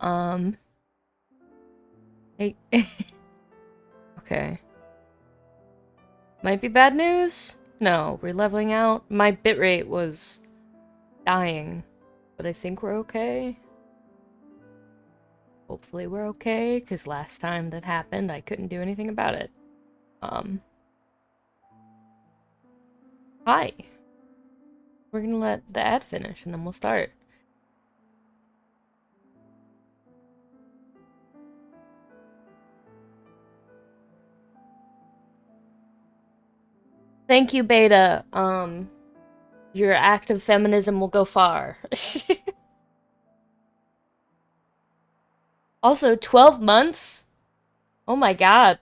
Um. Hey. Okay. Might be bad news? No, we're leveling out. My bitrate was dying, but I think we're okay. Hopefully we're okay, because last time that happened, I couldn't do anything about it. Hi. We're gonna let the ad finish, and then we'll start. Thank you, Beta. Your act of feminism will go far. Also, 12 months? Oh my god.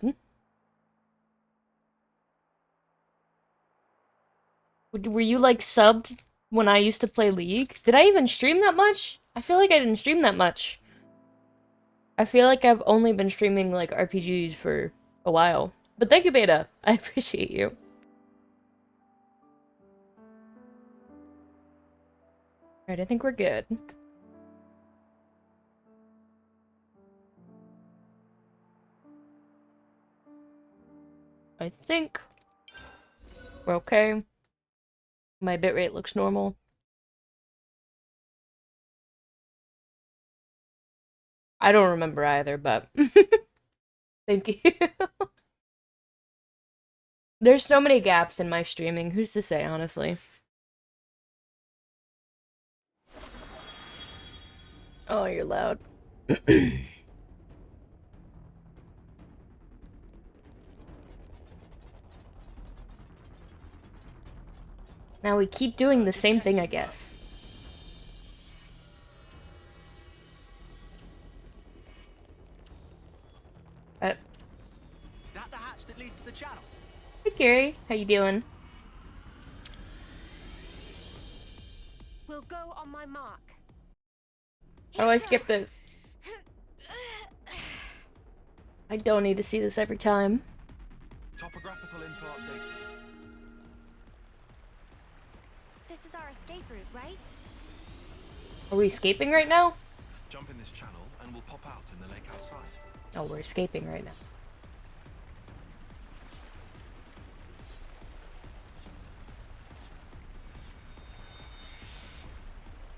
Were you, like, subbed when I used to play League? Did I even stream that much? I feel like I didn't stream that much. I feel like I've only been streaming, like, RPGs for a while. But thank you, Beta. I appreciate you. Alright, I think we're good. I think we're okay. My bitrate looks normal. I don't remember either, but thank you. There's so many gaps in my streaming. Who's to say, honestly? Oh, you're loud. Now we keep doing the same thing, I guess. Is that the hatch that leads to the channel? Hey, Gary. How you doing? We'll go on my mark. How do I skip this? I don't need to see this every time. Topographical info updated. This is our escape route, right? Are we escaping right now? Jump in this channel and we'll pop out in the lake outside. Oh, we're escaping right now.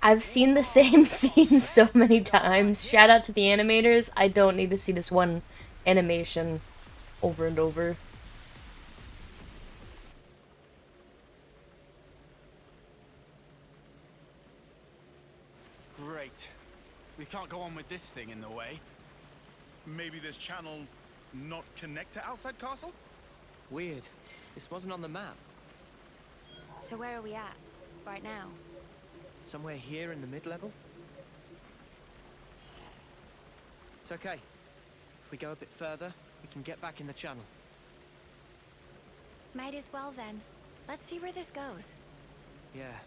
I've seen the same scene so many times. Shout out to the animators. I don't need to see this one animation over and over. Great. We can't go on with this thing in the way. Maybe this channel not connect to outside castle? Weird. This wasn't on the map. So where are we at right now? Somewhere here in the mid-level? It's okay. If we go a bit further, we can get back in the channel. Might as well then. Let's see where this goes. Yeah.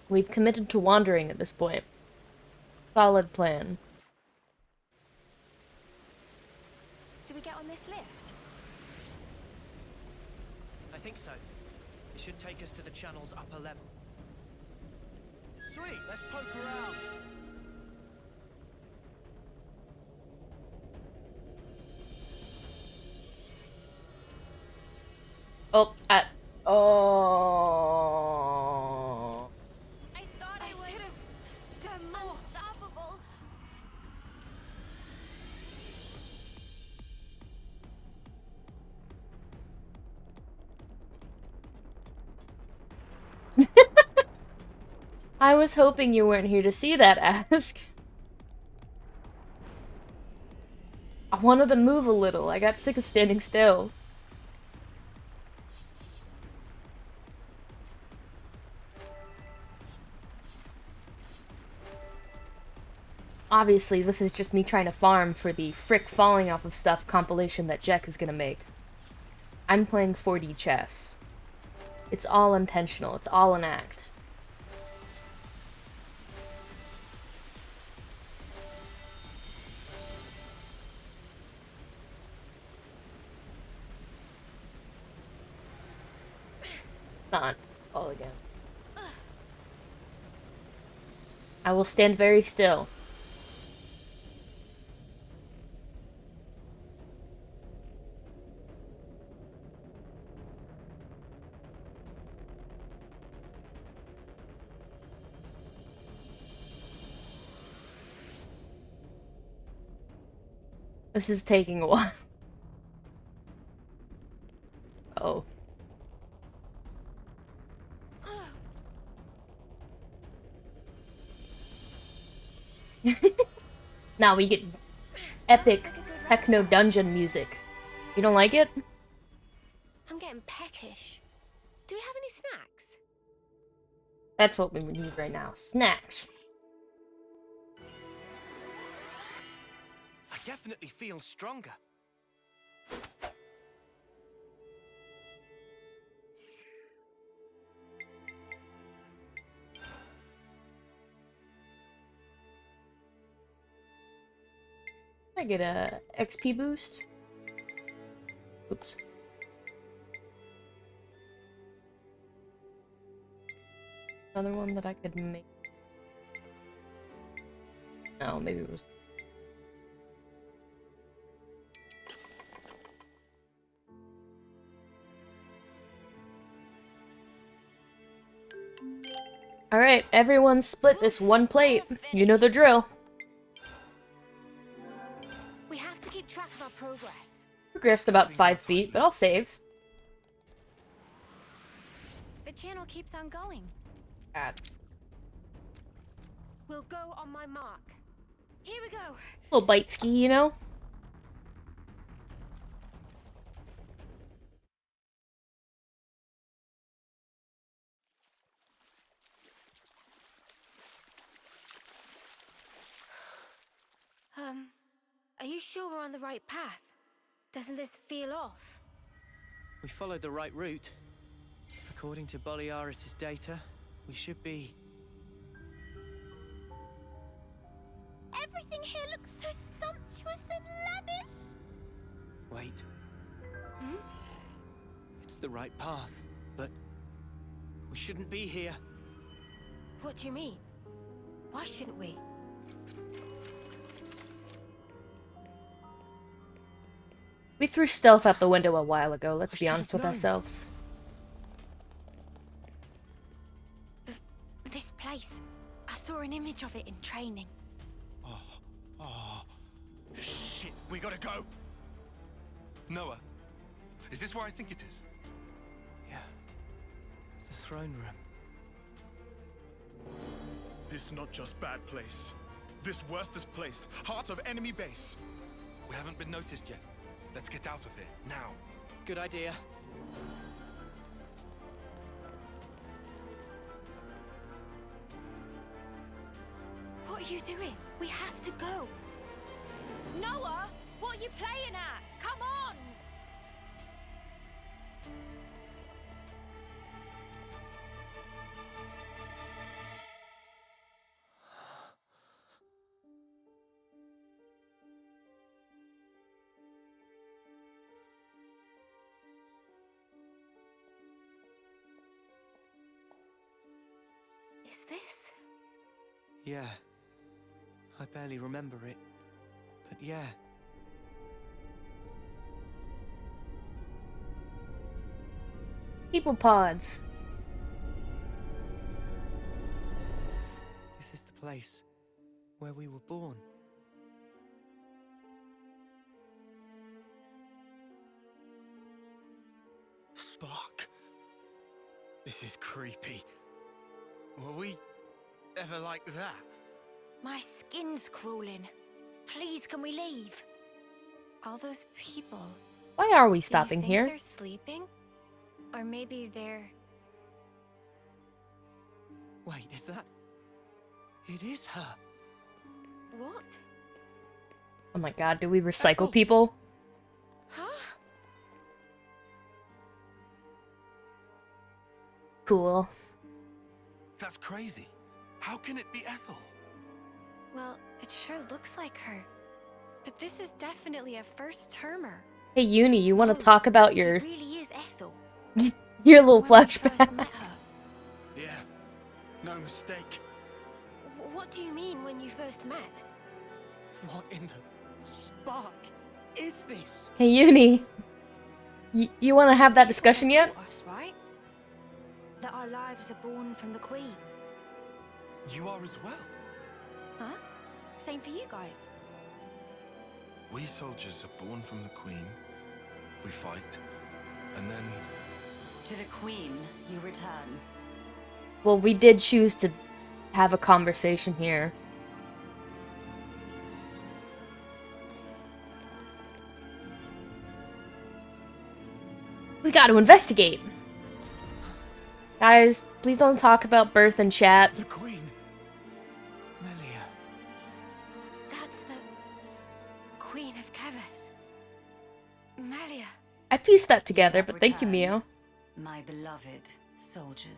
We've committed to wandering at this point. Solid plan. Do we get on this lift? I think so. It should take us to the channel's upper level. Sweet, let's poke around. Oh, oh. I thought I should have done more. Unstoppable. I was hoping you weren't here to see that, Ask. I wanted to move a little. I got sick of standing still. Obviously, this is just me trying to farm for the frick falling off of stuff compilation that Jack is gonna make. I'm playing 4D chess. It's all intentional. It's all an act. Not all again. I will stand very still. This is taking a while. Oh. Now we get epic Sounds like a good rest techno stop. dungeon music. You don't like it? I'm getting peckish. Do we have any snacks? That's what we need right now. Snacks. I definitely feel stronger. I get a XP boost. Oops. Another one that I could make. No, maybe it was. Alright, everyone split this one plate. You know the drill. We have to keep track of our progress. Progressed about 5 feet, but I'll save. The channel keeps on going. God. We'll go on my mark. Here we go. Little bite ski, you know? Are you sure we're on the right path? Doesn't this feel off? We followed the right route. According to Boliaris' data, we should be... Everything here looks so sumptuous and lavish. Wait, Hmm? it's the right path, but we shouldn't be here. What do you mean? Why shouldn't we? We threw stealth out the window a while ago, let's I be honest should've with known. ourselves. This place. I saw an image of it in training. Oh, shit. We gotta go. Noah, is this where I think it is? Yeah, the throne room. This not just bad place. This worstest place. Heart of enemy base. We haven't been noticed yet. Let's get out of here, now. Good idea. What are you doing? We have to go. Noah, what are you playing at? Come on! Is this? Yeah. I barely remember it. But yeah. People pods. This is the place where we were born. Spark. This is creepy. Were we ever like that? My skin's crawling. Please, can we leave? All those people. Why are we Do you stopping think here? they're sleeping? Or maybe they're... Wait, is that... It is her. What? Oh my god, do we recycle Ethel. people? Huh? Cool. That's crazy. How can it be Ethel? Well, it sure looks like her. But this is definitely a first-termer. Hey Uni, you want to Oh, talk about your It really is Ethel. your little When we first flashback? met her. Yeah, no mistake. What do you mean when you first met? What in the spark is this? Hey Uni, you want to have that discussion yet? Taught us, right? That our lives are born from the Queen. You are as well. Huh? Same for you guys. We soldiers are born from the Queen. We fight, and then To the Queen you return. Well, we did choose to have a conversation here. We got to investigate. Guys, please don't talk about birth in chat. The Queen. Melia. That's the Queen of Kevas. Melia. I pieced that together, but thank you, Mio. My beloved soldiers.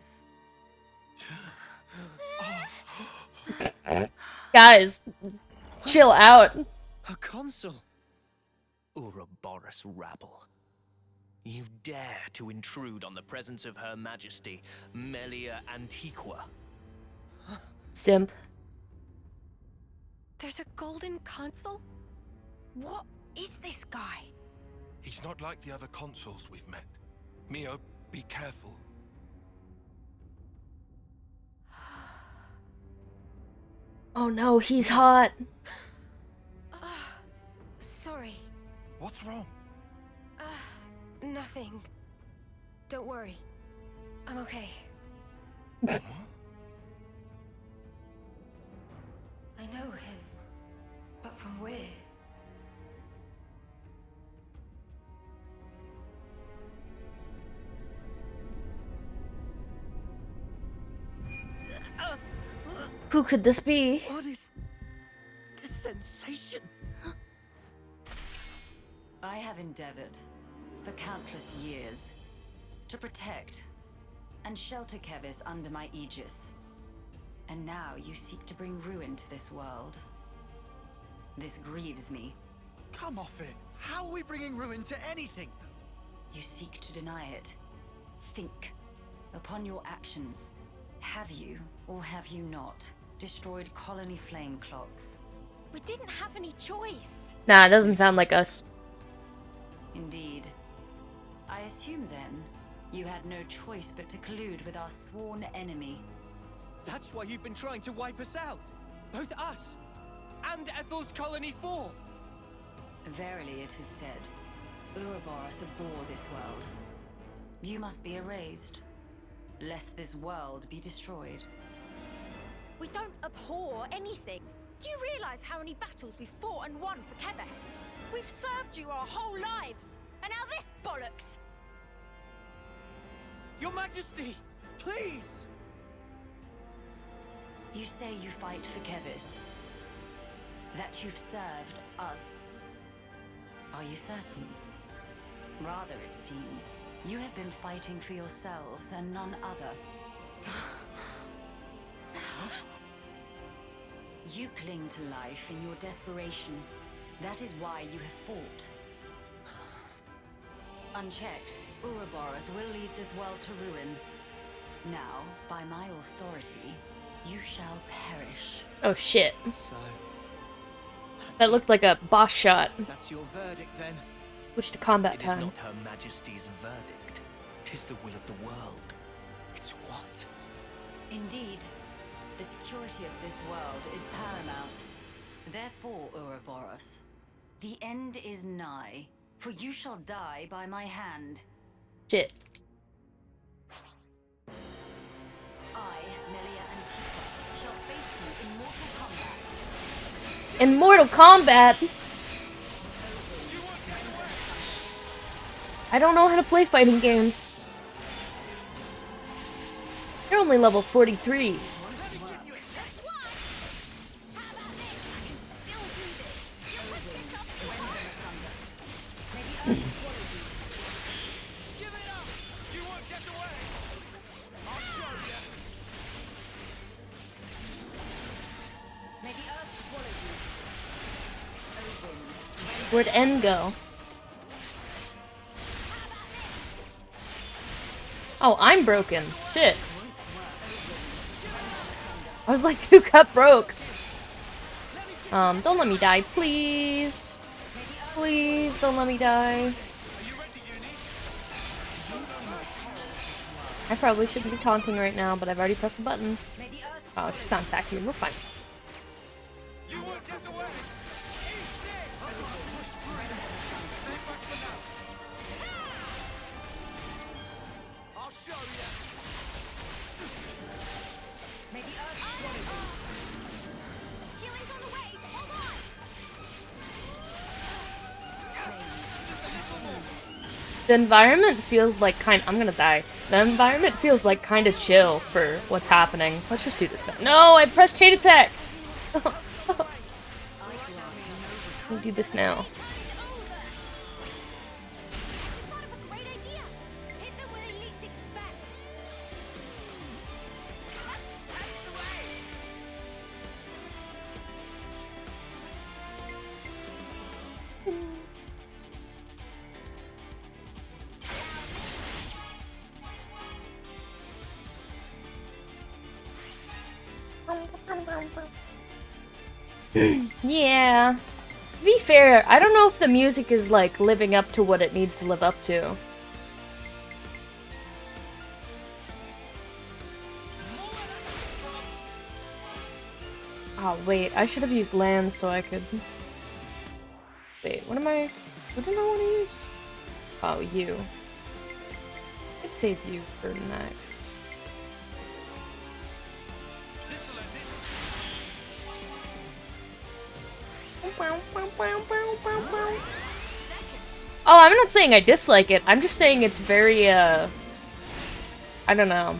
Guys, chill out. A consul. Ouroboros rabble. You dare to intrude on the presence of Her Majesty, Melia Antiqua. Simp. There's a golden consul? What is this guy? he's not like the other consuls we've met. Mio, be careful. Oh no, he's hot. Sorry. What's wrong? Nothing. Don't worry. I'm okay. Huh? I know him. But from where? Who could this be? What is this sensation? I have endeavored, for countless years, to protect and shelter Kevis under my aegis. And now you seek to bring ruin to this world. This grieves me. Come off it! How are we bringing ruin to anything? You seek to deny it. Think. Upon your actions, have you, or have you not, destroyed colony flame clocks? We didn't have any choice. Nah, it doesn't sound like us. Indeed. I assume then, you had no choice but to collude with our sworn enemy. That's why you've been trying to wipe us out. Both us and Ethel's Colony 4. Verily it is said, Ouroboros abhor this world. You must be erased, lest this world be destroyed. We don't abhor anything. Do you realize how many battles we've fought and won for Keves? We've served you our whole lives, and now this bollocks! Your Majesty, please! You say you fight for Kevis, that you've served us. Are you certain? Rather, it seems, you have been fighting for yourselves and none other. You cling to life in your desperation. That is why you have fought. Unchecked, Ouroboros will lead this world to ruin. Now, by my authority, you shall perish. Oh shit. So, That looked like a boss shot. that's your verdict then? Switch to combat It is time. not Her Majesty's verdict. 'Tis the will of the world. It's what? Indeed, the security of this world is paramount. Therefore, Ouroboros, the end is nigh, for you shall die by my hand. Shit. I, Melia Antiqua, shall face you in mortal combat. In Mortal Kombat! I don't know how to play fighting games. You're only level 43. Where'd N go? Oh, I'm broken. Shit. I was like, who got broke? Don't let me die, please. Please, don't let me die. I probably shouldn't be taunting right now, but I've already pressed the button. Oh, she's not back here. We're fine. You won't get away! Healing's on the way. Hold on. The environment feels like I'm gonna die. The environment feels like kind of chill for what's happening. Let's just do this now. No, I pressed chain attack! Let me do this now. Thought of a great idea. Hit them where they least expect. That's the way. Yeah. To be fair, I don't know if the music is like living up to what it needs to live up to. Oh wait, I should have used land so I could... Wait, what did I want to use? Oh, you. I'd save you for next. Oh, I'm not saying I dislike it. I'm just saying it's very, I don't know.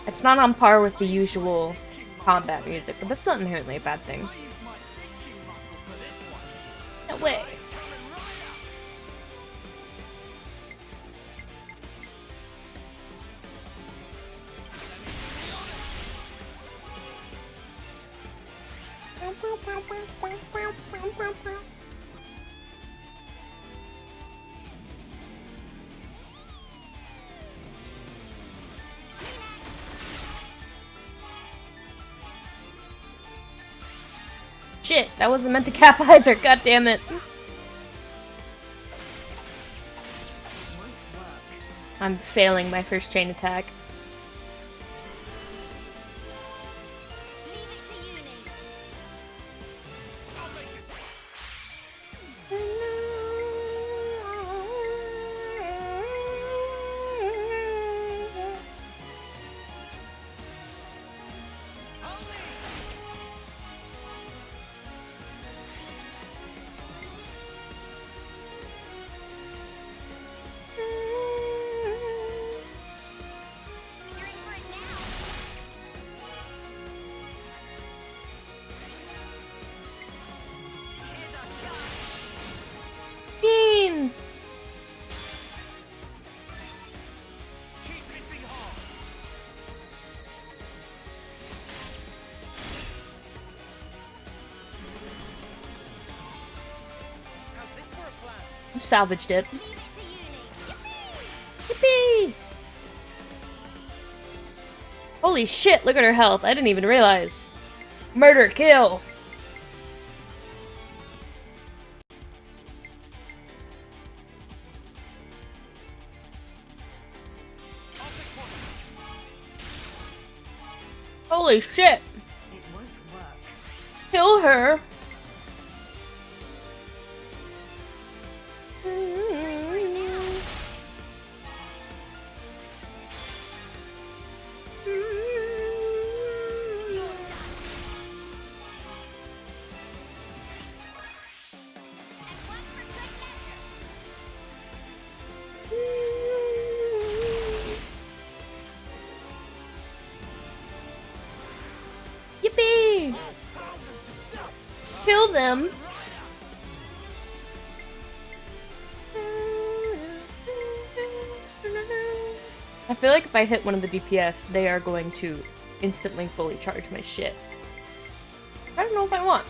It's not on par with the usual combat music, but that's not inherently a bad thing. No way. Shit, that wasn't meant to cap either, god damn it. I'm failing my first chain attack. I've salvaged it. Yippee! Holy shit, look at her health. I didn't even realize. Murder, kill! Holy shit! It won't work. Kill her! Yippee! Kill them! I feel like if I hit one of the DPS, they are going to instantly fully charge my shit. I don't know if I want.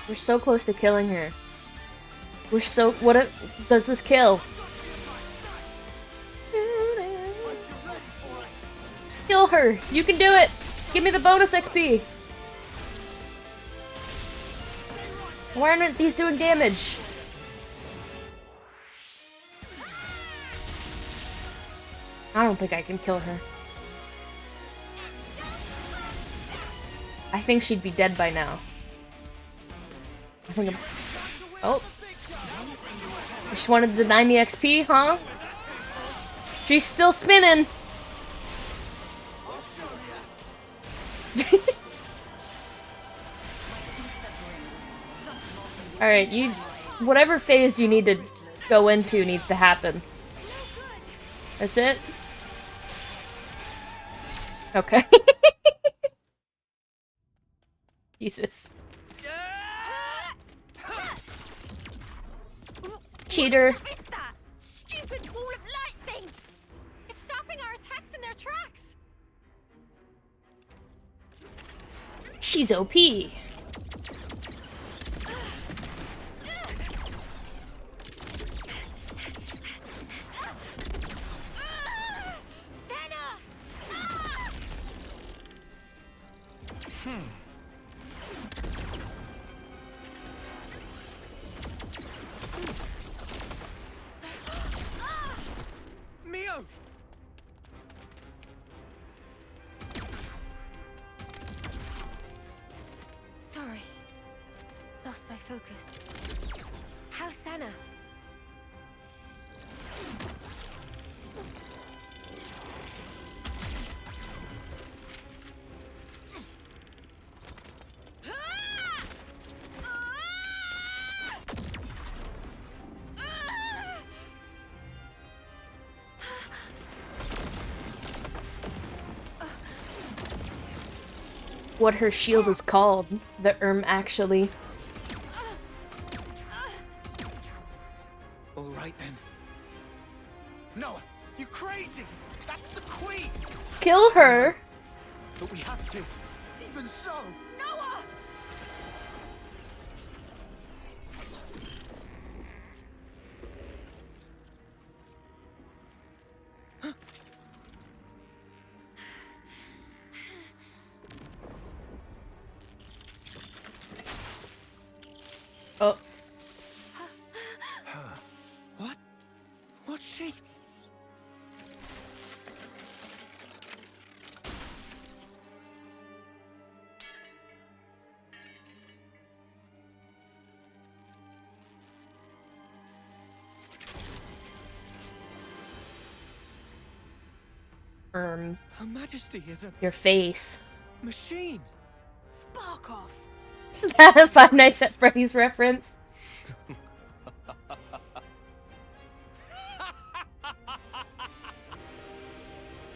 We're so close to killing her. We're so... What does this kill? Kill her! You can do it! Give me the bonus XP! Why aren't these doing damage? I don't think I can kill her. I think she'd be dead by now. I think I'm... Oh. You just wanted to deny me XP, huh? She's still spinning! Alright, you... Whatever phase you need to go into needs to happen. That's it? Okay. Jesus. Cheater. What is that? Stupid wall of light thing! It's stopping our attacks in their tracks! She's OP. Mio! Sorry. Lost my focus. How's Senna? What her shield is called. The actually. All right then. Noah, you crazy? That's the queen. Kill her! But we have to. Even so. Noah! Oh. What? What's she? Her Majesty is a Your face. machine. Spark off! Is that a Five Nights at Freddy's reference?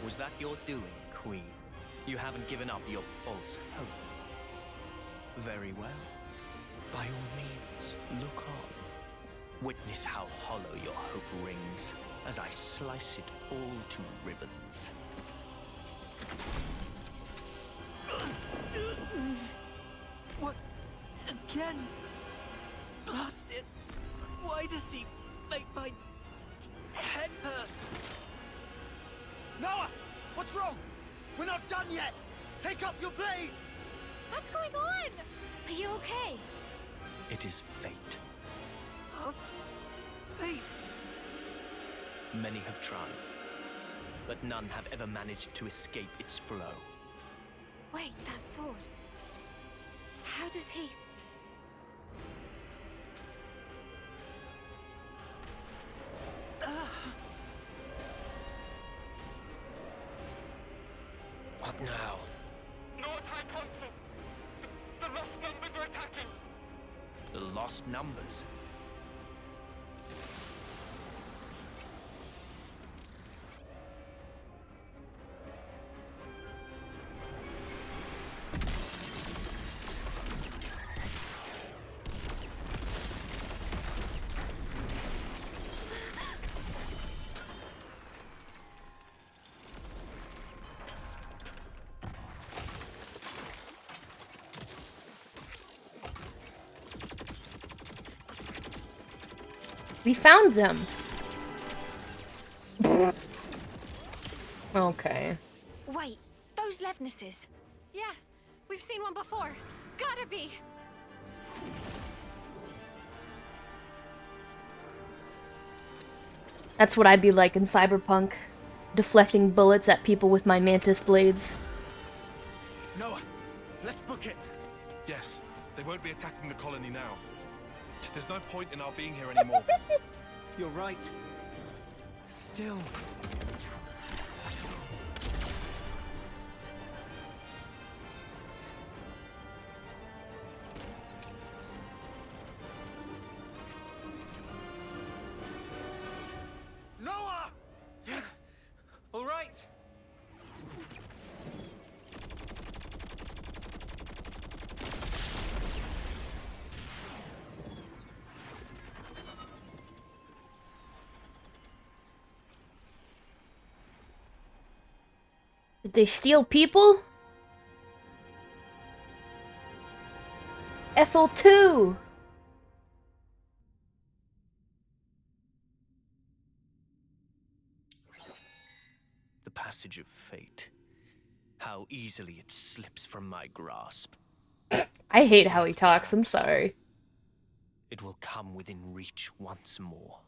Was that your doing, Queen? You haven't given up your false hope. Very well. By all means, look on. Witness how hollow your hope rings as I slice it all to ribbons. What? Again? Blast it! Why does he make my head hurt? Noah, what's wrong? We're not done yet. Take up your blade. What's going on? Are you okay? It is fate. Huh? Fate? Many have tried, but none have ever managed to escape its flow. Wait, that sword. How does he... What now? North High Consul! The lost numbers are attacking! The lost numbers? We found them. Okay. Wait, Slevnesses. Yeah, we've seen one before. Gotta be. That's what I'd be like in Cyberpunk. Deflecting bullets at people with my mantis blades. Noah, let's book it. Yes, they won't be attacking the colony now. There's no point in our being here anymore. You're right. Still. Noah! All right. Did they steal people? Ethel 2! The passage of fate. How easily it slips from my grasp. I hate how he talks, I'm sorry. It will come within reach once more.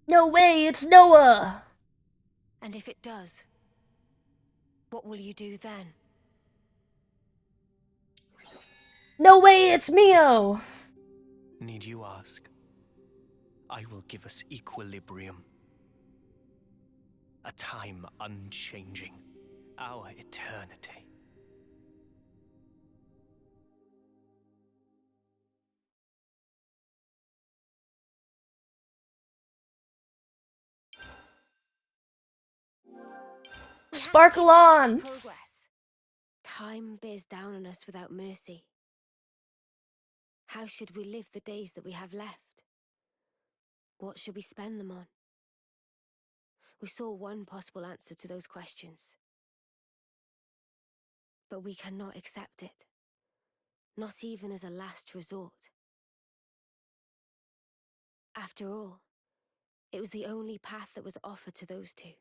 No way, it's Noah! And if it does, what will you do then? No way, it's Mio! Need you ask? I will give us equilibrium. A time unchanging. Our eternity. Sparkle on! Progress. Time bears down on us without mercy. How should we live the days that we have left? What should we spend them on? We saw one possible answer to those questions. But we cannot accept it. Not even as a last resort. After all, it was the only path that was offered to those two.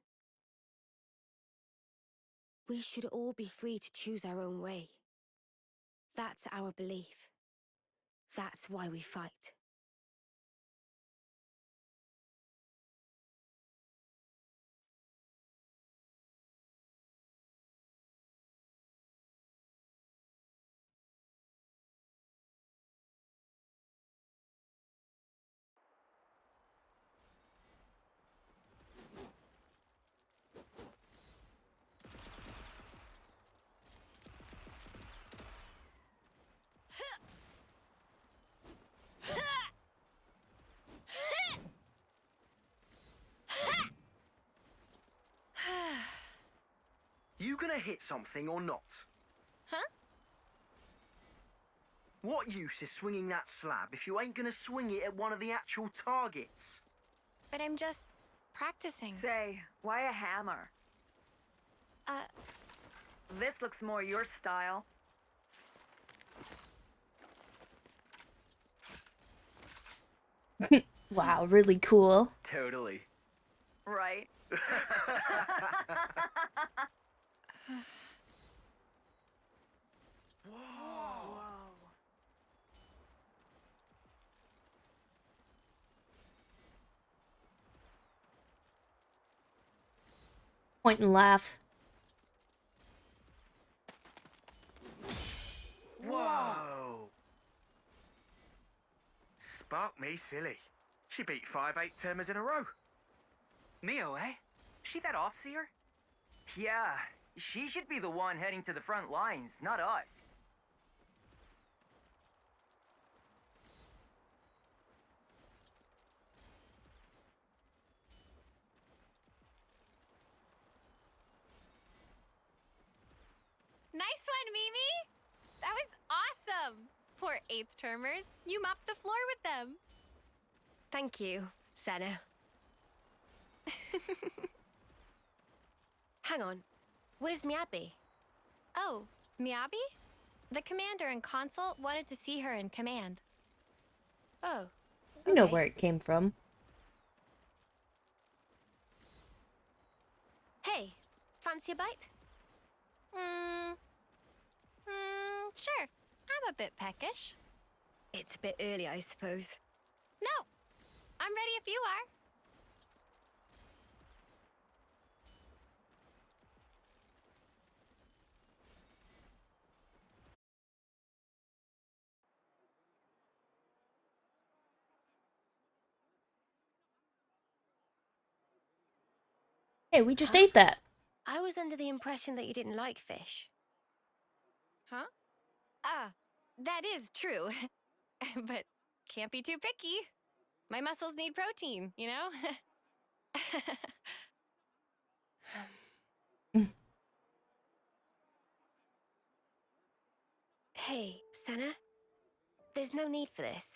We should all be free to choose our own way. That's our belief. That's why we fight. You gonna hit something or not? Huh? What use is swinging that slab if you ain't gonna swing it at one of the actual targets? But I'm just practicing. Say, why a hammer? This looks more your style. Wow, really cool. Totally. Right. Whoa. Point and laugh. Whoa. Spark me silly. She beat 5 8-termers in a row. Mio, eh? She that Offseer? Yeah, she should be the one heading to the front lines, not us. Nice one, Mimi! That was awesome! Poor 8th-termers. You mopped the floor with them. Thank you, Senna. Hang on. Where's Miyabi? Oh, Miyabi? The commander and consult wanted to see her in command. Oh. You know where it came from. Hey, Fancy a bite? Sure. I'm a bit peckish. It's a bit early, I suppose. No, I'm ready if you are. Hey, we just ate that. I was under the impression that you didn't like fish. Huh? Ah, that is true. But can't be too picky. My muscles need protein, you know? Hey, Senna. There's no need for this.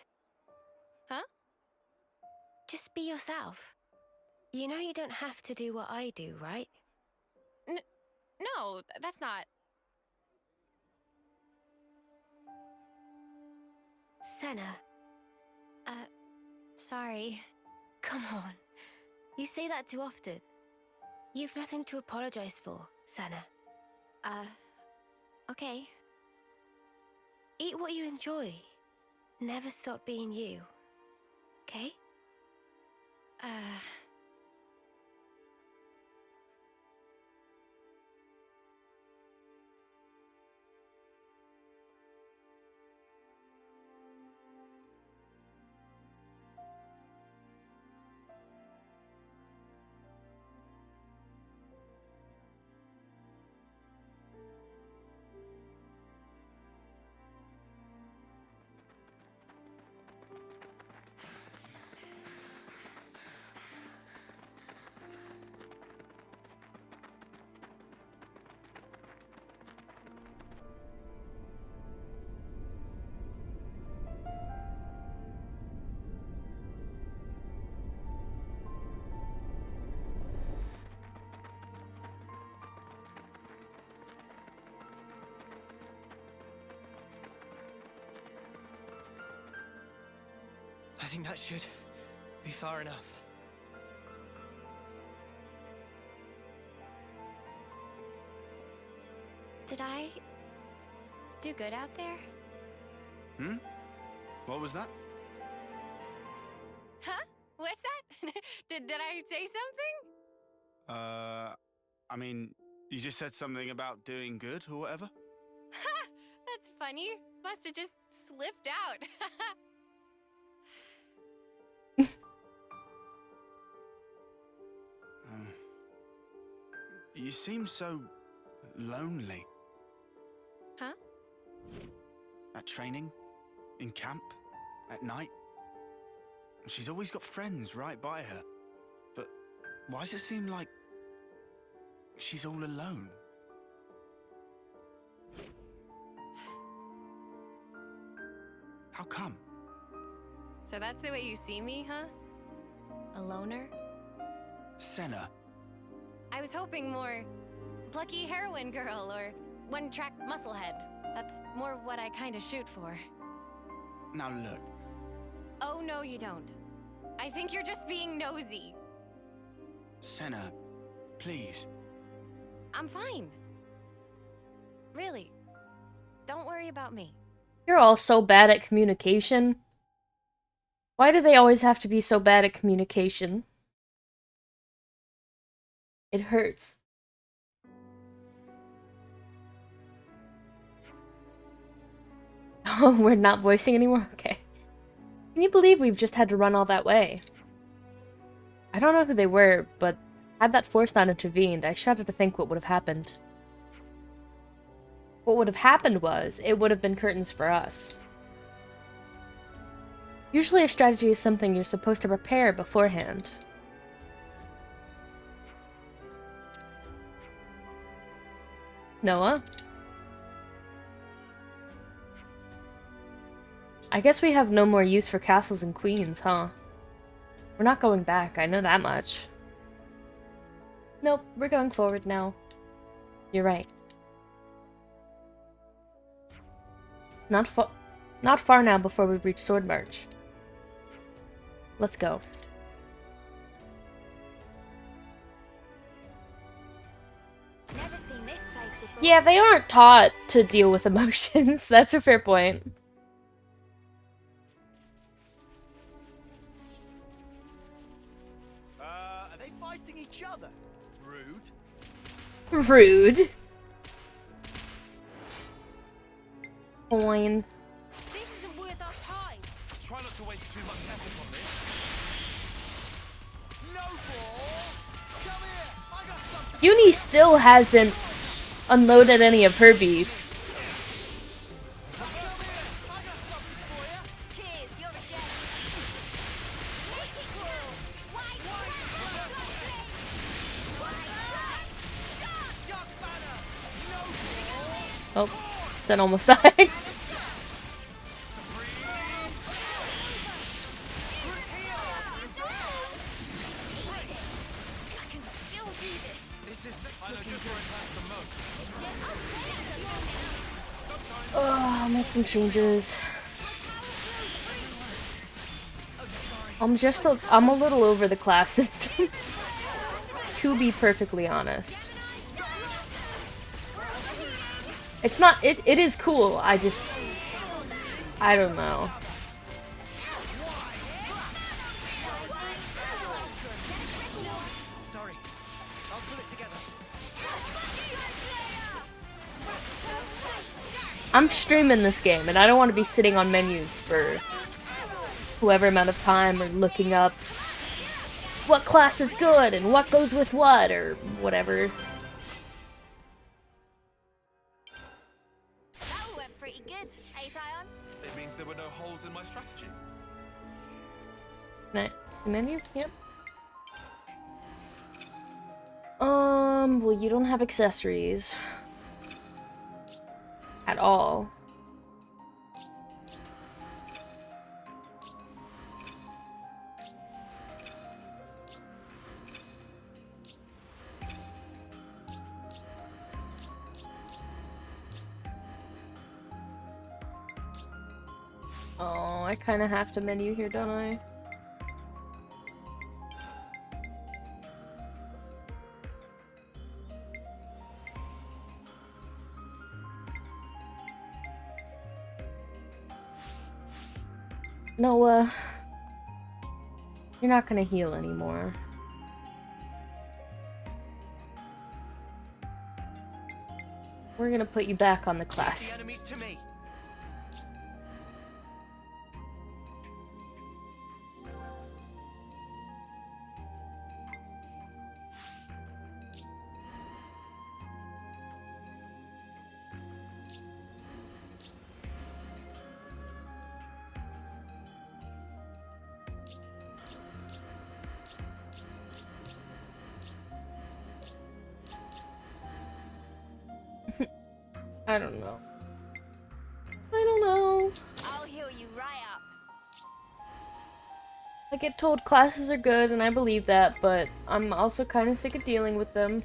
Huh? Just be yourself. You know you don't have to do what I do, right? No, that's not... Senna. Sorry. Come on. You say that too often. You've nothing to apologize for, Senna. Okay. Eat what you enjoy. Never stop being you. Okay? I think that should be far enough. Did I do good out there? Hmm? What was that? Huh? What's that? Did I say something? I mean, you just said something about doing good or whatever? Ha! That's funny. Must have just slipped out. You seem so lonely. Huh? At training, in camp, at night. She's always got friends right by her. But why does it seem like she's all alone? How come? So that's the way you see me, huh? A loner? Senna. I was hoping more plucky heroine girl or one-track musclehead. That's more what I kind of shoot for. Now look. Oh, no, you don't. I think you're just being nosy. Senna, please. I'm fine. Really. Don't worry about me. You're all so bad at communication. Why do they always have to be so bad at communication? It hurts. Oh, we're not voicing anymore? Okay. Can you believe we've just had to run all that way? I don't know who they were, but had that force not intervened, I shudder to think what would have happened. What would have happened was, it would have been curtains for us. Usually a strategy is something you're supposed to prepare beforehand. Noah? I guess we have no more use for castles and queens, huh? We're not going back, I know that much. Nope, we're going forward now. You're right. Not far now before we reach Sword March. Let's go. Yeah, they aren't taught to deal with emotions. That's a fair point. Are they fighting each other? Rude. Rude. Coin. This isn't worth our time. Try not to waste too much effort on this. No ball. Come here. I got something. Uni still hasn't unloaded any of her beef. Cheers, you're a gem. Oh, Sen almost died. Oh, I'll make some changes. I'm a little over the class system. To be perfectly honest. It's not, it is cool, I don't know. Sorry. I'll pull it together. I'm streaming this game, and I don't want to be sitting on menus for whoever amount of time or looking up what class is good and what goes with what or whatever. That went pretty good, eh, Sion? It means there were no holes in my strategy. Nice menu, yep. Well, you don't have accessories at all. Oh, I kind of have to menu here, don't I? No, you're not gonna heal anymore. We're gonna put you back on the class. The enemies to me. I don't know. I don't know. I'll heal you right up. I get told classes are good, and I believe that, but I'm also kind of sick of dealing with them.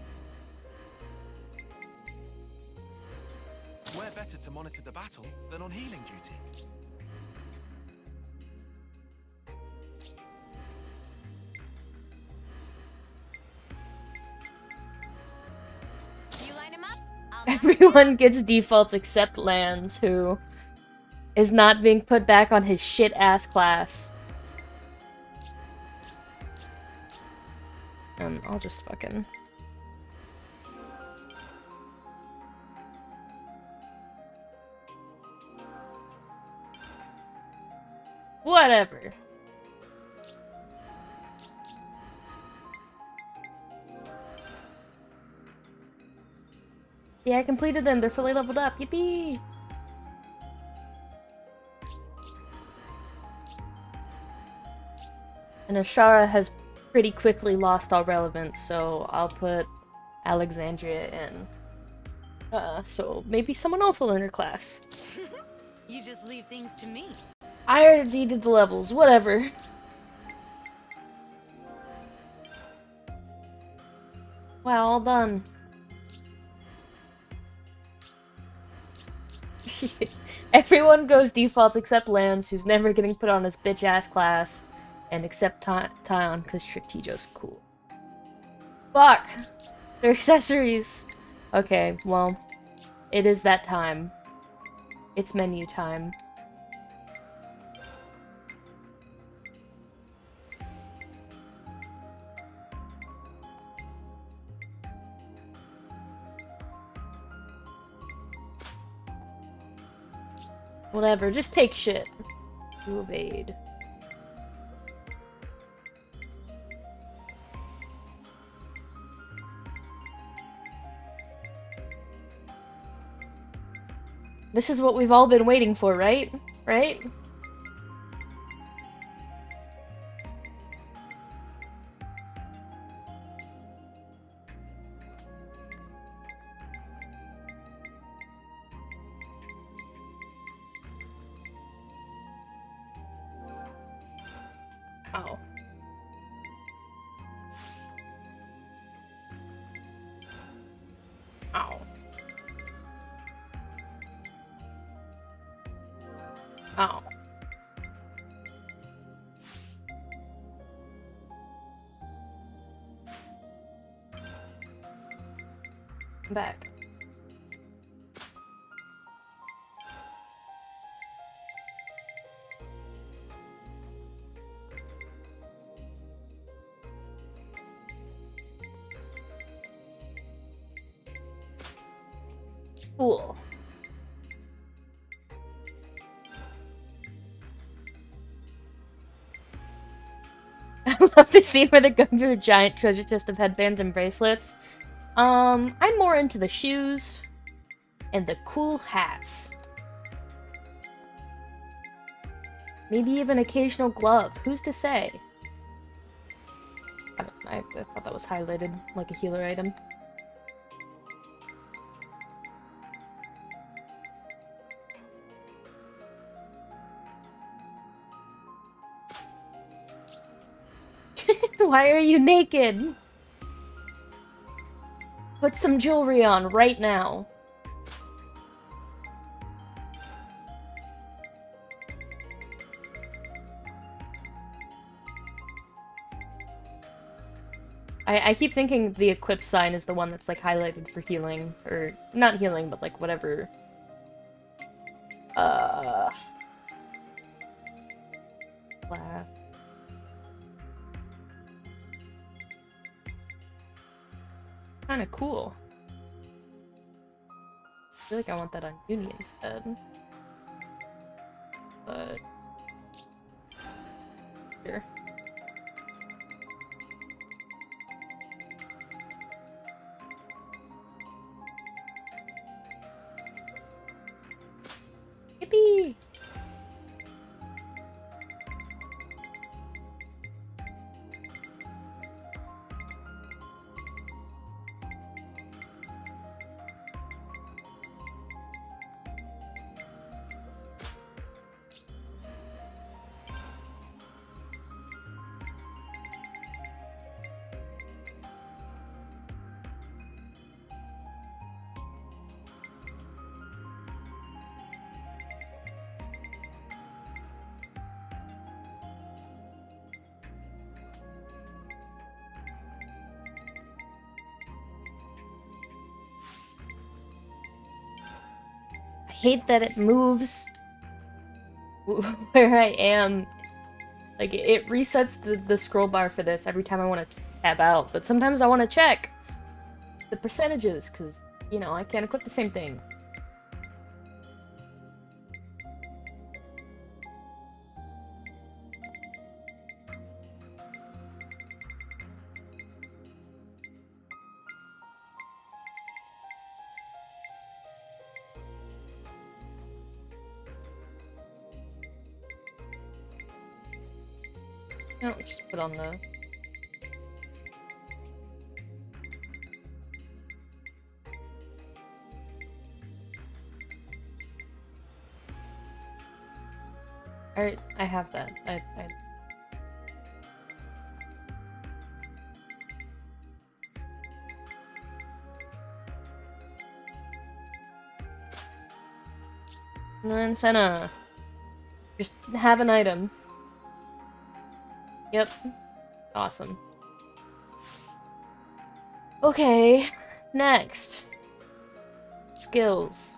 Where better to monitor the battle than on healing duty? You line him up? Everyone gets defaults except Lance, who is not being put back on his shit-ass class. I'll just fucking... Whatever. Yeah, I completed them. They're fully leveled up. Yippee! And Ashara has pretty quickly lost all relevance, so I'll put Alexandria in. So maybe someone else will learn her class. You just leave things to me. I already did the levels. Whatever. Wow, all done. Everyone goes default except Lance, who's never getting put on his bitch-ass class, and except Tyon, because Stratego's cool. Fuck! They're accessories! Okay, well, It is that time. It's menu time. Whatever, just take shit. You evade. This is what we've all been waiting for, right? Right? Oh. Ow. Ow. Back. Cool. I love the scene where they're going through a giant treasure chest of headbands and bracelets. I'm more into the shoes and the cool hats. Maybe even occasional glove. Who's to say? I thought that was highlighted like a healer item. Why are you naked? Put some jewelry on right now. I keep thinking the equip sign is the one that's like highlighted for healing, or not healing, but like whatever. Class. Kind of cool. I feel like I want that on Uni instead. But sure. Yippee! I hate that it moves where I am. Like, it resets the scroll bar for this every time I want to tab out, but sometimes I want to check the percentages, because, you know, I can't equip the same thing. No, just put on the... Alright, I have that. I... And then Senna. Just have an item. Yep. Awesome. Okay, next. Skills.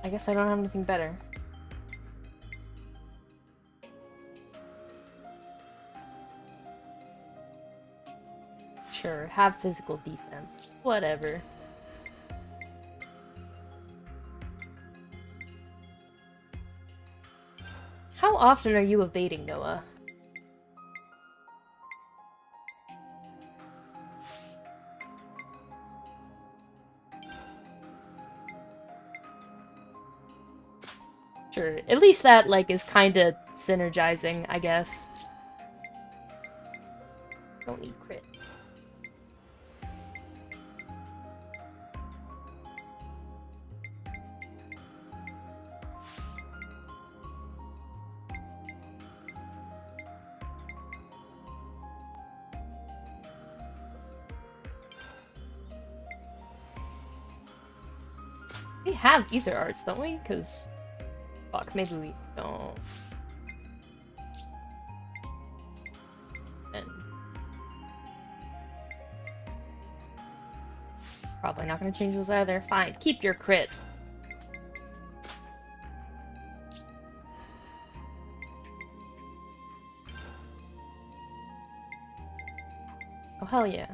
I guess I don't have anything better. Sure, have physical defense. Whatever. How often are you evading, Noah? Sure, at least that, like, is kinda synergizing, I guess. Don't need crit. We have ether arts, don't we? Because... fuck, maybe we don't. And... probably not gonna change those either. Fine, keep your crit. Oh, hell yeah.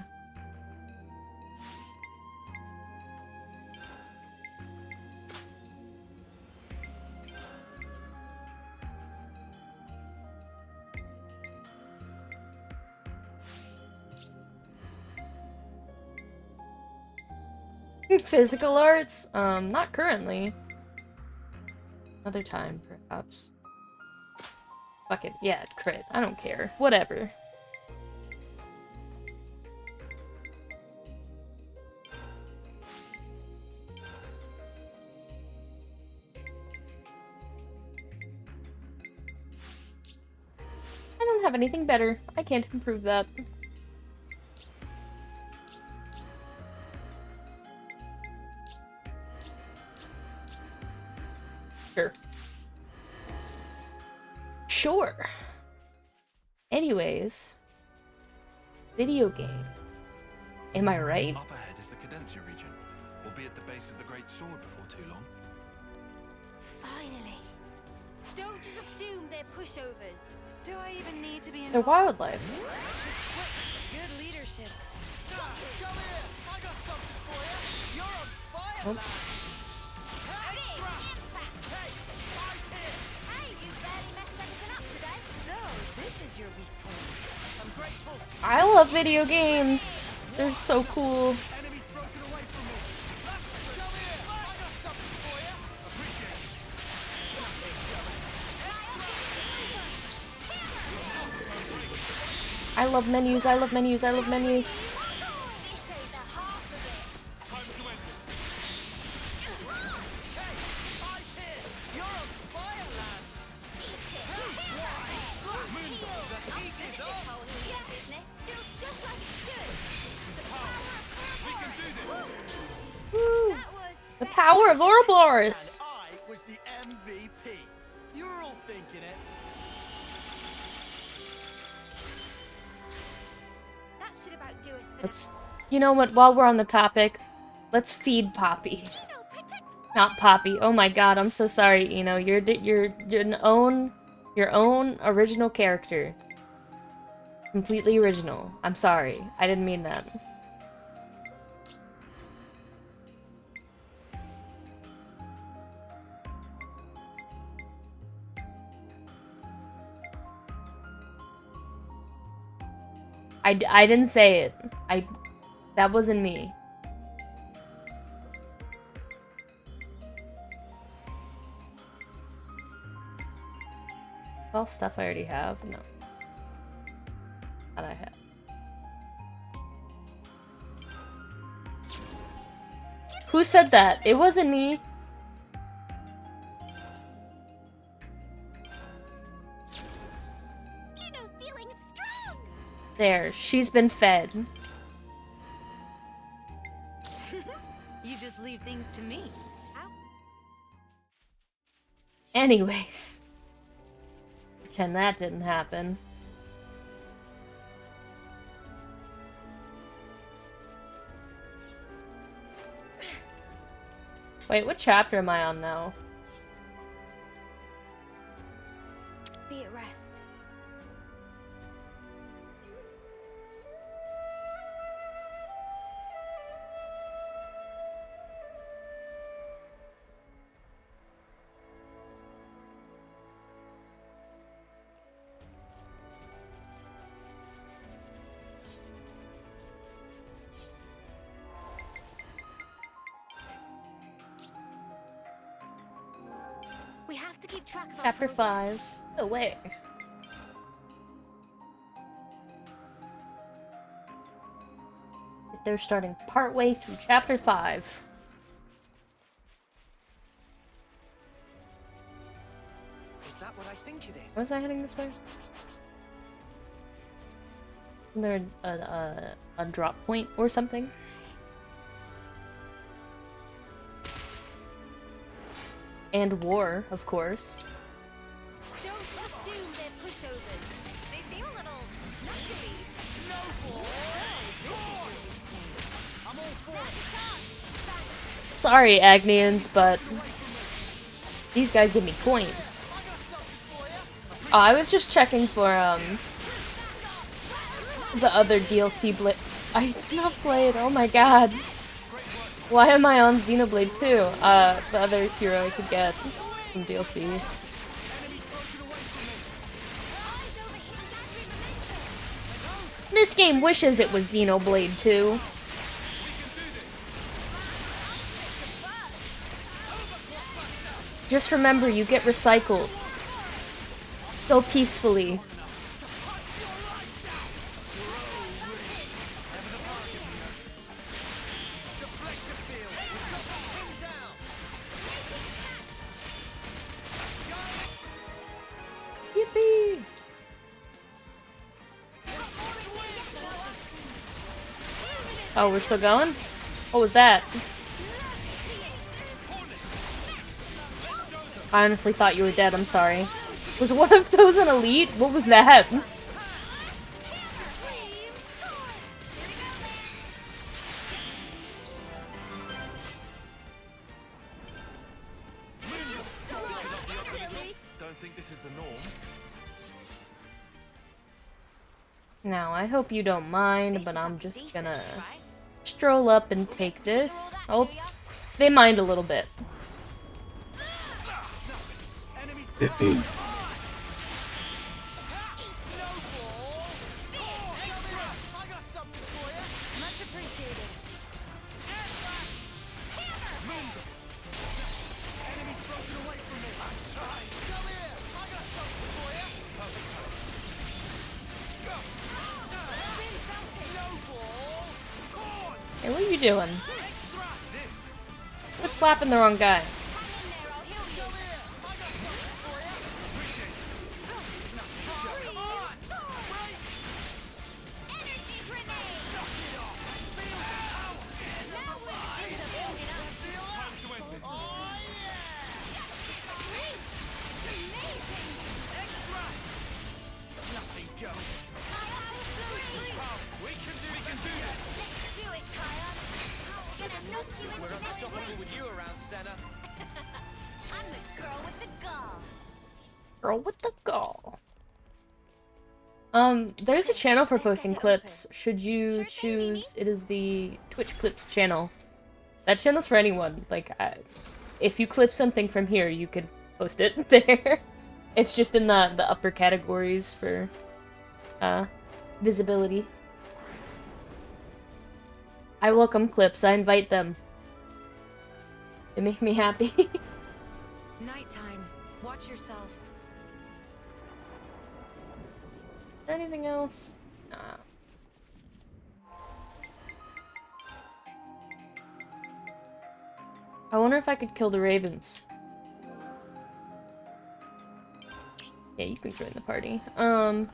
Physical arts? Not currently. Another time, perhaps. Fuck it. Yeah, crit. I don't care. Whatever. I don't have anything better. I can't improve that. Sure. Sure. Anyways. Video game. Am I right? Up ahead is the Cadencia region. We'll be at the base of the Great Sword before too long. Finally. Don't just assume they're pushovers. Do I even need to be They're involved? wildlife. Good leadership. Come here! I got something for you! You're on fire, Oh. lad! Hey, you barely messed everything up today. So, this is your weak point. I'm grateful. I love video games. They're so cool. Enemies broken away from me. Come here! I got something for you! Appreciate it. I love menus, I love menus, I love menus. Woo. The power of Ouroboros! I was the MVP. You were all thinking it. That should about do us for Let's, you know what, while we're on the topic, let's feed Poppy. Not Poppy. Oh my god, I'm so sorry, Eno. You're your own original character. Completely original. I'm sorry. I didn't mean that. I didn't say it. That wasn't me. All stuff I already have? No. That I have. Who said that? It wasn't me. feeling strong. There, she's been fed. Anyways. Pretend that didn't happen. Wait, what chapter am I on now? Be at rest. We have to keep track of our Chapter progress. 5. Oh, wait. They're starting partway through chapter 5. Is that what I think it is? Was I heading this way? Isn't there a drop point or something? And war, of course. Don't assume they're pushovers. They seem a little knuckly. I'm all for it. Sorry, Agnians, but these guys give me coins. Oh, I was just checking for the other DLC I have not played. Oh my god. Why am I on Xenoblade 2? The other hero I could get from DLC. This game wishes it was Xenoblade 2. Just remember, you get recycled. Go peacefully. Yippee! Oh, we're still going? What was that? I honestly thought you were dead, I'm sorry. Was one of those an elite? What was that? Don't think this is the norm. Now, I hope you don't mind, but I'm just gonna stroll up and take this. Oh, they mind a little bit. Much appreciated. Enemies broken away from me. Come here. I got something for you. Hey, what are you doing? Quit slapping the wrong guy. We're unstoppable with you around, Senna. I'm the girl with the gall. Girl with the gall. There's a channel for posting clips. Should you choose, it is the Twitch Clips channel. That channel's for anyone. Like, if you clip something from here, you could post it there. It's just in the upper categories for, visibility. I welcome clips. I invite them. They make me happy. Nighttime. Watch yourselves. Is there anything else? Nah. I wonder if I could kill the ravens. Yeah, you can join the party. Let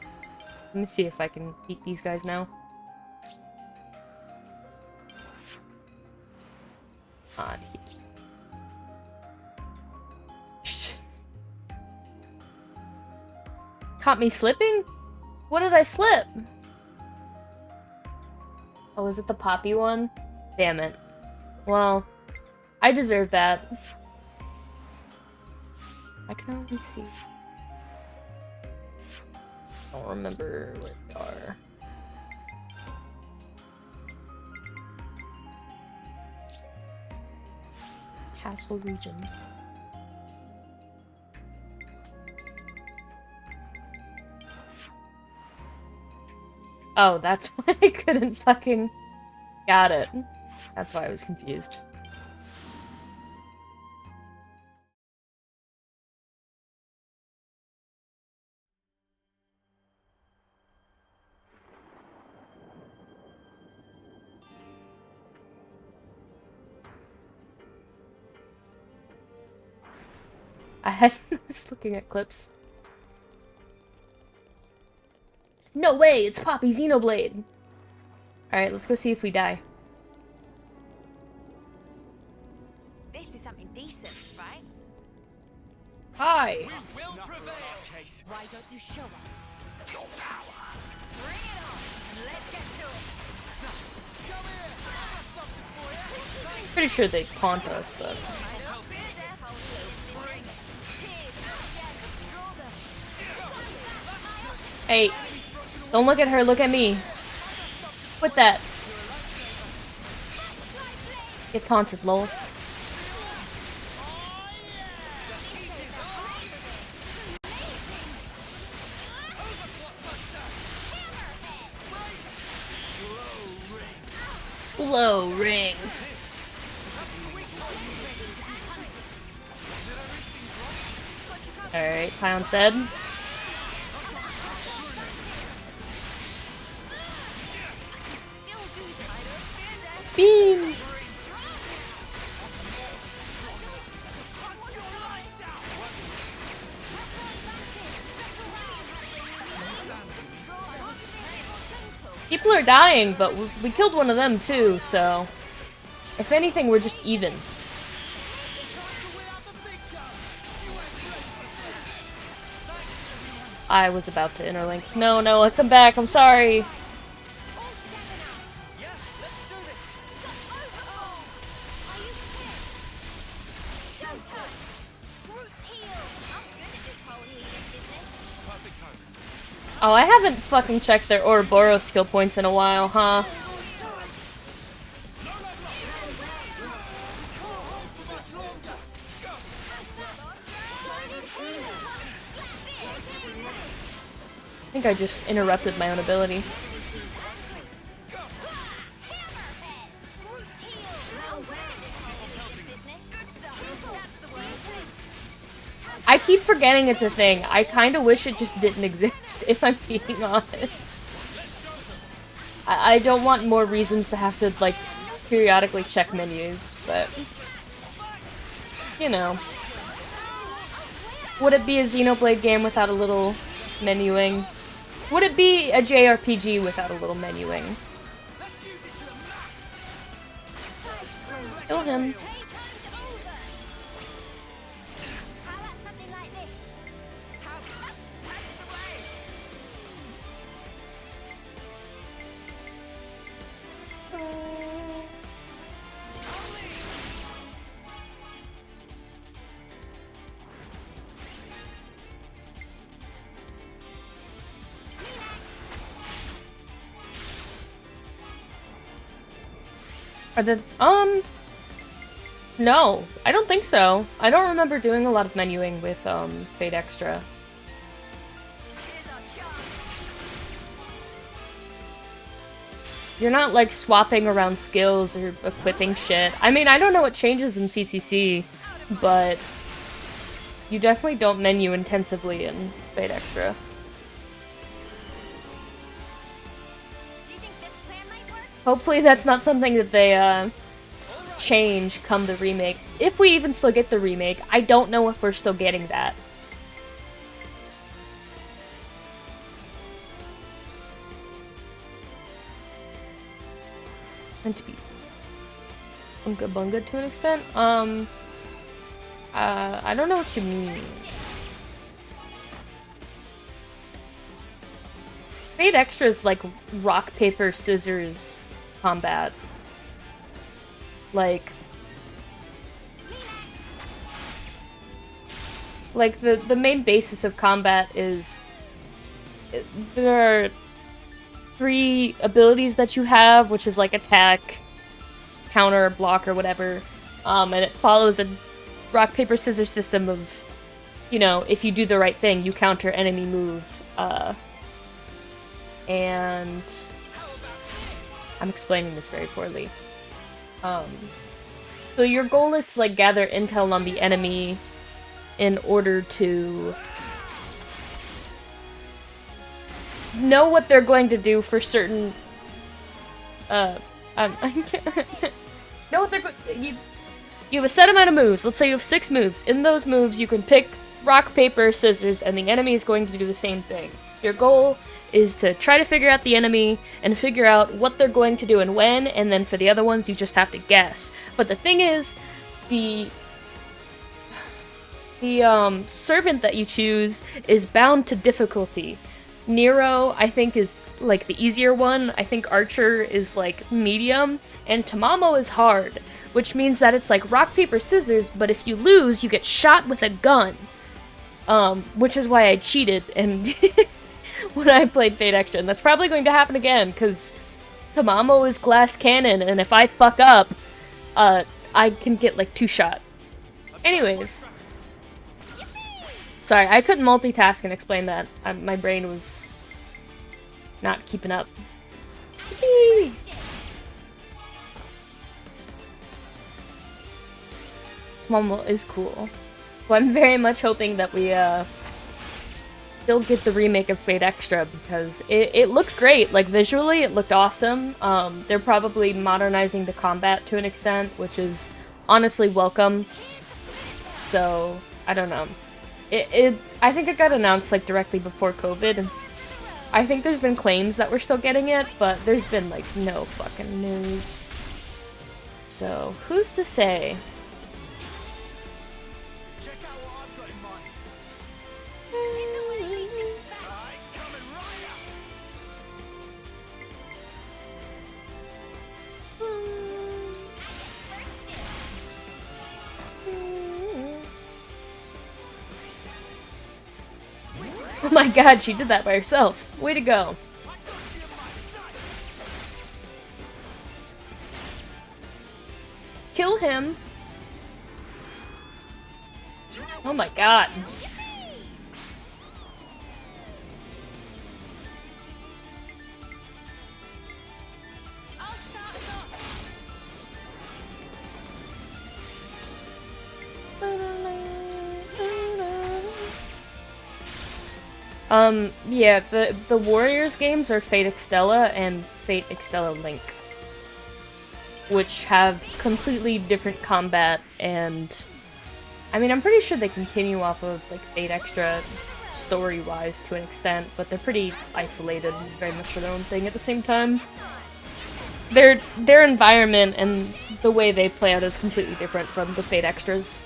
me see if I can beat these guys now. Odd. Caught me slipping? What did I slip? Oh, was it the poppy one? Damn it. Well, I deserve that. I can only see. I don't remember where they are. Castle region. Oh, that's why I couldn't fucking... Got it. That's why I was confused. I was looking at clips. No way! It's Poppy Xenoblade! Alright, let's go see if we die. This is something decent, right? Hi! We will prevail. Why don't you show us your power? Bring it on, and let's get to it. Come here. I got something for you. Pretty sure they taunt us, but... Hey, don't look at her, look at me. Quit that. Get taunted, lol. Low ring. Alright, Pion's dead. Spin! People are dying, but we killed one of them too, so... If anything, we're just even. I was about to interlink. No, no, come back, I'm sorry! Oh, I haven't fucking checked their Ouroboros skill points in a while, huh? I think I just interrupted my own ability. I keep forgetting it's a thing. I kind of wish it just didn't exist, if I'm being honest. I don't want more reasons to have to, like, periodically check menus, but... You know. Would it be a Xenoblade game without a little menuing? Would it be a JRPG without a little menuing? Kill him. Are the, no, I don't think so. I don't remember doing a lot of menuing with, Fate Extra. You're not, like, swapping around skills or equipping shit. I mean, I don't know what changes in CCC, but you definitely don't menu intensively in Fate Extra. Hopefully that's not something that they, change come the remake. If we even still get the remake, I don't know if we're still getting that. And to be Unga Bunga to an extent? I don't know what you mean. Fate Extra is like rock, paper, scissors combat. Like the main basis of combat is there are 3 abilities that you have, which is like attack, counter, block, or whatever. And it follows a rock, paper, scissors system of, you know, if you do the right thing, you counter enemy move. And I'm explaining this very poorly. So your goal is to like gather intel on the enemy in order to know what they're going to do for certain know what they're going you have a set amount of moves. Let's say you have 6 moves. In those moves you can pick rock, paper, scissors, and the enemy is going to do the same thing. Your goal is to try to figure out the enemy and figure out what they're going to do and when, and then for the other ones you just have to guess. But the thing is, the servant that you choose is bound to difficulty. Nero, I think, is like the easier one. I think Archer is like medium, and Tamamo is hard, which means that it's like rock, paper, scissors, but if you lose, you get shot with a gun. Which is why I cheated and when I played Fate Extra, and that's probably going to happen again, because Tamamo is glass cannon, and if I fuck up, I can get like 2 shot. Anyways. Sorry, I couldn't multitask and explain that. My brain was not keeping up. Yippee! Tamamo is cool. So I'm very much hoping that we, still get the remake of Fate Extra, because it looked great. Like, visually, it looked awesome. They're probably modernizing the combat to an extent, which is honestly welcome. So, I don't know. I think it got announced, like, directly before COVID, and I think there's been claims that we're still getting it, but there's been, like, no fucking news. So, who's to say? Oh my god, she did that by herself. Way to go. Kill him. Oh my god. Yeah, the Warriors games are Fate Extella and Fate Extella Link, which have completely different combat, and I mean, I'm pretty sure they continue off of, like, Fate Extra story-wise to an extent, but they're pretty isolated and very much their own thing at the same time. Their environment and the way they play out is completely different from the Fate Extras.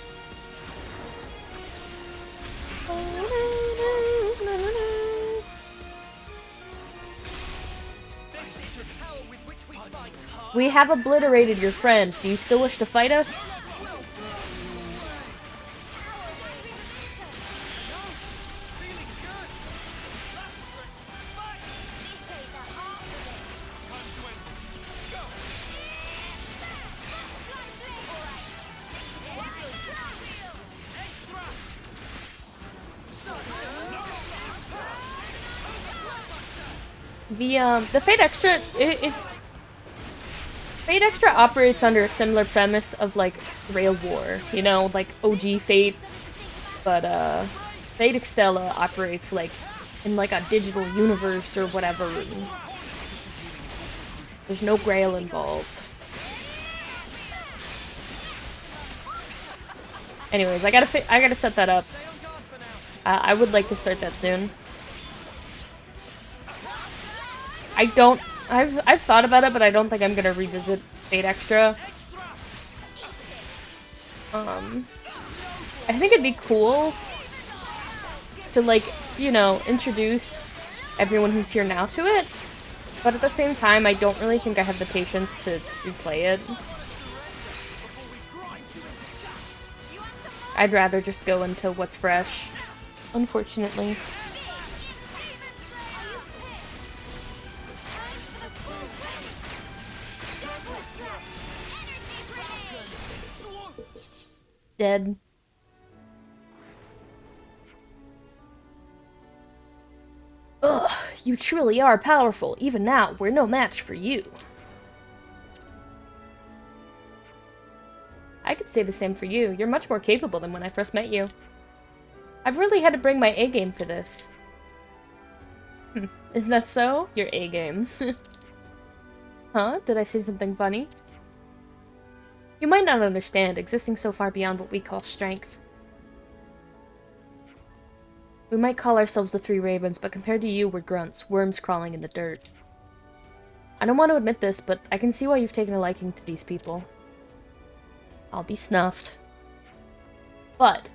We have obliterated your friend. Do you still wish to fight us? The Fate Extra, Fate Extra operates under a similar premise of, like, Rail War, you know, like OG Fate, but, Fate Extella operates, like, in, like, a digital universe or whatever. There's no Grail involved. Anyways, I gotta set that up. I would like to start that soon. I've thought about it, but I don't think I'm gonna revisit Fate Extra. I think it'd be cool to, like, you know, introduce everyone who's here now to it. But at the same time, I don't really think I have the patience to replay it. I'd rather just go into what's fresh, unfortunately. Dead. Ugh, you truly are powerful. Even now, we're no match for you. I could say the same for you. You're much more capable than when I first met you. I've really had to bring my A-game for this. Is that so? Your A-game. Huh? Did I say something funny? You might not understand, existing so far beyond what we call strength. We might call ourselves the Three Ravens, but compared to you, we're grunts, worms crawling in the dirt. I don't want to admit this, but I can see why you've taken a liking to these people. I'll be snuffed. But,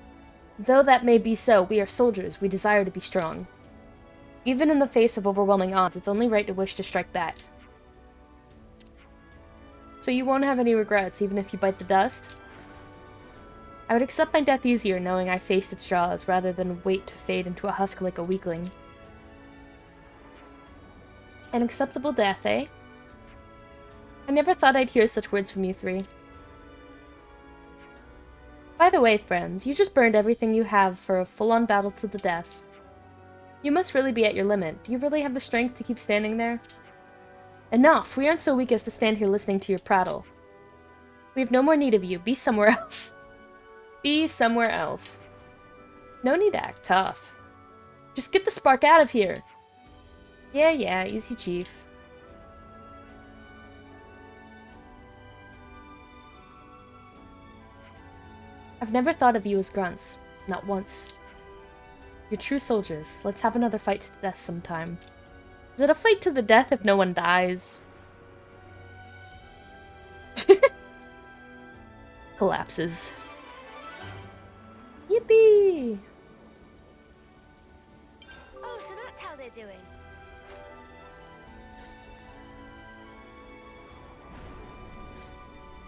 though that may be so, we are soldiers, we desire to be strong. Even in the face of overwhelming odds, it's only right to wish to strike back. So you won't have any regrets, even if you bite the dust? I would accept my death easier knowing I faced its jaws, rather than wait to fade into a husk like a weakling. An acceptable death, eh? I never thought I'd hear such words from you three. By the way, friends, you just burned everything you have for a full-on battle to the death. You must really be at your limit. Do you really have the strength to keep standing there? Enough! We aren't so weak as to stand here listening to your prattle. We have no more need of you. Be somewhere else. Be somewhere else. No need to act tough. Just get the spark out of here. Yeah, easy, chief. I've never thought of you as grunts. Not once. You're true soldiers. Let's have another fight to the death sometime. Is it a fight to the death if no one dies? Collapses. Yippee! Oh, so that's how they're doing.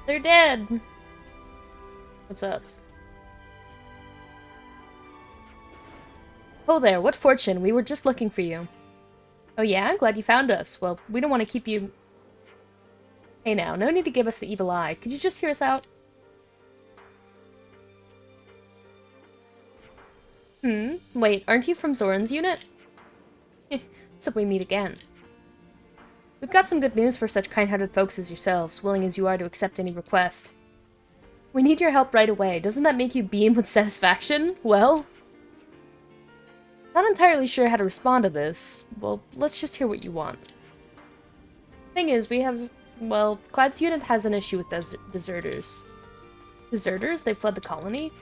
They're dead. What's up? Oh there, what fortune. We were just looking for you. Oh yeah? I'm glad you found us. Well, we don't want to keep you... Hey now, no need to give us the evil eye. Could you just hear us out? Wait, aren't you from Zoran's unit? So we meet again. We've got some good news for such kind-hearted folks as yourselves, willing as you are to accept any request. We need your help right away. Doesn't that make you beam with satisfaction? Well... Not entirely sure how to respond to this. Well, let's just hear what you want. Thing is, we have... Well, Clad's unit has an issue with deserters. Deserters? They've fled the colony?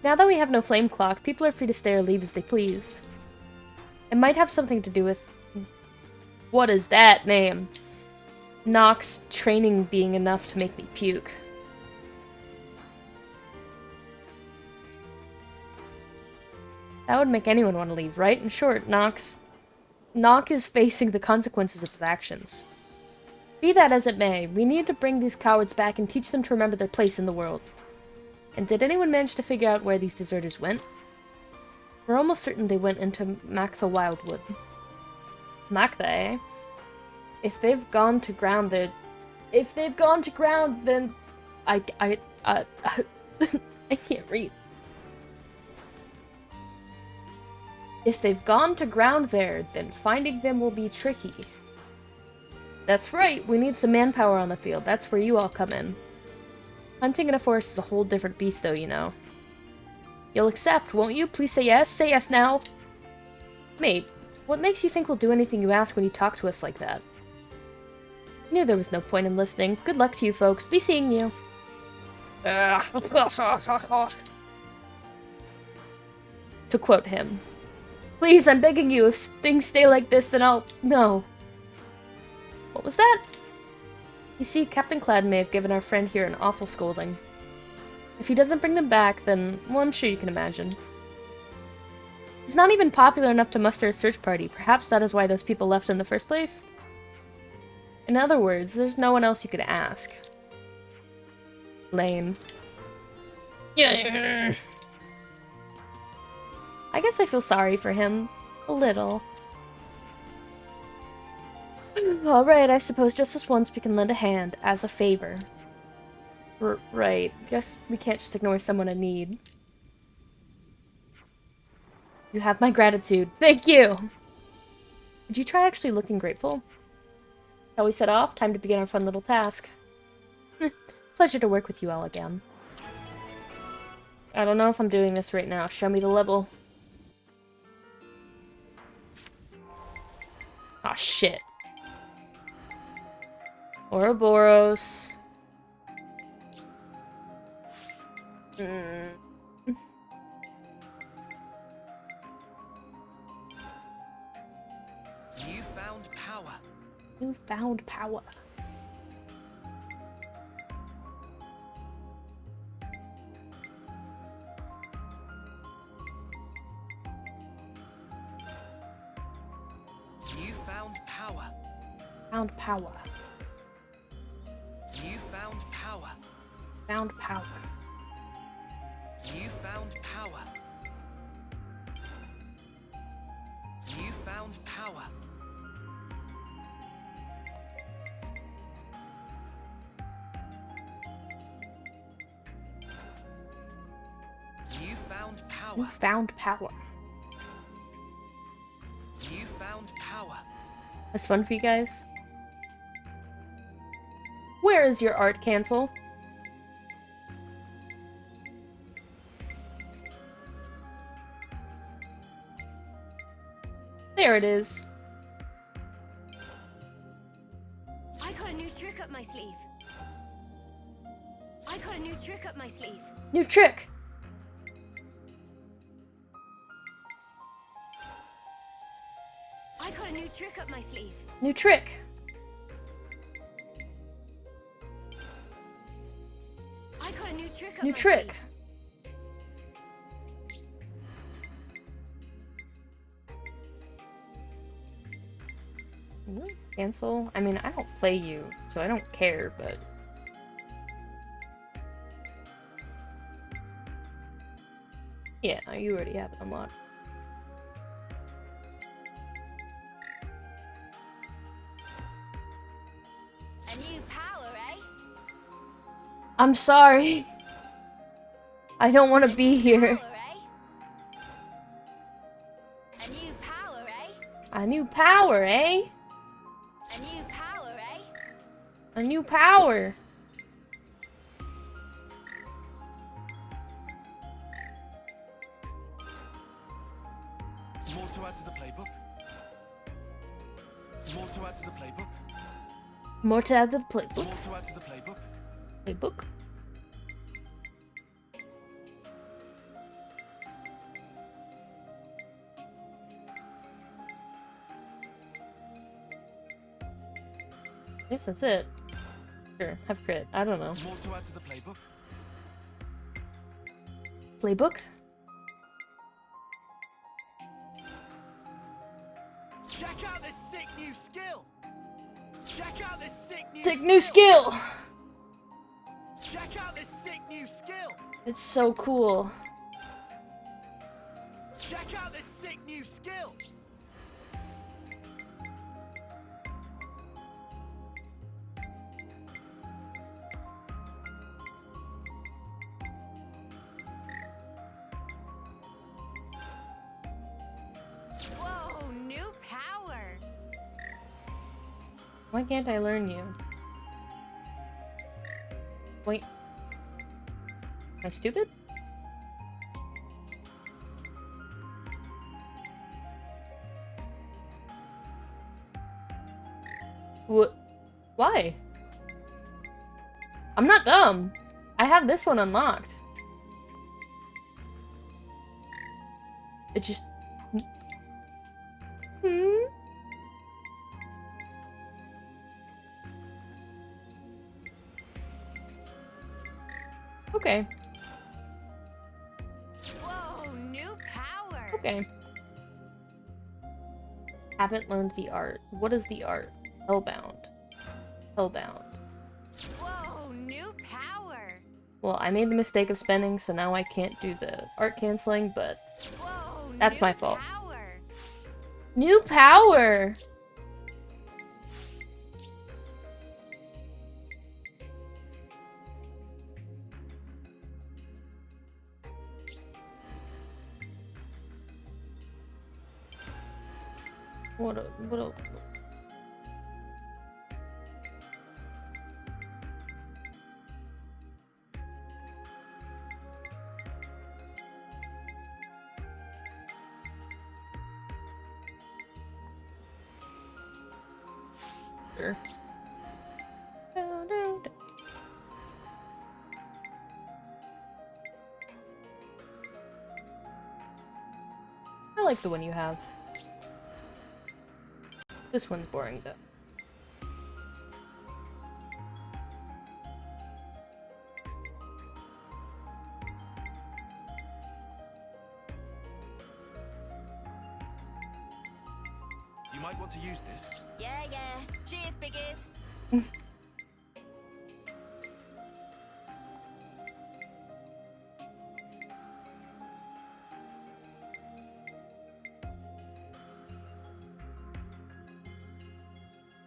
Now that we have no flame clock, people are free to stay or leave as they please. It might have something to do with... What is that name? Nox training being enough to make me puke. That would make anyone want to leave, right? In short, Nox is facing the consequences of his actions. Be that as it may, we need to bring these cowards back and teach them to remember their place in the world. And did anyone manage to figure out where these deserters went? We're almost certain they went into Maktha Wildwood. Maktha, eh? If they've gone to ground, then... I can't read. If they've gone to ground there, then finding them will be tricky. That's right, we need some manpower on the field. That's where you all come in. Hunting in a forest is a whole different beast, though, you know. You'll accept, won't you? Please say yes. Say yes now. Mate, what makes you think we'll do anything you ask when you talk to us like that? I knew there was no point in listening. Good luck to you, folks. Be seeing you. To quote him. Please, I'm begging you, if things stay like this, then I'll... No. What was that? You see, Captain Clad may have given our friend here an awful scolding. If he doesn't bring them back, then... Well, I'm sure you can imagine. He's not even popular enough to muster a search party. Perhaps that is why those people left in the first place? In other words, there's no one else you could ask. Lame. Yeah. I guess I feel sorry for him. A little. Alright, I suppose just this once we can lend a hand, as a favor. Right. Guess we can't just ignore someone in need. You have my gratitude. Thank you! Did you try actually looking grateful? Shall we set off? Time to begin our fun little task. Pleasure to work with you all again. I don't know if I'm doing this right now. Show me the level. Aw, shit. Ouroboros. Newfound power. Newfound power. Newfound power. Found power. Newfound power. Found power. Newfound power. Newfound power. Newfound power. Newfound power. Newfound power. That's fun for you guys. Where is your art cancel? There it is. I got a new trick up my sleeve. I got a new trick up my sleeve. New trick! I got a new trick up my sleeve. New trick! I got a new trick up New my trick! sleeve. Cancel? I mean, I don't play you, so I don't care, but... Yeah, you already have it unlocked. A new power, eh? I'm sorry. I don't want to be here. A new power, eh? A new power, eh? A new power, eh? A new power. More to add to the playbook. More to add to the playbook. More to add to the playbook. More to add to the playbook. Playbook? I guess that's it. Sure, have crit. I don't know. More to add to the playbook. Playbook? Check out this sick new skill. Check out this Sick new skill! Check out this sick new skill. It's so cool. Check out this sick new skill. Whoa, new power. Why can't I learn you? Wait. Am I stupid? What? Why? I'm not dumb. I have this one unlocked. It just... Hmm? Okay. Whoa, new power. Okay. Haven't learned the art. What is the art? Hellbound. Hellbound. Whoa, new power. Well, I made the mistake of spending, so now I can't do the art canceling, but Whoa, that's new my fault. Power. New power! What a... Sure. I like the one you have. This one's boring, though. You might want to use this. Yeah. Cheers, biggies.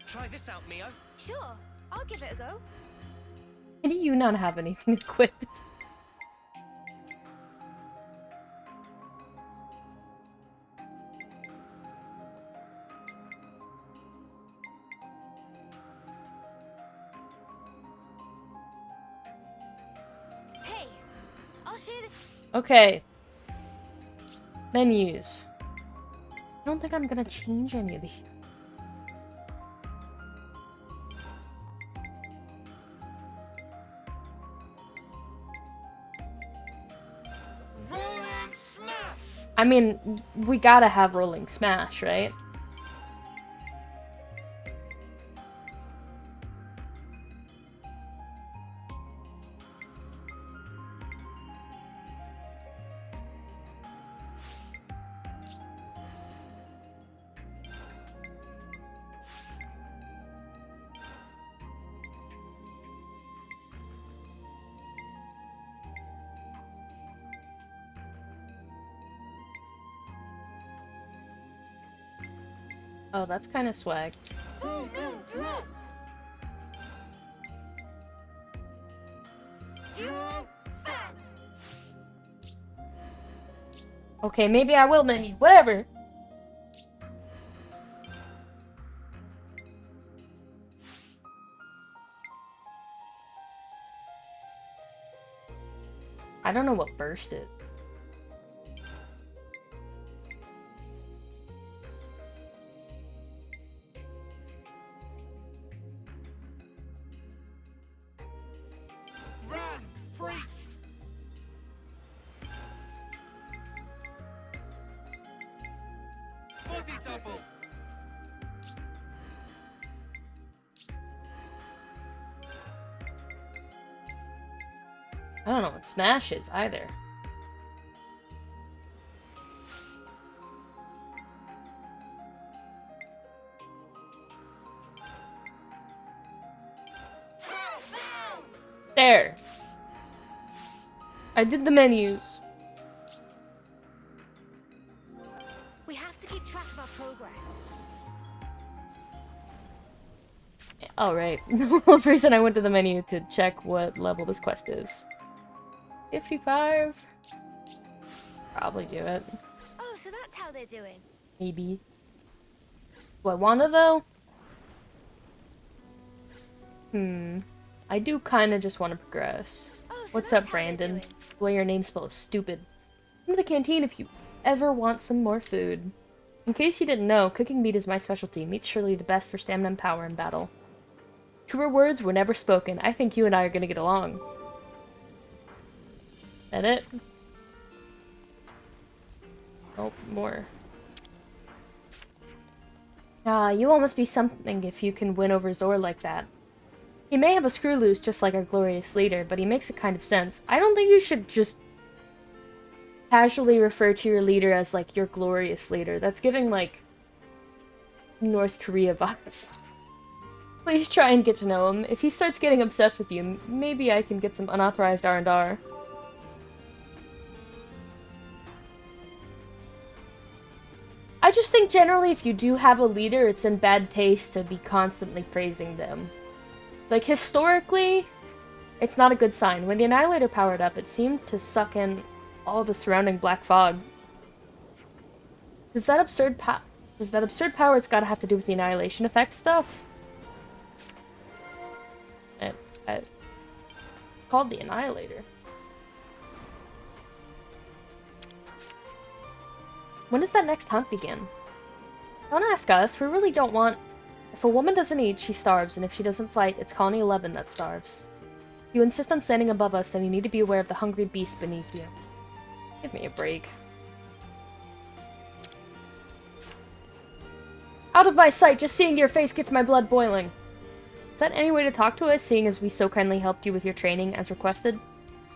Try this out, Mio. Sure, I'll give it a go. Why do you not have anything equipped? Hey, I'll share this. Okay. Menus. I don't think I'm gonna change any of these. Rolling smash! I mean, we gotta have rolling smash, right? Oh, that's kind of swag. Okay, maybe I will menu. Whatever. I don't know what burst it. Grand Priest! Body double! I don't know what smash is either. There. I did the menus. We have to keep track of our progress. Alright. The reason I went to the menu to check what level this quest is. 55? Probably do it. Oh, so that's how they're doing. Maybe. Do I wanna, though? I do kinda just wanna progress. Oh, so What's that's up, how they're Brandon? doing. The way your name spell is stupid. Come to the canteen if you ever want some more food. In case you didn't know, cooking meat is my specialty. Meat's surely the best for stamina and power in battle. Truer words were never spoken. I think you and I are gonna get along. That it? Oh, more. Ah, you all must be something if you can win over Zor like that. He may have a screw loose just like our glorious leader, but he makes a kind of sense. I don't think you should just casually refer to your leader as, like, your glorious leader. That's giving, like, North Korea vibes. Please try and get to know him. If he starts getting obsessed with you, maybe I can get some unauthorized R&R. I just think generally if you do have a leader, it's in bad taste to be constantly praising them. Like, historically, it's not a good sign. When the Annihilator powered up, it seemed to suck in all the surrounding black fog. Does that absurd power it's gotta have to do with the Annihilation effect stuff? Called the Annihilator. When does that next hunt begin? Don't ask us, we really don't want... If a woman doesn't eat, she starves, and if she doesn't fight, it's Colony 11 that starves. If you insist on standing above us, then you need to be aware of the hungry beast beneath you. Give me a break. Out of my sight, just seeing your face gets my blood boiling. Is that any way to talk to us, seeing as we so kindly helped you with your training as requested?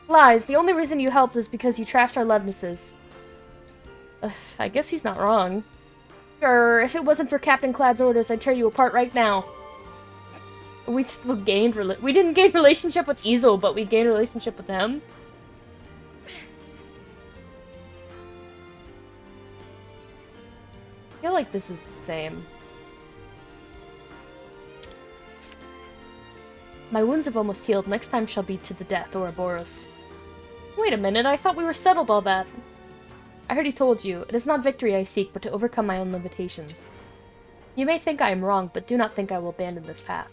Lies, the only reason you helped is because you trashed our Levnesses. I guess he's not wrong. Grr, if it wasn't for Captain Clad's orders, I'd tear you apart right now. We still gained we didn't gain relationship with Easel, but we gained relationship with him. I feel like this is the same. My wounds have almost healed. Next time shall be to the death, Ouroboros. Wait a minute, I thought we were settled all that. I already told you, it is not victory I seek, but to overcome my own limitations. You may think I am wrong, but do not think I will abandon this path.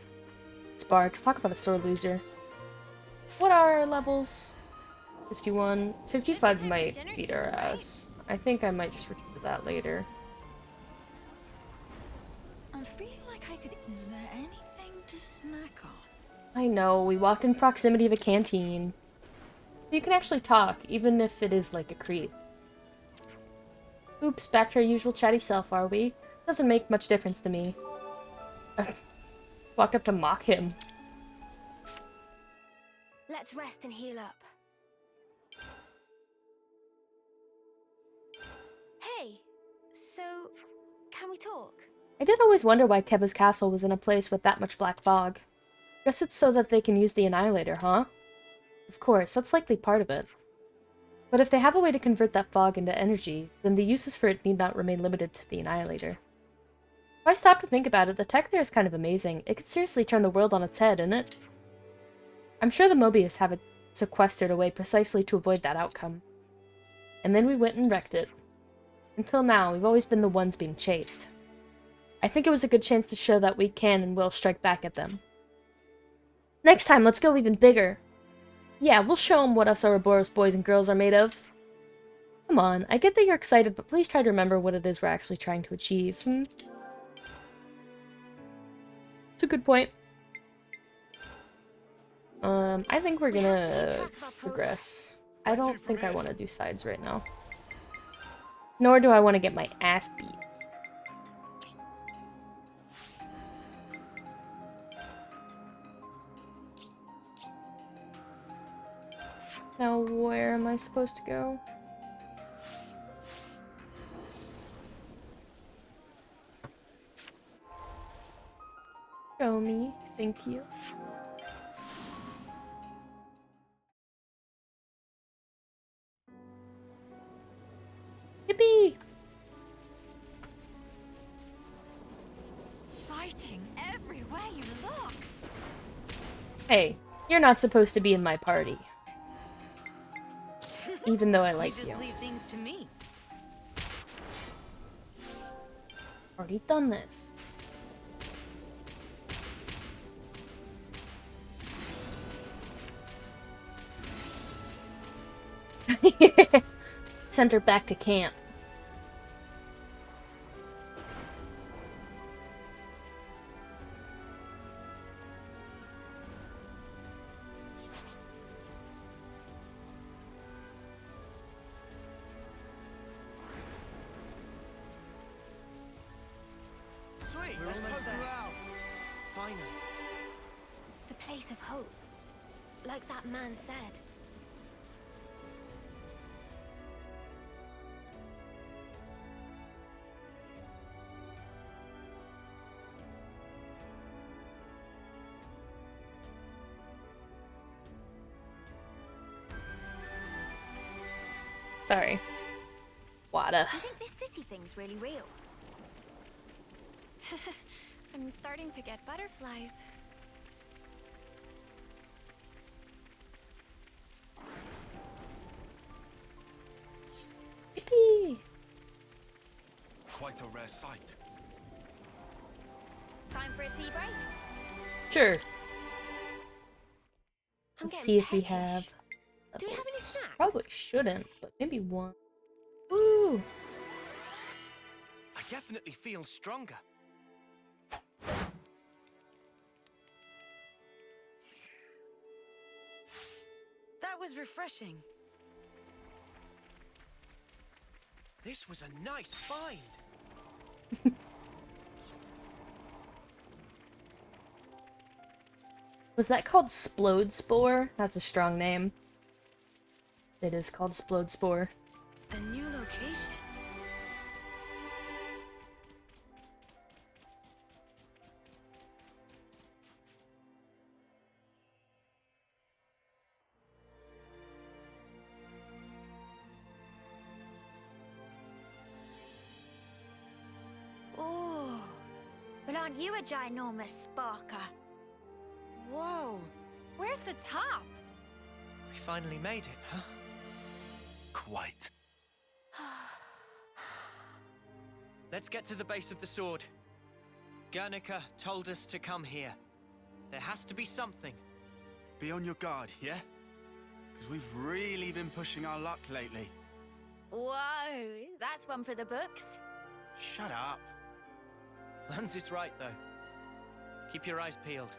Sparks, talk about a sore loser. What are our levels? 51. 55 might beat our ass. I think I might just return to that later. I'm feeling like I could... Is there anything to snack on? I know, we walked in proximity of a canteen. You can actually talk, even if it is like a creep. Oops, back to our usual chatty self, are we? Doesn't make much difference to me. Walked up to mock him. Let's rest and heal up. Hey, so can we talk? I did always wonder why Keva's castle was in a place with that much black fog. Guess it's so that they can use the Annihilator, huh? Of course, that's likely part of it. But if they have a way to convert that fog into energy, then the uses for it need not remain limited to the Annihilator. If I stop to think about it, the tech there is kind of amazing. It could seriously turn the world on its head, innit? I'm sure the Mobius have it sequestered away precisely to avoid that outcome. And then we went and wrecked it. Until now, we've always been the ones being chased. I think it was a good chance to show that we can and will strike back at them. Next time, let's go even bigger. Yeah, we'll show them what us Ouroboros boys and girls are made of. Come on, I get that you're excited, but please try to remember what it is we're actually trying to achieve, It's a good point. I think we're gonna progress. I don't think I want to do sides right now. Nor do I want to get my ass beat. Now, where am I supposed to go? Show me, thank you. Yippee! Fighting everywhere you look. Hey, you're not supposed to be in my party. Even though I like you. Just leave things to me. Already done this. Send her back to camp. Sweet, We're let's almost poke there. her out. Finally. The place of hope. Like that man said. Sorry. Wada. Do you think this city thing's really real? I'm starting to get butterflies. Yippee! Quite a rare sight. Time for a tea break? Sure. I'm Let's getting see if we peckish. have. Do we have any snacks? Probably shouldn't, but maybe one. Woo! I definitely feel stronger. That was refreshing. This was a nice find. Was that called Splode Spore? That's a strong name. It is called Splode Spore. A new location. Oh, but aren't you a ginormous sparker? Whoa, where's the top? We finally made it, huh? Quite. Let's get to the base of the sword. Guernica told us to come here. There has to be something. Be on your guard, yeah? Because we've really been pushing our luck lately. Whoa, that's one for the books. Shut up. Lance is right, though. Keep your eyes peeled.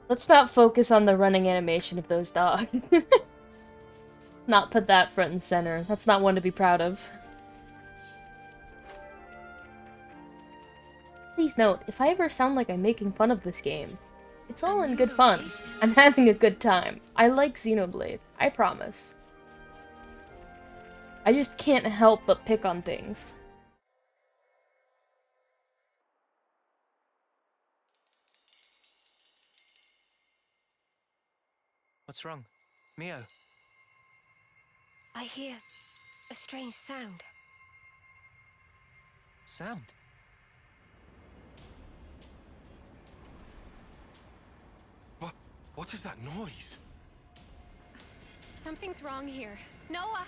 Let's not focus on the running animation of those dogs. Not put that front and center. That's not one to be proud of. Please note, if I ever sound like I'm making fun of this game, it's all in good fun. I'm having a good time. I like Xenoblade, I promise. I just can't help but pick on things. What's wrong? Mio? I hear a strange sound. Sound? What is that noise? Something's wrong here. Noah!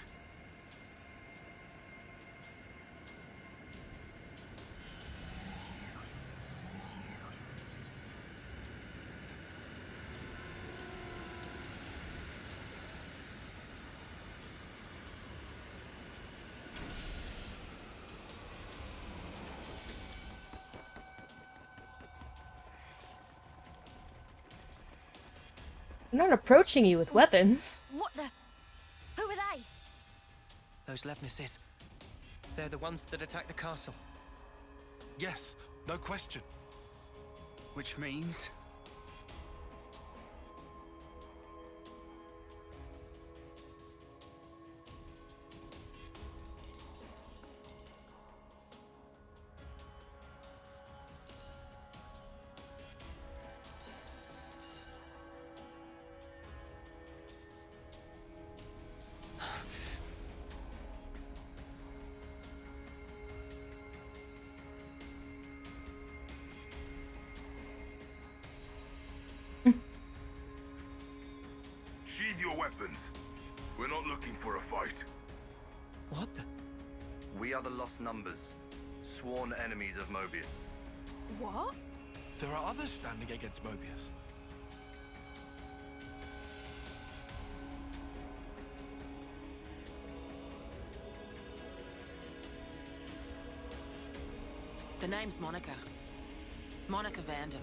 I'm not approaching you with weapons. What the? Who are they? Those Levnesses. They're the ones that attacked the castle. Yes, no question. Which means... Sheathe your weapons. We're not looking for a fight. What the? We are the Lost Numbers, sworn enemies of Mobius. What? There are others standing against Mobius. The name's Monica. Monica Vandam.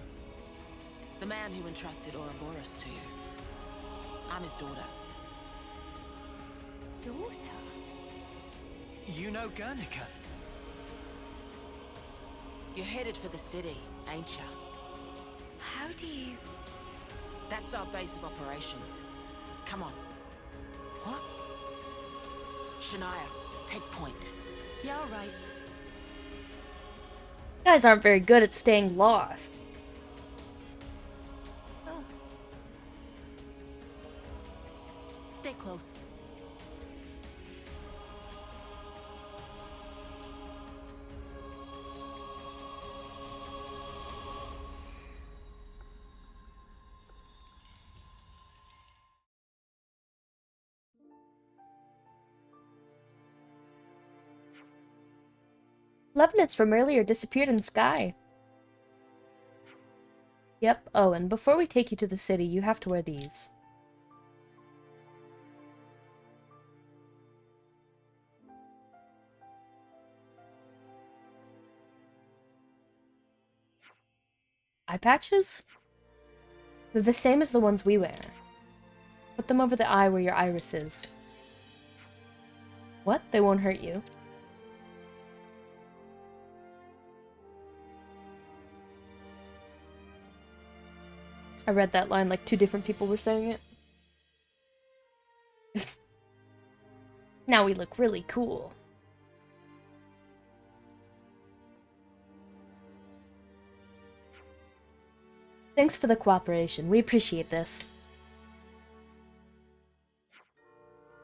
The man who entrusted Ouroboros to you. I'm his daughter. Daughter? You know Guernica? You're headed for the city, ain't ya? How do you... That's our base of operations. Come on. What? Shania, take point. Yeah, all right. You guys aren't very good at staying lost. Oh. Stay close. Levenets from earlier disappeared in the sky. Yep. Oh, and before we take you to the city, you have to wear these. Eye patches? They're the same as the ones we wear. Put them over the eye where your iris is. What? They won't hurt you. I read that line like 2 different people were saying it. Now we look really cool. Thanks for the cooperation. We appreciate this.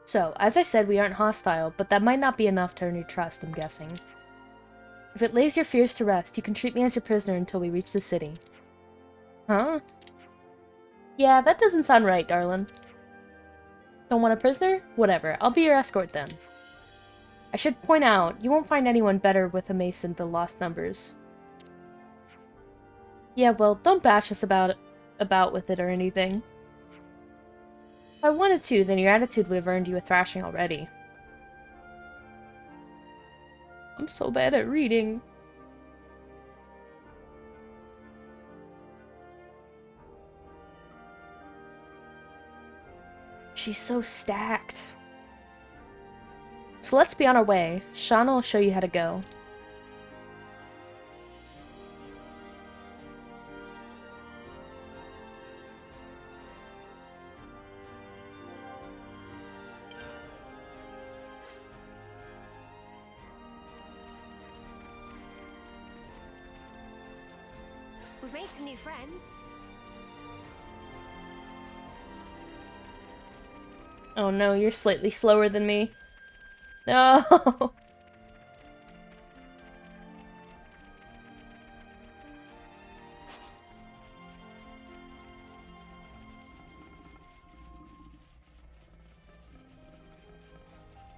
So, as I said, we aren't hostile, but that might not be enough to earn your trust, I'm guessing. If it lays your fears to rest, you can treat me as your prisoner until we reach the city. Huh? Yeah, that doesn't sound right, darling. Don't want a prisoner? Whatever, I'll be your escort then. I should point out, you won't find anyone better with a mace than the Lost Numbers. Yeah, well, don't bash us about with it or anything. If I wanted to, then your attitude would have earned you a thrashing already. I'm so bad at reading. She's so stacked. So let's be on our way. Shauna will show you how to go. We've made some new friends. Oh no, you're slightly slower than me. No!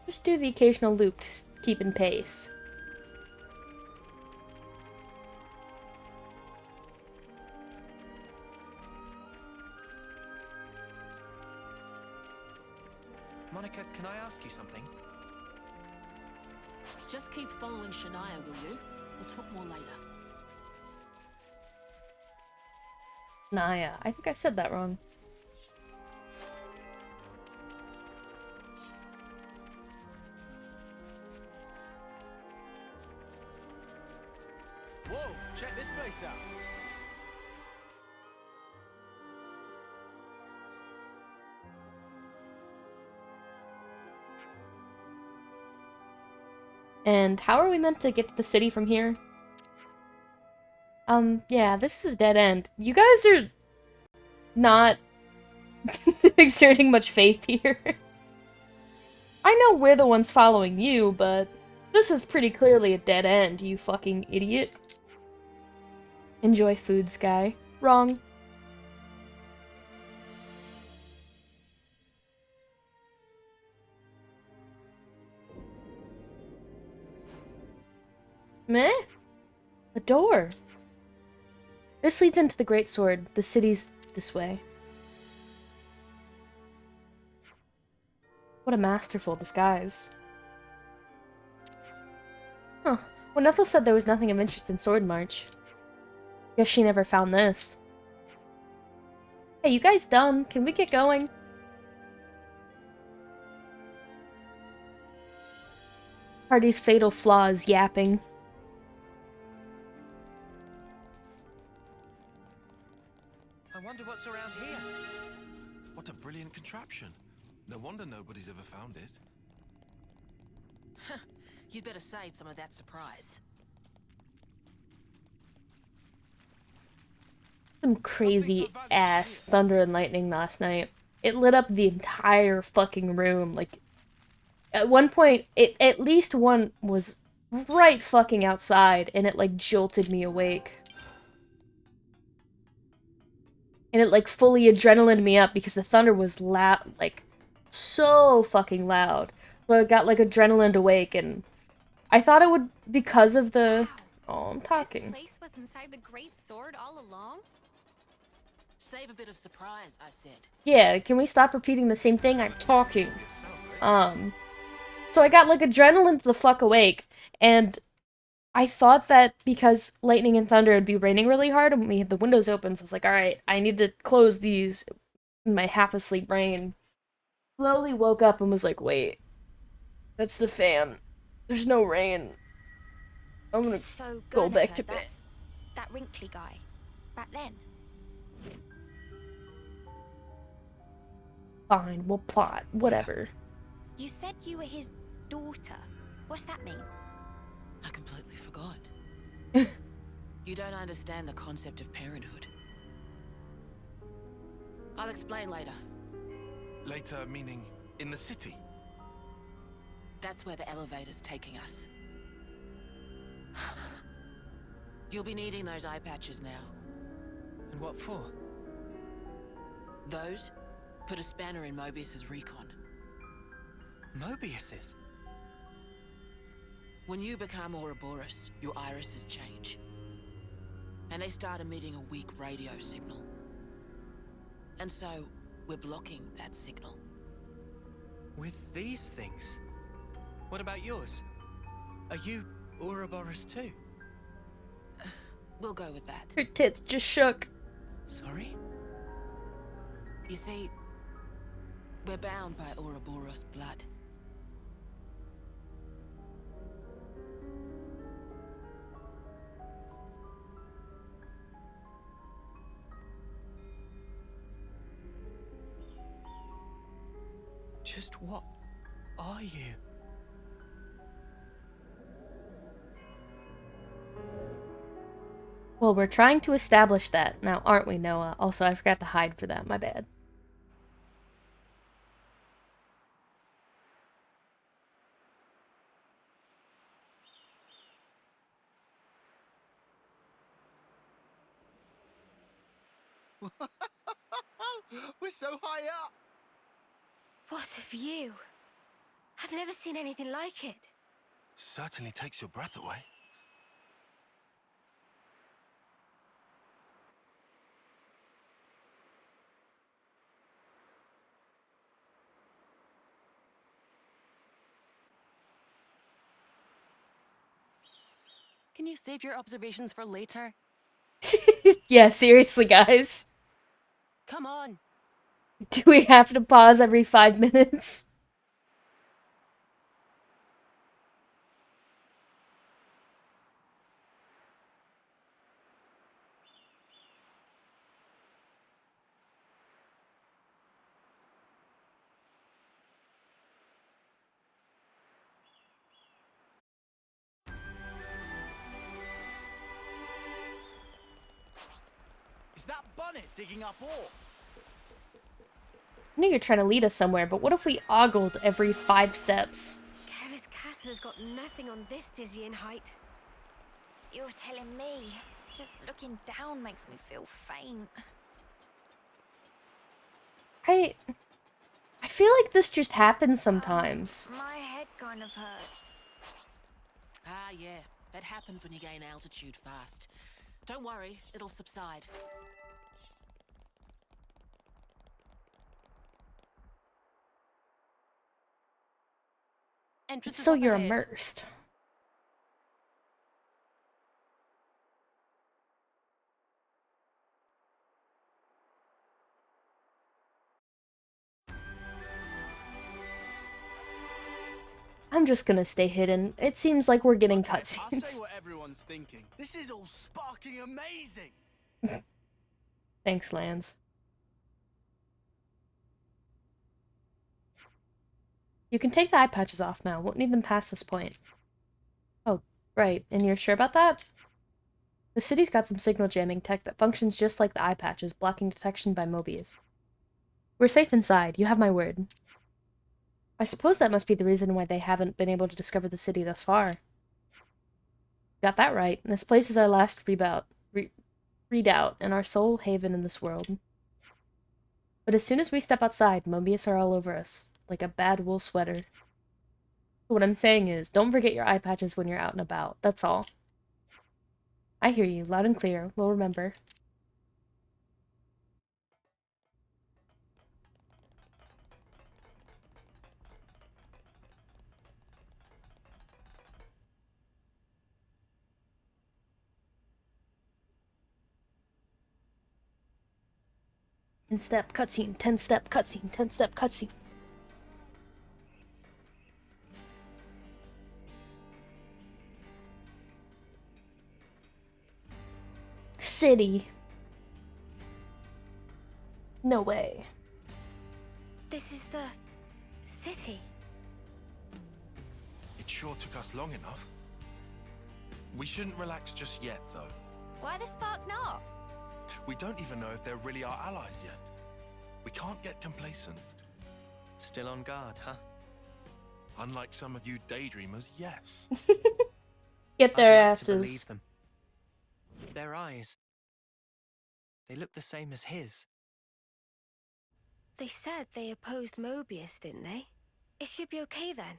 Just do the occasional loop to keep in pace. Monica, can I ask you something? Just keep following Shania, will you? We'll talk more later. Naya. I think I said that wrong. Whoa, check this place out. And how are we meant to get to the city from here? Yeah, this is a dead end. You guys are not exerting much faith here. I know we're the ones following you, but this is pretty clearly a dead end, you fucking idiot. Enjoy food, Sky. Wrong. Meh? A door. This leads into the Great Sword. The city's this way. What a masterful disguise. Huh. When Ethel said there was nothing of interest in Sword March. Guess she never found this. Hey, you guys done? Can we get going? Hardy's fatal flaw is yapping. I wonder what's around here. What a brilliant contraption. No wonder nobody's ever found it. You'd better save some of that surprise. Some crazy ass thunder and lightning last night. It lit up the entire fucking room. Like, at one point, at least one was right fucking outside, and it like jolted me awake. And it like fully adrenalined me up because the thunder was loud, like so fucking loud. So I got like adrenaline awake, and I thought it would because of the. Oh, I'm talking. This place was inside the Great Sword all along? Save a bit of surprise, I said. Yeah, can we stop repeating the same thing? I'm talking. So I got like adrenaline the fuck awake, and I thought that because lightning and thunder would be raining really hard and we had the windows open, so I was like, alright, I need to close these in my half-asleep brain. Slowly woke up and was like, wait, that's the fan. There's no rain. I'm gonna go back to bed. That wrinkly guy. Back then. Fine, we'll plot. Whatever. You said you were his daughter. What's that mean? I completely forgot. You don't understand the concept of parenthood. I'll explain later. Later, meaning in the city? That's where the elevator's taking us. You'll be needing those eye patches now. And what for? Those put a spanner in Mobius's recon. Mobius's? When you become Ouroboros, your irises change. And they start emitting a weak radio signal. And so, we're blocking that signal. With these things? What about yours? Are you Ouroboros too? We'll go with that. Her tits just shook. Sorry? You see, we're bound by Ouroboros blood. Just what are you? Well, we're trying to establish that now, aren't we, Noah? Also, I forgot to hide for that. My bad. We're so high up! What a view! I've never seen anything like it. Certainly takes your breath away. Can you save your observations for later? Yeah, seriously, guys. Come on. Do we have to pause every 5 minutes? Is that Bonnet digging up ore? I know you're trying to lead us somewhere, but what if we ogled every 5 steps? Kevis Castle has got nothing on this dizzying height. You're telling me. Just looking down makes me feel faint. I feel like this just happens sometimes. My head kind of hurts. Ah, yeah. That happens when you gain altitude fast. Don't worry, it'll subside. Entrance So is up you're ahead. immersed. I'm just gonna stay hidden. It seems like we're getting I'll cutscenes. say what everyone's thinking. This is all sparking amazing! Thanks, Lance. You can take the eye patches off now. Won't need them past this point. Right, and you're sure about that? The city's got some signal jamming tech that functions just like the eye patches, blocking detection by Mobius. We're safe inside, you have my word. I suppose that must be the reason why they haven't been able to discover the city thus far. Got that right. This place is our last redoubt, and our sole haven in this world. But as soon as we step outside, Mobius are all over us, like a bad wool sweater. What I'm saying is, don't forget your eye patches when you're out and about, that's all. I hear you, loud and clear. We'll remember. Ten-step cutscene, 10-step cutscene, 10-step cutscene. City. No way. This is the city. It sure took us long enough. We shouldn't relax just yet, though. Why the spark not? We don't even know if they're really our allies yet. We can't get complacent. Still on guard, huh? Unlike some of you daydreamers, yes. Get their I'd like asses. to believe them. Their eyes. They look the same as his. They said they opposed Mobius, didn't they? It should be okay then,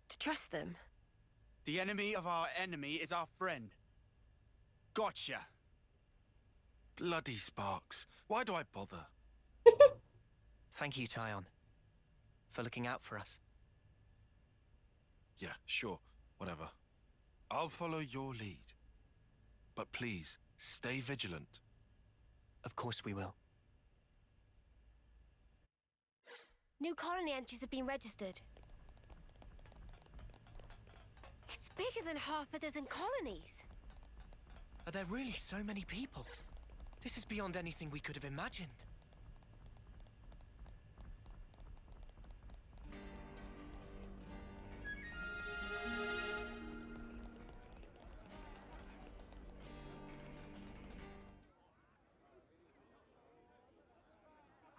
to trust them. The enemy of our enemy is our friend. Gotcha. Bloody Sparks. Why do I bother? Thank you, Tyon, for looking out for us. Yeah, sure. Whatever. I'll follow your lead. But please, stay vigilant. Of course we will. New colony entries have been registered. It's bigger than half a dozen colonies. Are there really so many people? This is beyond anything we could have imagined.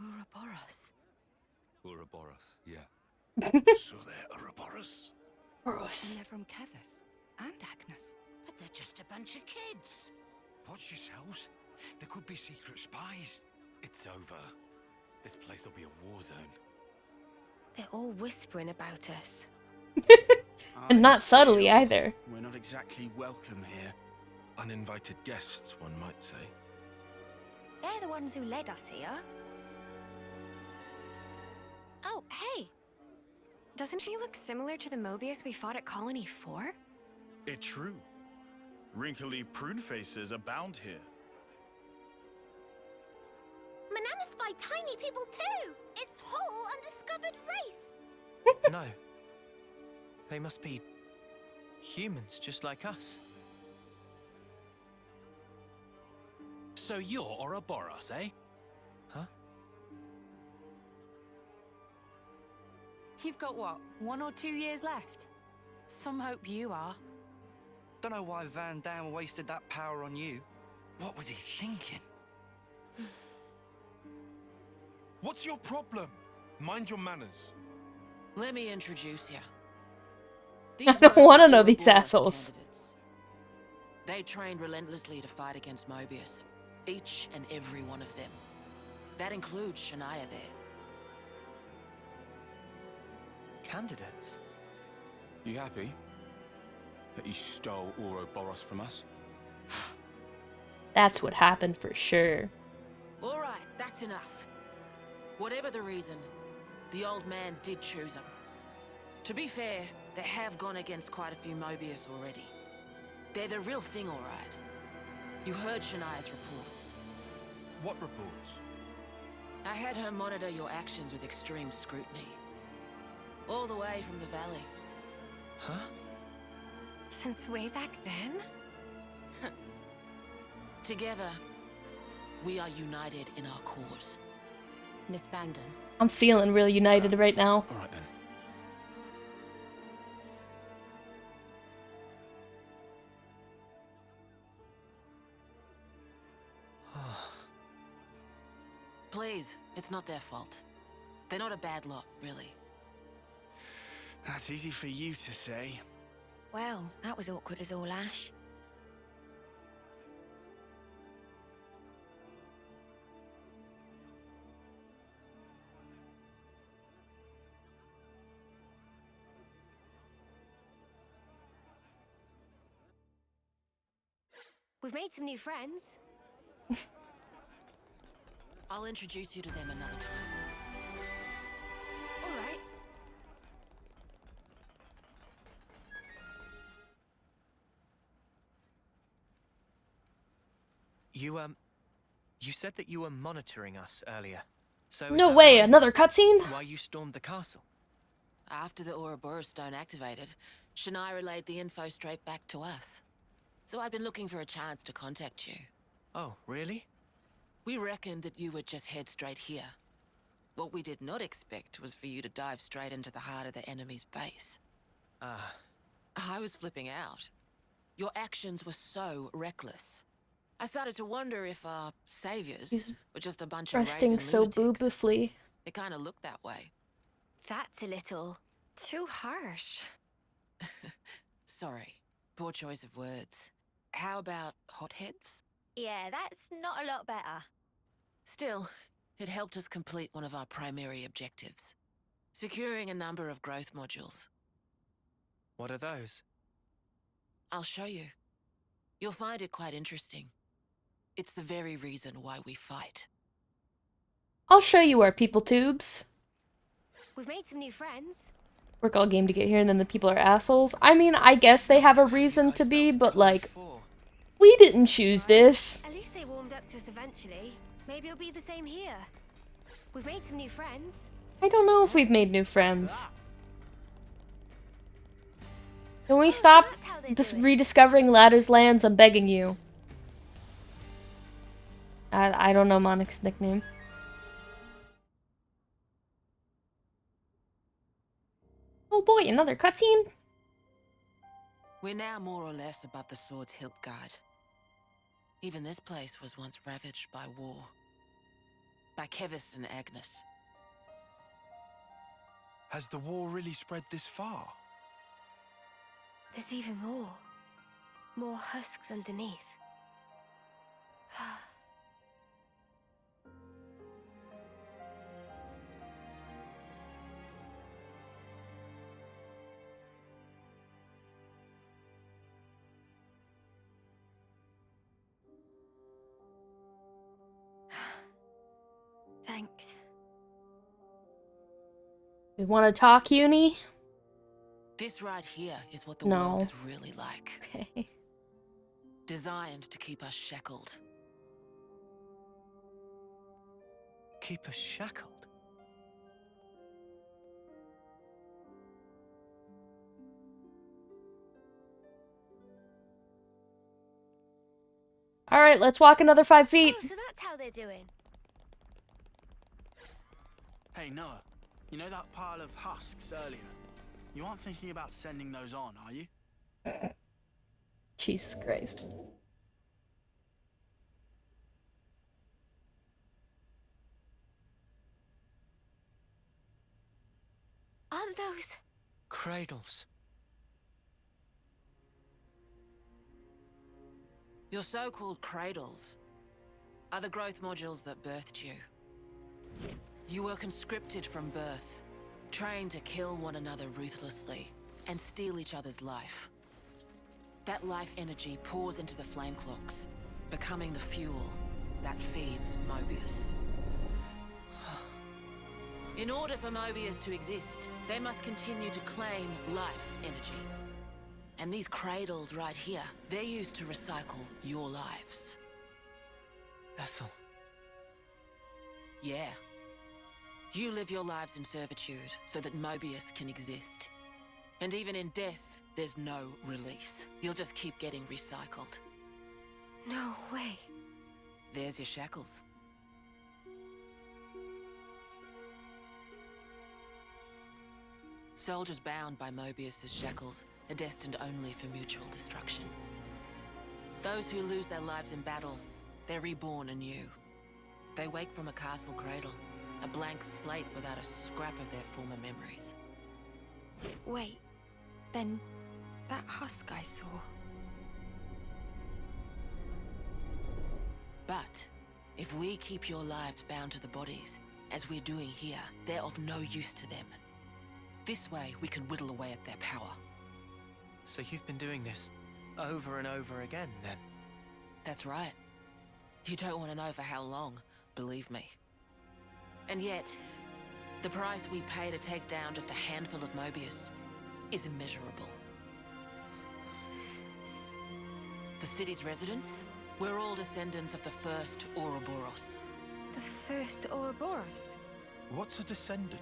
Ouroboros. Ouroboros, yeah. So they're Ouroboros? Gross. And they're from Kevis and Agnes. But they're just a bunch of kids. Watch yourselves. There could be secret spies. It's over. This place will be a war zone. They're all whispering about us. And not subtly either. We're not exactly welcome here. Uninvited guests, one might say. They're the ones who led us here. Oh, hey! Doesn't she look similar to the Mobius we fought at Colony 4? It's true. Wrinkly prune faces abound here. Manana spy tiny people too! It's whole undiscovered race! No. They must be humans just like us. So you're Ouroboros, eh? Huh? You've got what, 1 or 2 years left? Some hope you are. Don't know why Van Dam wasted that power on you. What was he thinking? What's your problem? Mind your manners. Let me introduce you. I don't want to know these assholes. They trained relentlessly to fight against Mobius. Each and every one of them. That includes Shania there. Candidates? You happy that he stole Ouroboros from us? That's what happened for sure. All right, that's enough. Whatever the reason, the old man did choose him. To be fair, they have gone against quite a few Mobius already. They're the real thing, all right. You heard Shania's reports. What reports? I had her monitor your actions with extreme scrutiny. All the way from the valley. Huh? Since way back then? Together, we are united in our cause. Miss Vanden. I'm feeling real united right now. All right then. Please, it's not their fault. They're not a bad lot, really. That's easy for you to say. Well, that was awkward as all ash. We've made some new friends. I'll introduce you to them another time. All right. You said that you were monitoring us earlier. So is No that way, why- another cutscene? Why you stormed the castle? After the Ouroboros stone activated, Shania relayed the info straight back to us. So I'd been looking for a chance to contact you. Oh, really? We reckoned that you would just head straight here. What we did not expect was for you to dive straight into the heart of the enemy's base. Ah. I was flipping out. Your actions were so reckless. I started to wonder if our saviors He's were just a bunch of resting raving so lunatics. boobifully. It kind of looked that way. That's a little too harsh. Sorry, poor choice of words. How about hotheads? Yeah, that's not a lot better. Still, it helped us complete one of our primary objectives. Securing a number of growth modules. What are those? I'll show you. You'll find it quite interesting. It's the very reason why we fight. I'll show you our people tubes. We've made some new friends. Work all game to get here and then the people are assholes. I mean, I guess they have a reason to be, but like, we didn't choose this. At least they warmed up to us eventually. Maybe it'll be the same here. We've made some new friends. I don't know if we've made new friends. Can we stop rediscovering Ladder's Lands? I'm begging you. I don't know Monic's nickname. Oh boy, another cutscene? We're now more or less above the sword's hilt guard. Even this place was once ravaged by war. By Kevis and Agnes. Has the war really spread this far? There's even more. More husks underneath. Thanks. We want to talk, Uni? This right here is what the No. world is really like. Okay. Designed to keep us shackled. Keep us shackled? Alright, let's walk another 5 feet. Oh, so that's how they're doing. Hey, Noah. You know that pile of husks earlier? You aren't thinking about sending those on, are you? Jesus Christ. Aren't those... Cradles. Your so-called cradles are the growth modules that birthed you. You were conscripted from birth, trained to kill one another ruthlessly and steal each other's life. That life energy pours into the flame clocks, becoming the fuel that feeds Mobius. In order for Mobius to exist, they must continue to claim life energy. And these cradles right here, they're used to recycle your lives. Ethel. Yeah. You live your lives in servitude so that Mobius can exist. And even in death, there's no release. You'll just keep getting recycled. No way. There's your shackles. Soldiers bound by Mobius's shackles are destined only for mutual destruction. Those who lose their lives in battle, they're reborn anew. They wake from a castle cradle, a blank slate without a scrap of their former memories. Wait, then that husk I saw. But if we keep your lives bound to the bodies, as we're doing here, they're of no use to them. This way, we can whittle away at their power. So you've been doing this over and over again, then? That's right. You don't want to know for how long, believe me. And yet, the price we pay to take down just a handful of Mobius is immeasurable. The city's residents? We're all descendants of the first Ouroboros. The first Ouroboros? What's a descendant?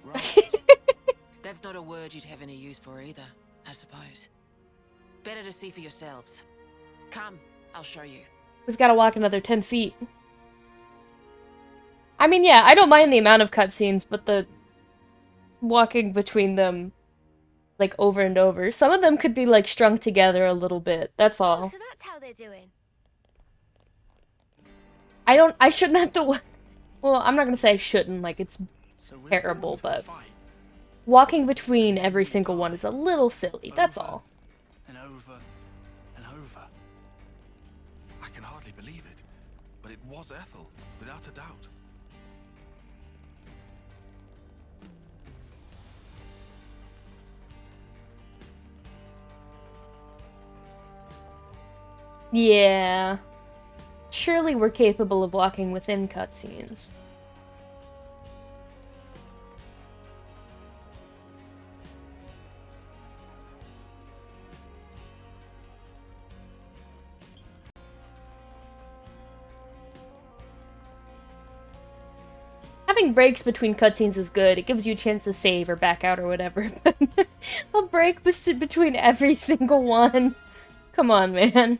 Right. That's not a word you'd have any use for either, I suppose. Better to see for yourselves. Come, I'll show you. We've got to walk another 10 feet. I mean, yeah, I don't mind the amount of cutscenes, but the walking between them, like, over and over. Some of them could be, like, strung together a little bit. That's all. Oh, so that's how they're doing. I shouldn't have to... Well, I'm not gonna say I shouldn't, like, it's terrible, but... Walking between every single one is a little silly, that's all. And over and over. I can hardly believe it, but it was Ethel, without a doubt. Yeah. Surely we're capable of walking within cutscenes. Having breaks between cutscenes is good. It gives you a chance to save or back out or whatever. A break between every single one. Come on, man.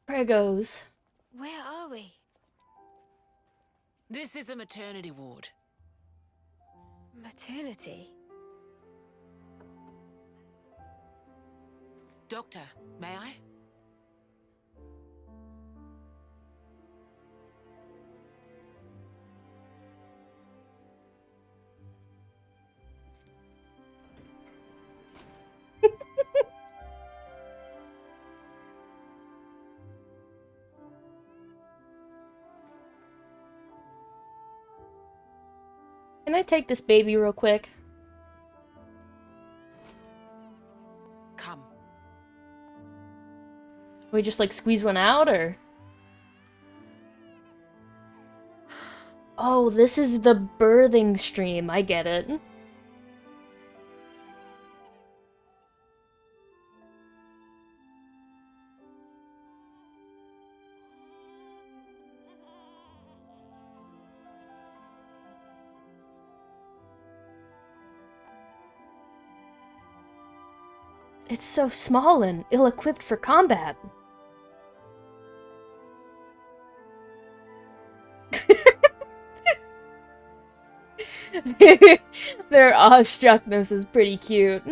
Pregos. Where are we? This is a maternity ward. Maternity? Doctor, may I? Can I take this baby real quick? Come. We just like squeeze one out, or? Oh, this is the birthing stream. I get it. It's so small and ill-equipped for combat. Their awestruckness is pretty cute.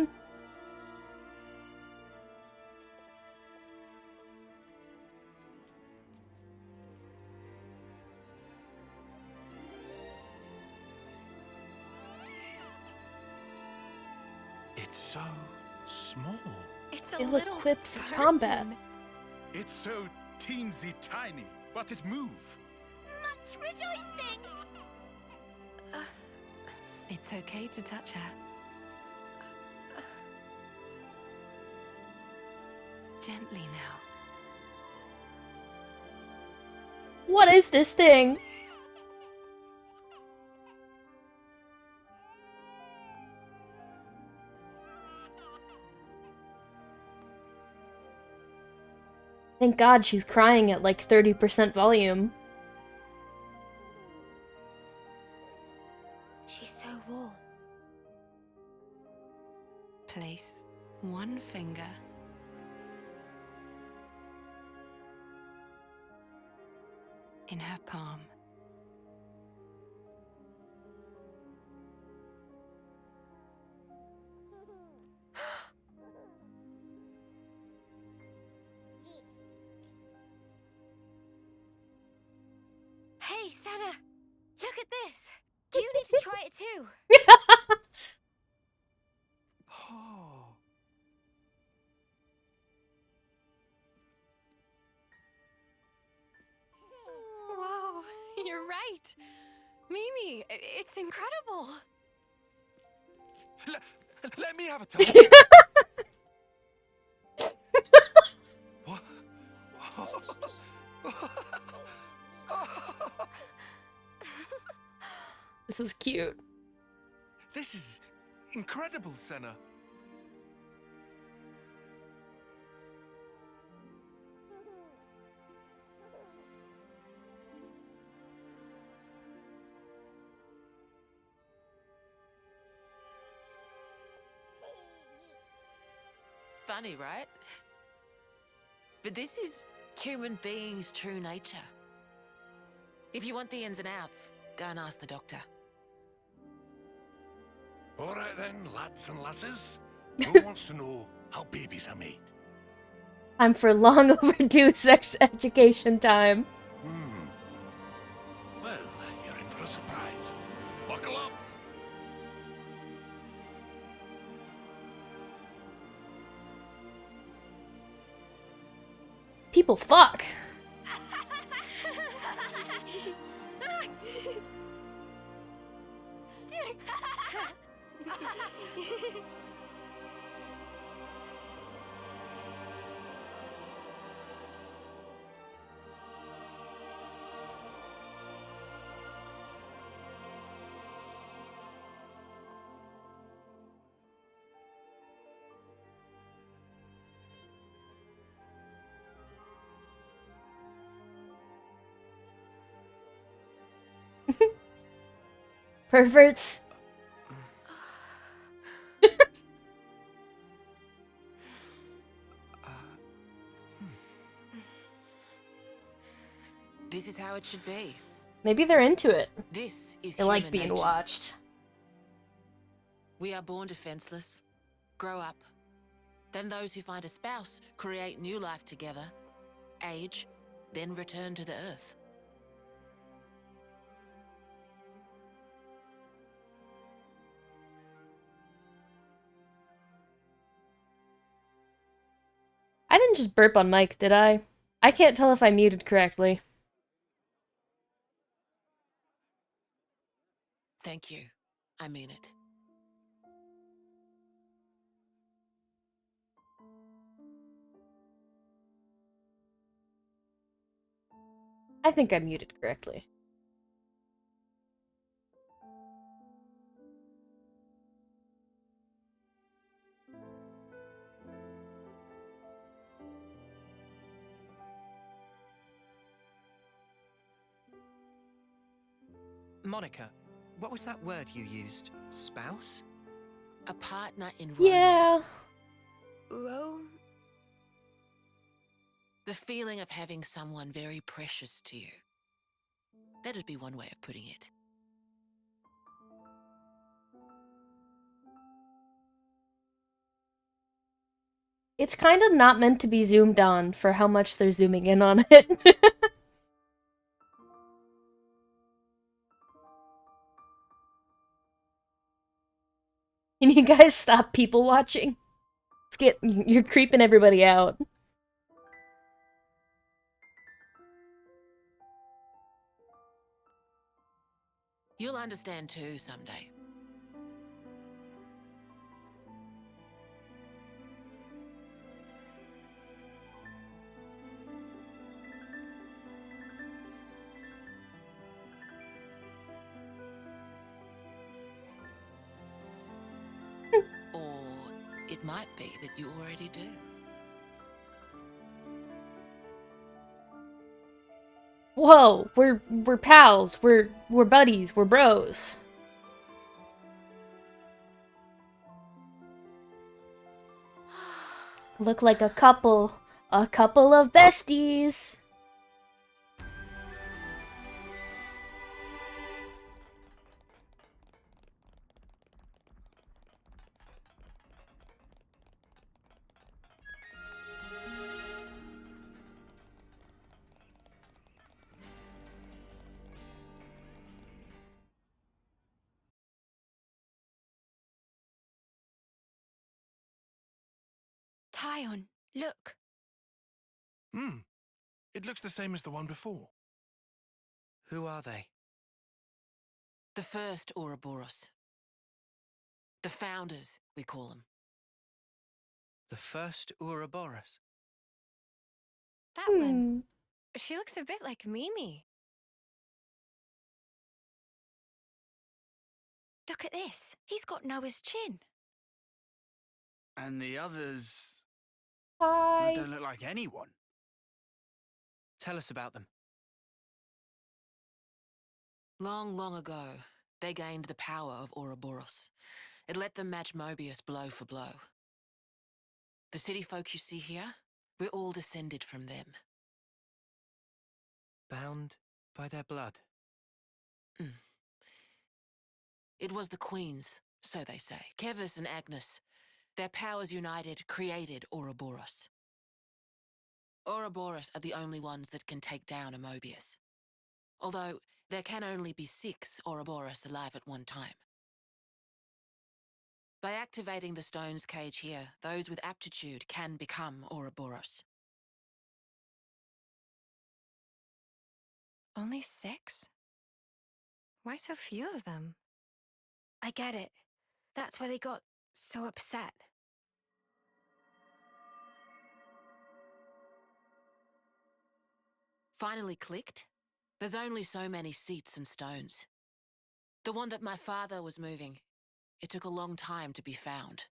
It's so small. It's a Ill-equipped for combat. It's so teensy tiny, but it moves. Much rejoicing! It's okay to touch her. Gently now. What is this thing? Thank God she's crying at like 30% volume. She's so warm. Place one finger in her palm. Senna, look at this. You need to try it too. Oh. Whoa, you're right. Mimi, it's incredible. Let me have a touch. What? This is cute. This is incredible, Senna. Funny, right? But this is human beings' true nature. If you want the ins and outs, go and ask the doctor. All right then, lads and lasses. Who wants to know how babies are made? Time for long overdue sex education time. Well, you're in for a surprise. Buckle up. People fuck. Perverts. This is how it should be. Maybe they're into it. This is They like human being nature. watched. We are born defenseless, grow up. Then those who find a spouse create new life together, age, then return to the earth. I didn't just burp on mic, did I? I can't tell if I muted correctly. Thank you. I mean it. I think I muted correctly. Monica, what was that word you used? Spouse? A partner in romance. Yeah. The feeling of having someone very precious to you. That'd be one way of putting it. It's kind of not meant to be zoomed on for how much they're zooming in on it. Can you guys stop people watching? You're creeping everybody out. You'll understand too someday. Or it might be that you already do. Whoa, we're pals, we're buddies, we're bros. Look like a couple of besties. ion. Look. Hmm. It looks the same as the one before. Who are they? The first Ouroboros. The founders, we call them. The first Ouroboros? That one. She looks a bit like Mimi. Look at this. He's got Noah's chin. And the others Hi. don't look like anyone. Tell us about them. Long, long ago, they gained the power of Ouroboros. It let them match Mobius blow for blow. The city folk you see here, we're all descended from them. Bound by their blood? It was the queens, so they say. Kevis and Agnes. Their powers united created Ouroboros. Ouroboros are the only ones that can take down a Mobius. Although, there can only be 6 Ouroboros alive at one time. By activating the stone's cage here, those with aptitude can become Ouroboros. Only 6? Why so few of them? I get it. That's why they got so upset. Finally clicked? There's only so many seats and stones. The one that my father was moving, it took a long time to be found.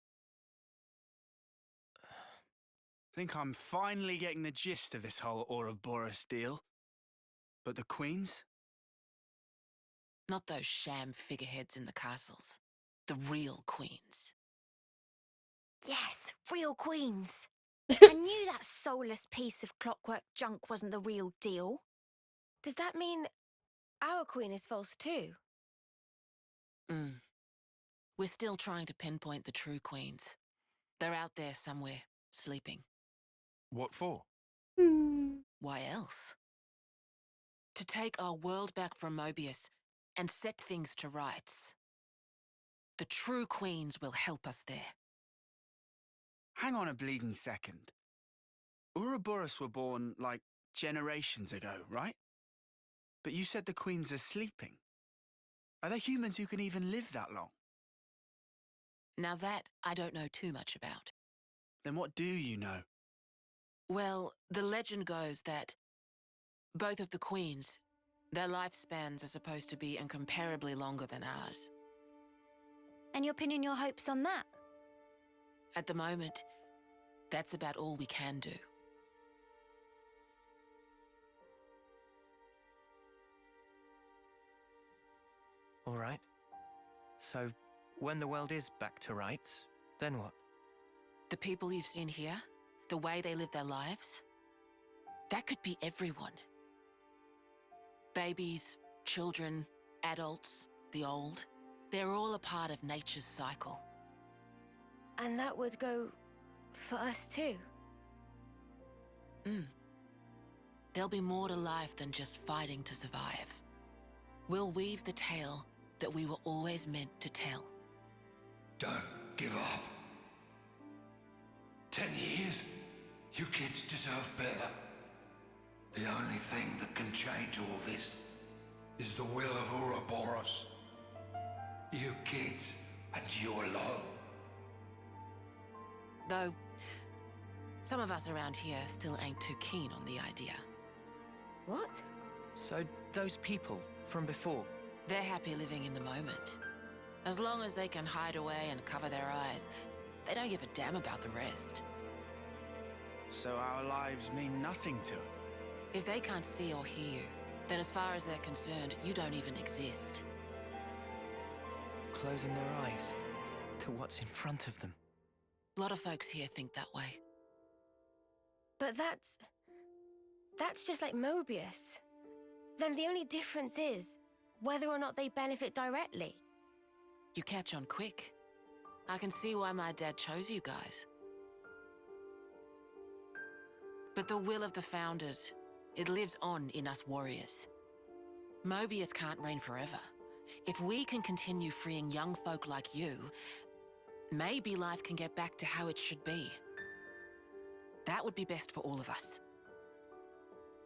Think I'm finally getting the gist of this whole Ouroboros deal. But the queens? Not those sham figureheads in the castles. The real queens. Yes, real queens. I knew that soulless piece of clockwork junk wasn't the real deal. Does that mean our queen is false too? We're still trying to pinpoint the true queens. They're out there somewhere, sleeping. What for? Why else? To take our world back from Mobius and set things to rights. The true queens will help us there. Hang on a bleeding second. Ouroboros were born, like, generations ago, right? But you said the queens are sleeping. Are there humans who can even live that long? Now that I don't know too much about. Then what do you know? Well, the legend goes that both of the queens, their lifespans are supposed to be incomparably longer than ours. And you're pinning your hopes on that? At the moment, that's about all we can do. All right. So, when the world is back to rights, then what? The people you've seen here, the way they live their lives, that could be everyone. Babies, children, adults, the old, they're all a part of nature's cycle. And that would go for us too? There'll be more to life than just fighting to survive. We'll weave the tale that we were always meant to tell. Don't give up. 10 years? You kids deserve better. The only thing that can change all this is the will of Ouroboros. You kids and your low. Though, some of us around here still ain't too keen on the idea. What? So, those people from before? They're happy living in the moment. As long as they can hide away and cover their eyes, they don't give a damn about the rest. So our lives mean nothing to it? If they can't see or hear you, then as far as they're concerned, you don't even exist. Closing their eyes to what's in front of them. A lot of folks here think that way. But that's just like Mobius. Then the only difference is whether or not they benefit directly. You catch on quick. I can see why my dad chose you guys. But the will of the Founders, it lives on in us warriors. Mobius can't reign forever. If we can continue freeing young folk like you, maybe life can get back to how it should be. That would be best for all of us.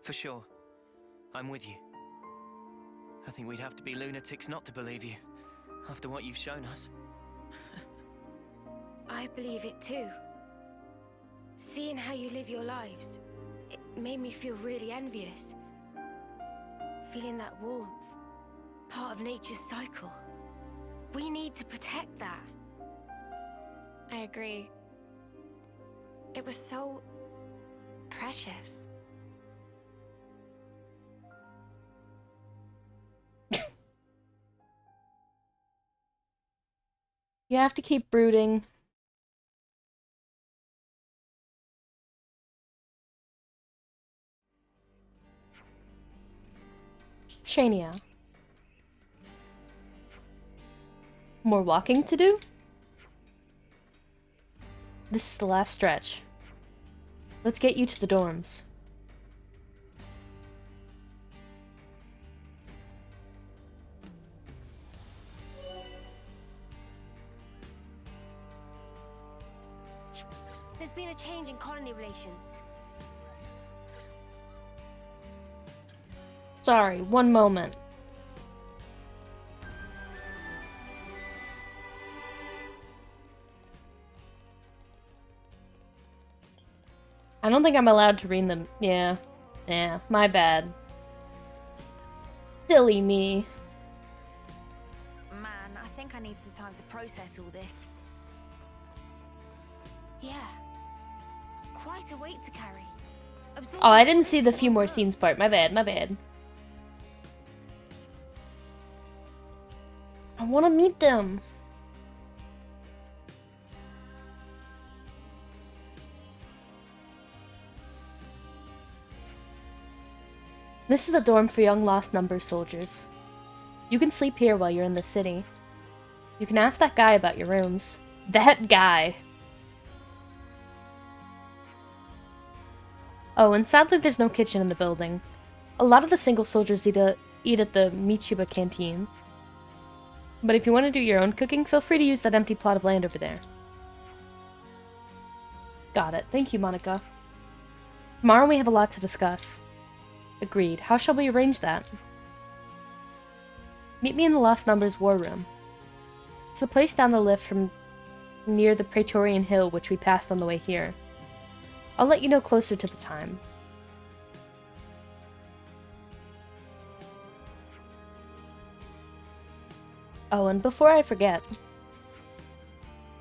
For sure. I'm with you. I think we'd have to be lunatics not to believe you, after what you've shown us. I believe it too. Seeing how you live your lives, it made me feel really envious. Feeling that warmth, part of nature's cycle. We need to protect that. I agree. It was so precious. You have to keep brooding. Shania. More walking to do? This is the last stretch. Let's get you to the dorms. There's been a change in colony relations. Sorry, one moment. I don't think I'm allowed to read them. Yeah. Yeah, my bad. Silly me. Man, I think I need some time to process all this. Yeah. Quite a weight to carry. Oh, I didn't see the few more scenes part. My bad, my bad. I want to meet them. This is a dorm for young lost numbers soldiers. You can sleep here while you're in the city. You can ask that guy about your rooms. That guy. Oh, and sadly there's no kitchen in the building. A lot of the single soldiers eat at the Michiba canteen. But if you want to do your own cooking, feel free to use that empty plot of land over there. Got it. Thank you, Monica. Tomorrow we have a lot to discuss. Agreed. How shall we arrange that? Meet me in the Lost Numbers War Room. It's the place down the lift from near the Praetorian Hill which we passed on the way here. I'll let you know closer to the time. Oh, and before I forget,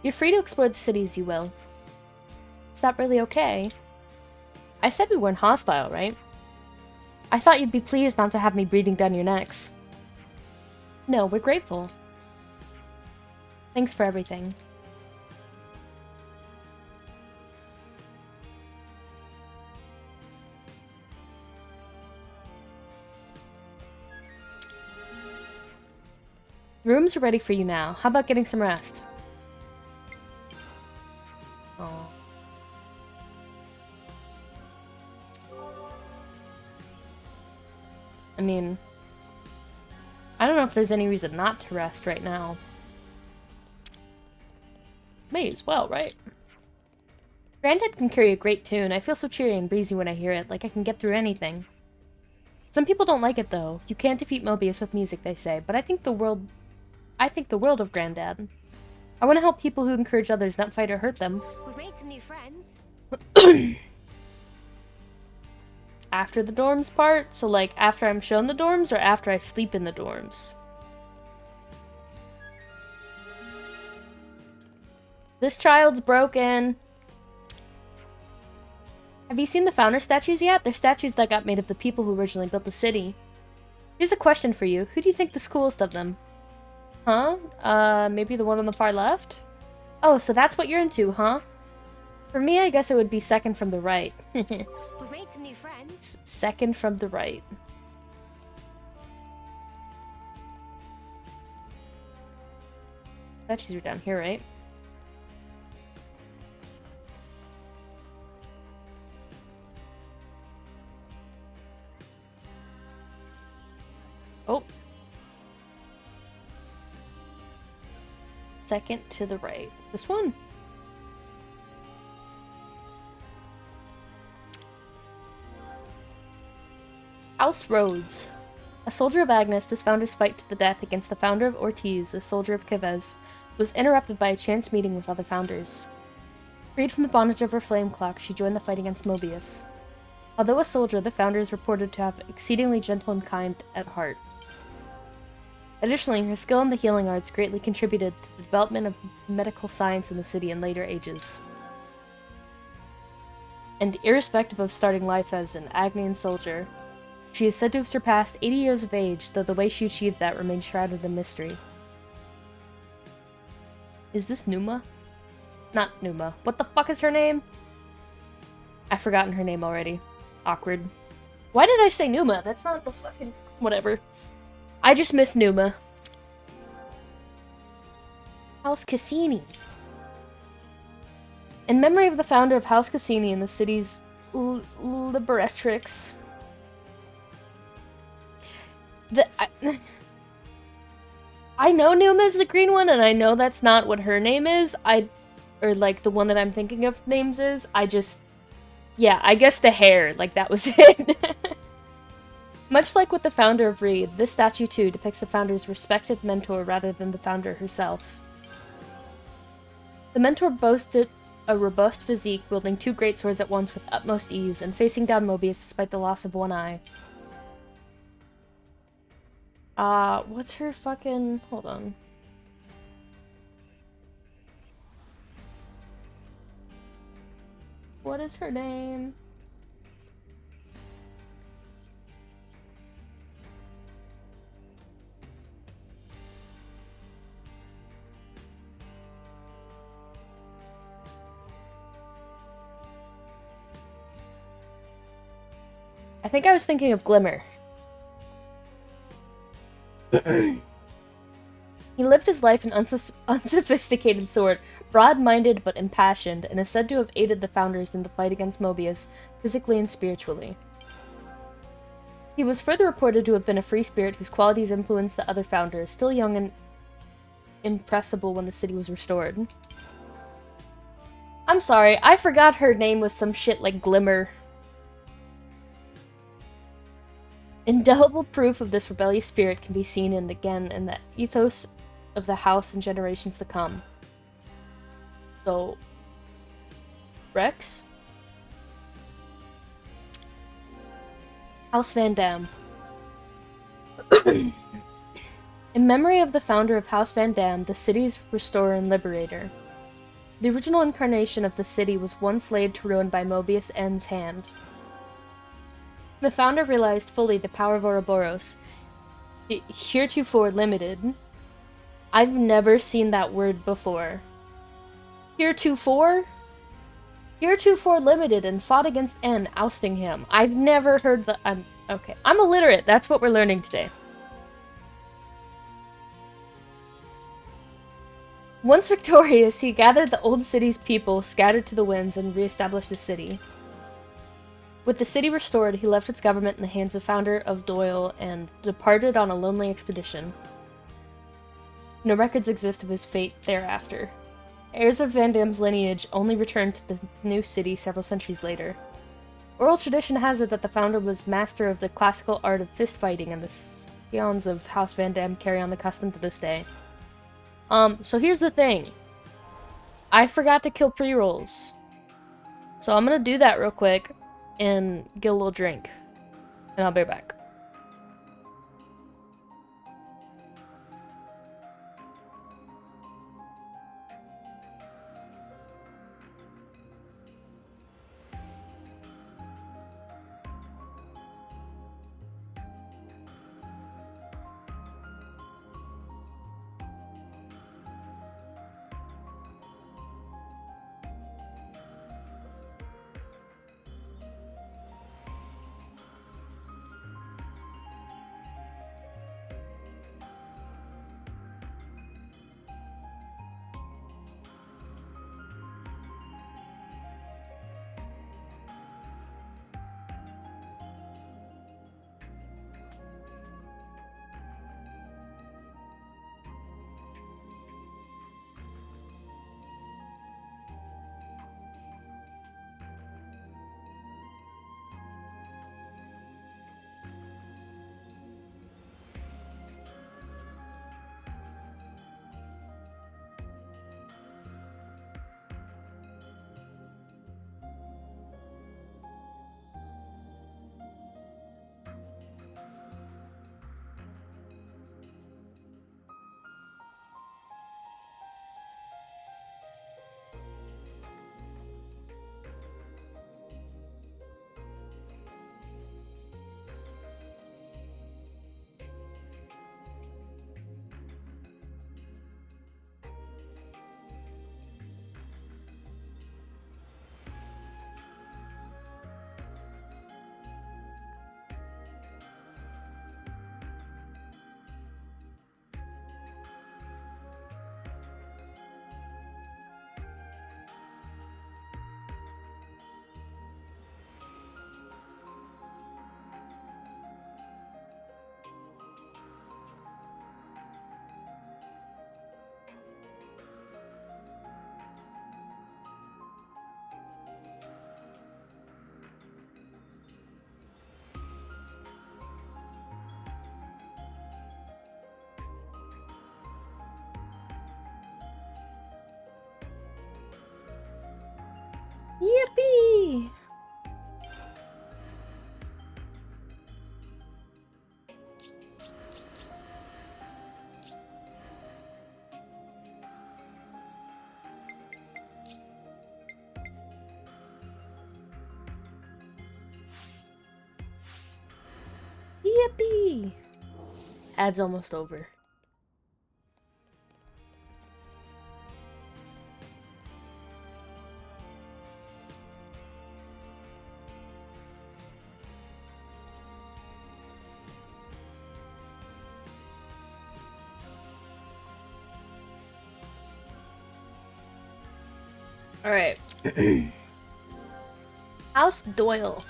you're free to explore the city as you will. Is that really okay? I said we weren't hostile, right? I thought you'd be pleased not to have me breathing down your necks. No, we're grateful. Thanks for everything. The rooms are ready for you now. How about getting some rest? Oh. I mean, I don't know if there's any reason not to rest right now. May as well, right? Granddad can carry a great tune. I feel so cheery and breezy when I hear it, like I can get through anything. Some people don't like it, though. You can't defeat Mobius with music, they say, but I think the world of Granddad. I want to help people who encourage others, not fight or hurt them. We've made some new friends. After the dorms part? So, like, after I'm shown the dorms, or after I sleep in the dorms? This child's broken. Have you seen the founder statues yet? They're statues that got made of the people who originally built the city. Here's a question for you. Who do you think the coolest of them? Huh? Maybe the one on the far left? Oh, so that's what you're into, huh? For me, I guess it would be second from the right. We've made some new friends. Second from the right. Statues are down here, right? Oh. Second to the right. This one. House Rhodes. A soldier of Agnes, this founder's fight to the death against the founder of Ortiz, a soldier of Kevez, was interrupted by a chance meeting with other founders. Freed from the bondage of her flame clock, she joined the fight against Mobius. Although a soldier, the founder is reported to have exceedingly gentle and kind at heart. Additionally, her skill in the healing arts greatly contributed to the development of medical science in the city in later ages. And irrespective of starting life as an Agnian soldier, she is said to have surpassed 80 years of age, though the way she achieved that remains shrouded in mystery. Is this Numa? Not Numa. What the fuck is her name? I've forgotten her name already. Awkward. Why did I say Numa? That's not the fucking... Whatever. I just miss Numa. House Cassini. In memory of the founder of House Cassini and the city's Liberatrix. I know Numa's the green one, and I know that's not what her name is. Or like the one that I'm thinking of names is. Yeah, I guess the hair, like that was it. Much like with the founder of Reed, this statue too depicts the founder's respected mentor rather than the founder herself. The mentor boasted a robust physique, wielding two great swords at once with utmost ease, and facing down Mobius despite the loss of one eye. What's her fucking... Hold on. What is her name? I think I was thinking of Glimmer. He lived his life an unsophisticated sword, broad-minded but impassioned, and is said to have aided the founders in the fight against Mobius, physically and spiritually. He was further reported to have been a free spirit whose qualities influenced the other founders, still young and impressible when the city was restored. I'm sorry, I forgot her name was some shit like Glimmer. Indelible proof of this rebellious spirit can be seen in the ethos of the house in generations to come. So, Rex? House Van Dam. In memory of the founder of House Van Dam, the city's restorer and liberator. The original incarnation of the city was once laid to ruin by Mobius N's hand. The founder realized fully the power of Ouroboros, heretofore limited. I've never seen that word before. Heretofore? Heretofore limited and fought against N, ousting him. I've never heard the... Okay. I'm illiterate. That's what we're learning today. Once victorious, he gathered the old city's people scattered to the winds and re-established the city. With the city restored, he left its government in the hands of founder of Doyle and departed on a lonely expedition. No records exist of his fate thereafter. Heirs of Van Dam's lineage only returned to the new city several centuries later. Oral tradition has it that the founder was master of the classical art of fist-fighting, and the scions of House Van Dam carry on the custom to this day. So here's the thing. I forgot to kill pre-rolls. So I'm gonna do that real quick and get a little drink. And I'll be right back. Yippee! Ad's almost over. Alright. House Doyle.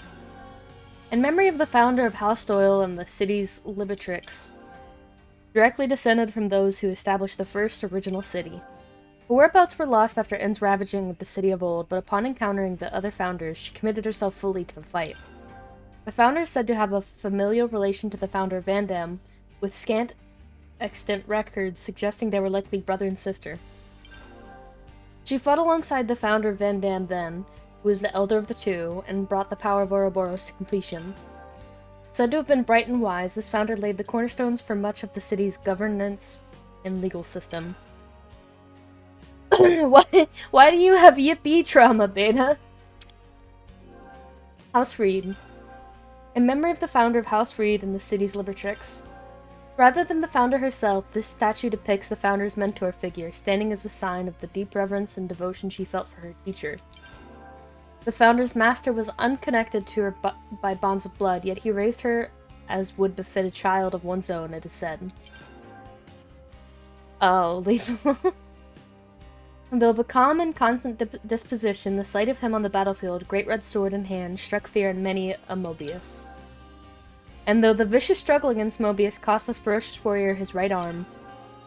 In memory of the founder of House Doyle and the city's Libatrix, directly descended from those who established the first original city. Her whereabouts were lost after N's ravaging of the city of old, but upon encountering the other founders, she committed herself fully to the fight. The founder is said to have a familial relation to the founder of Van Dam, with scant extant records suggesting they were likely brother and sister. She fought alongside the founder of Van Dam then, who was the elder of the two, and brought the power of Ouroboros to completion. Said to have been bright and wise, this founder laid the cornerstones for much of the city's governance and legal system. Why do you have yippee trauma, Beta? House Reed. In memory of the founder of House Reed and the city's Libatrix. Rather than the founder herself, this statue depicts the founder's mentor figure, standing as a sign of the deep reverence and devotion she felt for her teacher. The founder's master was unconnected to her by bonds of blood, yet he raised her as would befit a child of one's own, it is said. Oh, lethal. Though of a calm and constant disposition, the sight of him on the battlefield, great red sword in hand, struck fear in many a Mobius. And though the vicious struggle against Mobius cost this ferocious warrior his right arm,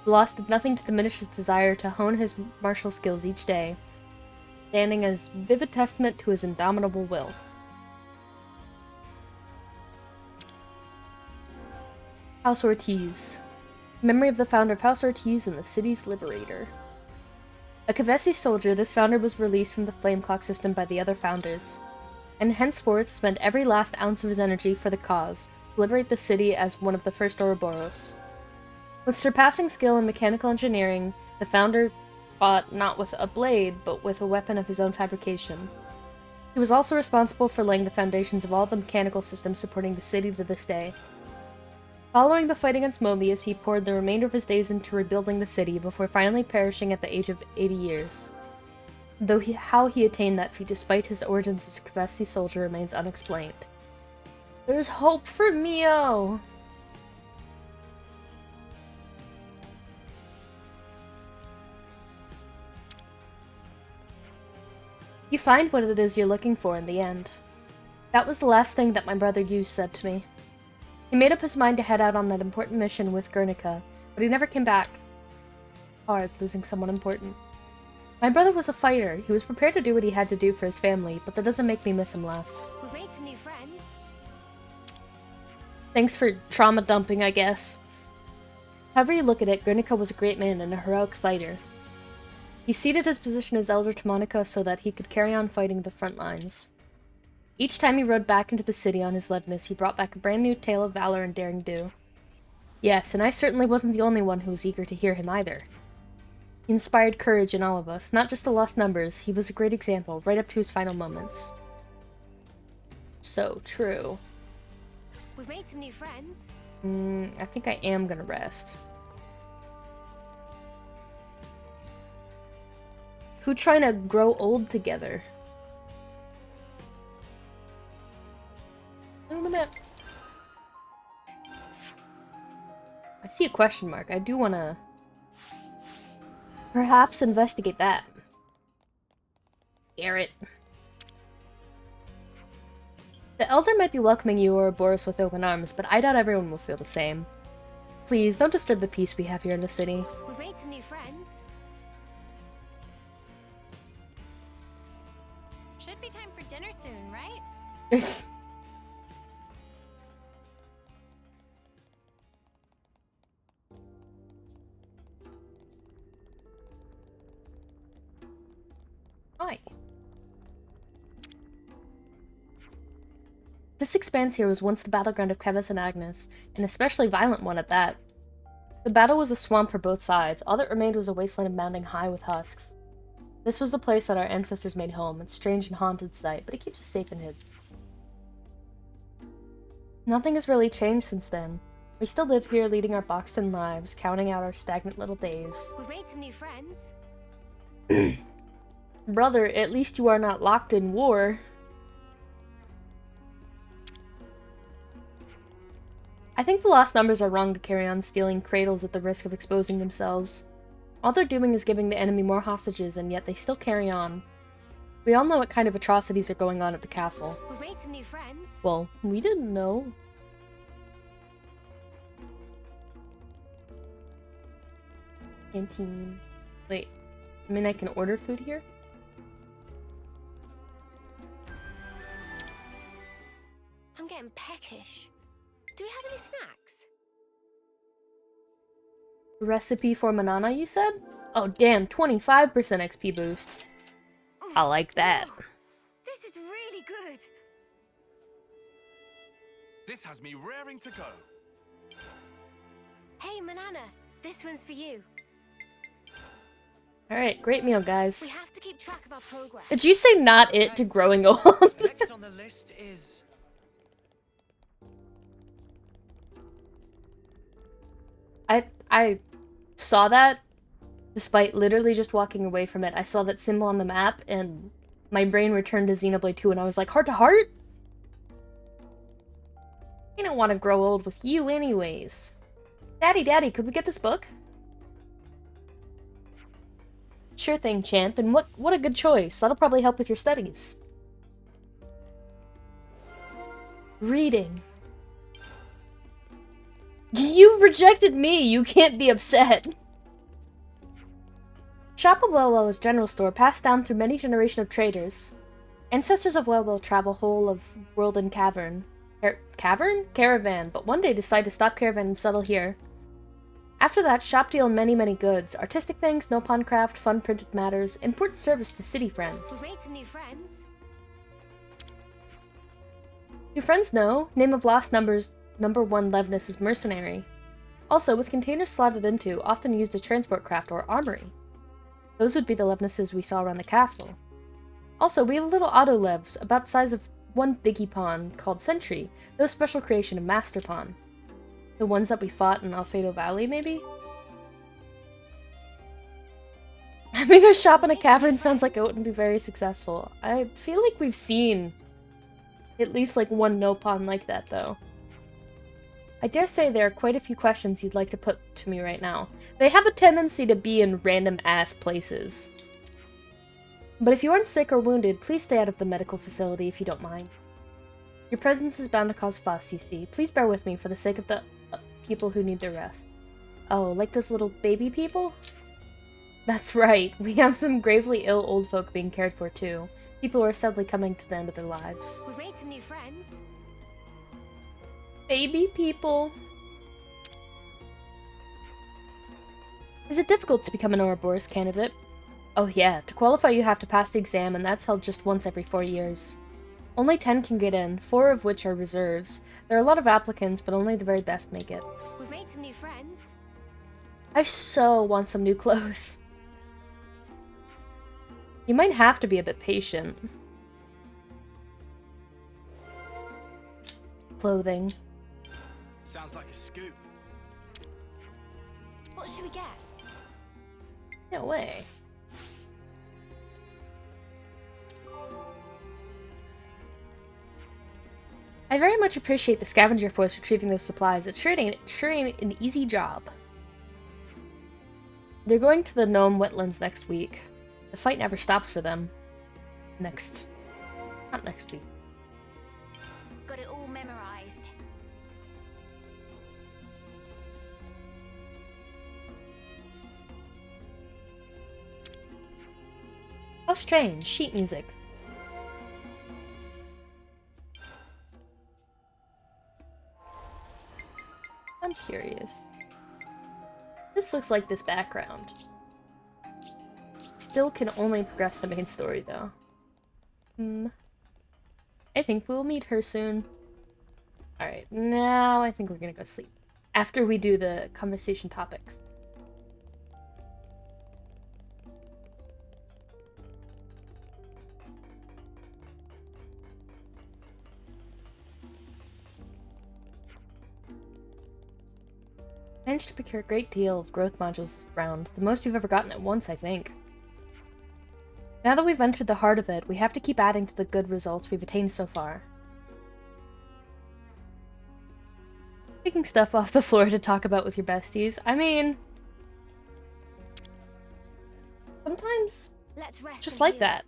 the loss did nothing to diminish his desire to hone his martial skills each day, standing as vivid testament to his indomitable will. House Ortiz. Memory of the founder of House Ortiz and the city's liberator. A Kavesi soldier, this founder was released from the flame clock system by the other founders, and henceforth spent every last ounce of his energy for the cause, to liberate the city as one of the first Ouroboros. With surpassing skill in mechanical engineering, the founder fought not with a blade, but with a weapon of his own fabrication. He was also responsible for laying the foundations of all the mechanical systems supporting the city to this day. Following the fight against Mobius, he poured the remainder of his days into rebuilding the city before finally perishing at the age of 80 years. Though how he attained that feat despite his origins as a Kavesi soldier remains unexplained. There's hope for Mio! You find what it is you're looking for in the end. That was the last thing that my brother Yu said to me. He made up his mind to head out on that important mission with Guernica, but he never came back. Hard, losing someone important. My brother was a fighter. He was prepared to do what he had to do for his family, but that doesn't make me miss him less. We've made some new friends. Thanks for trauma dumping, I guess. However you look at it, Guernica was a great man and a heroic fighter. He ceded his position as elder to Monica so that he could carry on fighting the front lines. Each time he rode back into the city on his Leibniz, he brought back a brand new tale of valor and daring do. Yes, and I certainly wasn't the only one who was eager to hear him either. He inspired courage in all of us, not just the lost numbers. He was a great example, right up to his final moments. So true. We've made some new friends. I think I am gonna rest. Who trying to grow old together? Look at the map. I see a question mark. I do want to perhaps investigate that. Garrett. The Elder might be welcoming you or Boris with open arms, but I doubt everyone will feel the same. Please, don't disturb the peace we have here in the city. We've made some new friends. Should be time for dinner soon, right? Hi. This expanse here was once the battleground of Kevis and Agnes, an especially violent one at that. The battle was a swamp for both sides. All that remained was a wasteland mounting high with husks. This was the place that our ancestors made home, a strange and haunted sight, but it keeps us safe and hid. Nothing has really changed since then. We still live here leading our boxed-in lives, counting out our stagnant little days. We've made some new friends. Brother, at least you are not locked in war. I think the lost numbers are wrong to carry on stealing cradles at the risk of exposing themselves. All they're doing is giving the enemy more hostages, and yet they still carry on. We all know what kind of atrocities are going on at the castle. We've made some new friends. Well, we didn't know. Canteen. Wait, I mean I can order food here? I'm getting peckish. Do we have any snacks? Recipe for Manana, you said? Oh damn, 25% XP boost. I like that. This is really good. This has me raring to go. Hey, Manana, this one's for you. Alright, great meal, guys. We have to keep track of our progress. Did you say not it to growing old? Next on the list is... I saw that, despite literally just walking away from it. I saw that symbol on the map, and my brain returned to Xenoblade 2, and I was like, heart to heart? I don't want to grow old with you anyways. Daddy, could we get this book? Sure thing, champ, and what a good choice. That'll probably help with your studies. Reading. You rejected me! You can't be upset! Shop of Wellwell is general store passed down through many generations of traders. Ancestors of Wellwell travel whole of world and cavern. Caravan, but one day decide to stop caravan and settle here. After that, shop deal many goods. Artistic things, no pawn craft, fun printed matters, important service to city friends. We've made some new friends. Do friends know? Name of lost numbers, number 1 Levness is mercenary. Also, with containers slotted into, often used as transport craft or armory. Those would be the Levnesses we saw around the castle. Also, we have little auto levs, about the size of one biggie pawn, called Sentry, those special creation of Master Pawn. The ones that we fought in Alfredo Valley, maybe? Having a shop in a cavern sounds like it wouldn't be very successful. I feel like we've seen at least like one no pawn like that, though. I dare say there are quite a few questions you'd like to put to me right now. They have a tendency to be in random-ass places. But if you aren't sick or wounded, please stay out of the medical facility if you don't mind. Your presence is bound to cause fuss, you see. Please bear with me for the sake of the people who need their rest. Oh, like those little baby people? That's right, we have some gravely ill old folk being cared for too. People who are sadly coming to the end of their lives. We've made some new friends. Baby people. Is it difficult to become an Ouroboros candidate? Oh yeah, to qualify you have to pass the exam, and that's held just once every 4 years. Only 10 can get in, 4 of which are reserves. There are a lot of applicants, but only the very best make it. We've made some new friends. I so want some new clothes. You might have to be a bit patient. Clothing. Sounds like a scoop. What should we get? No way. I very much appreciate the scavenger force retrieving those supplies. It sure ain't an easy job. They're going to the Gnome Wetlands next week. The fight never stops for them. Not next week. Got it all memorized. How strange. Sheet music. I'm curious. This looks like this background. Still can only progress the main story, though. I think we'll meet her soon. Alright, now I think we're gonna go sleep. After we do the conversation topics. Managed to procure a great deal of growth modules this round, the most we've ever gotten at once, I think. Now that we've entered the heart of it, we have to keep adding to the good results we've attained so far. Picking stuff off the floor to talk about with your besties. I mean, sometimes just like that.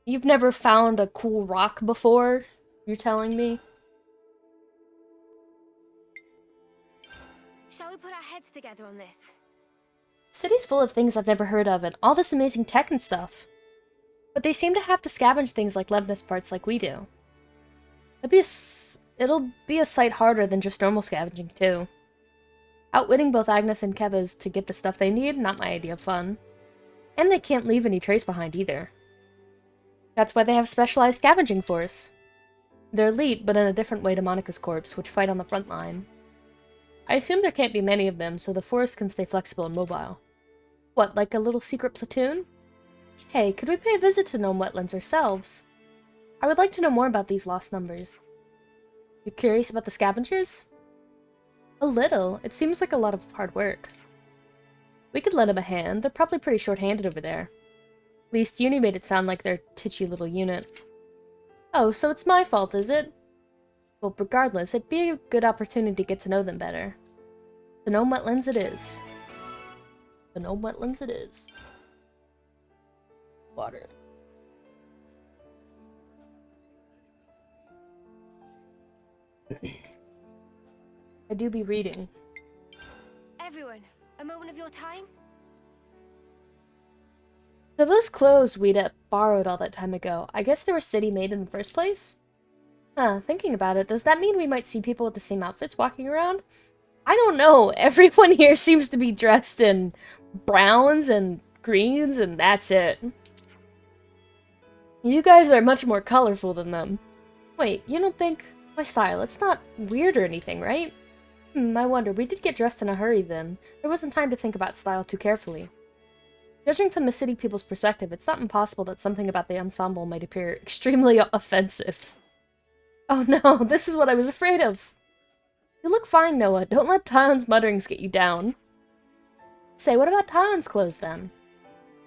You've never found a cool rock before, you're telling me? Shall we put our heads together on this? City's full of things I've never heard of and all this amazing tech and stuff. But they seem to have to scavenge things like Levnus parts like we do. It'll be a sight harder than just normal scavenging, too. Outwitting both Agnes and Kevas to get the stuff they need, not my idea of fun. And they can't leave any trace behind either. That's why they have a specialized scavenging force. They're elite, but in a different way to Monica's corps, which fight on the front line. I assume there can't be many of them, so the force can stay flexible and mobile. What, like a little secret platoon? Hey, could we pay a visit to Gnome Wetlands ourselves? I would like to know more about these lost numbers. You're curious about the scavengers? A little. It seems like a lot of hard work. We could lend them a hand. They're probably pretty short-handed over there. At least Uni made it sound like their titchy little unit. Oh, so it's my fault, is it? Well, regardless, it'd be a good opportunity to get to know them better. The Gnome Wetlands it is. The Gnome Wetlands it is. Water. I do be reading. Everyone, a moment of your time? So those clothes we'd borrowed all that time ago, I guess they were city-made in the first place? Huh, thinking about it, does that mean we might see people with the same outfits walking around? I don't know, everyone here seems to be dressed in browns and greens and that's it. You guys are much more colorful than them. Wait, you don't think... My style, it's not weird or anything, right? I wonder, we did get dressed in a hurry then. There wasn't time to think about style too carefully. Judging from the city people's perspective, it's not impossible that something about the ensemble might appear extremely offensive. Oh no, this is what I was afraid of. You look fine, Noah. Don't let Tyon's mutterings get you down. Say, what about Tyon's clothes then?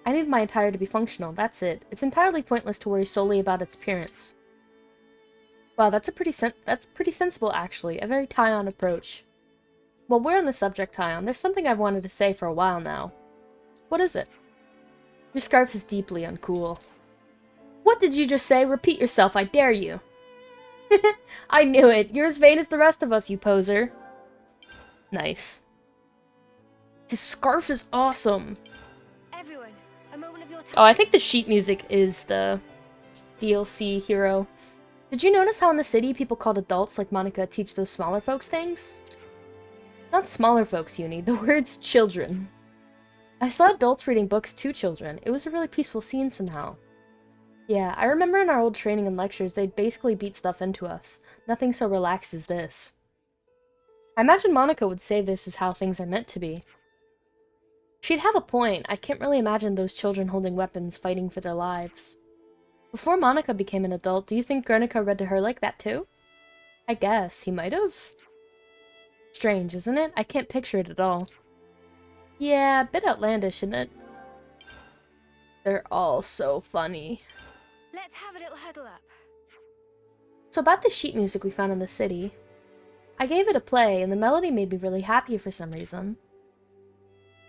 I need my attire to be functional, that's it. It's entirely pointless to worry solely about its appearance. Wow, that's pretty sensible, actually. A very Tyon approach. Well, we're on the subject, Tyon. There's something I've wanted to say for a while now. What is it? Your scarf is deeply uncool. What did you just say? Repeat yourself, I dare you. I knew it. You're as vain as the rest of us, you poser. Nice. His scarf is awesome. Everyone, a moment of your time. Oh, I think the sheet music is the DLC hero. Did you notice how in the city people called adults like Monica teach those smaller folks things? Not smaller folks, Uni. The word's children. I saw adults reading books to children. It was a really peaceful scene somehow. Yeah, I remember in our old training and lectures they'd basically beat stuff into us. Nothing so relaxed as this. I imagine Monica would say this is how things are meant to be. She'd have a point. I can't really imagine those children holding weapons fighting for their lives. Before Monica became an adult, do you think Guernica read to her like that too? I guess. He might have. Strange, isn't it? I can't picture it at all. Yeah, a bit outlandish, isn't it? They're all so funny. Let's have a little huddle up. So about the sheet music we found in the city. I gave it a play, and the melody made me really happy for some reason.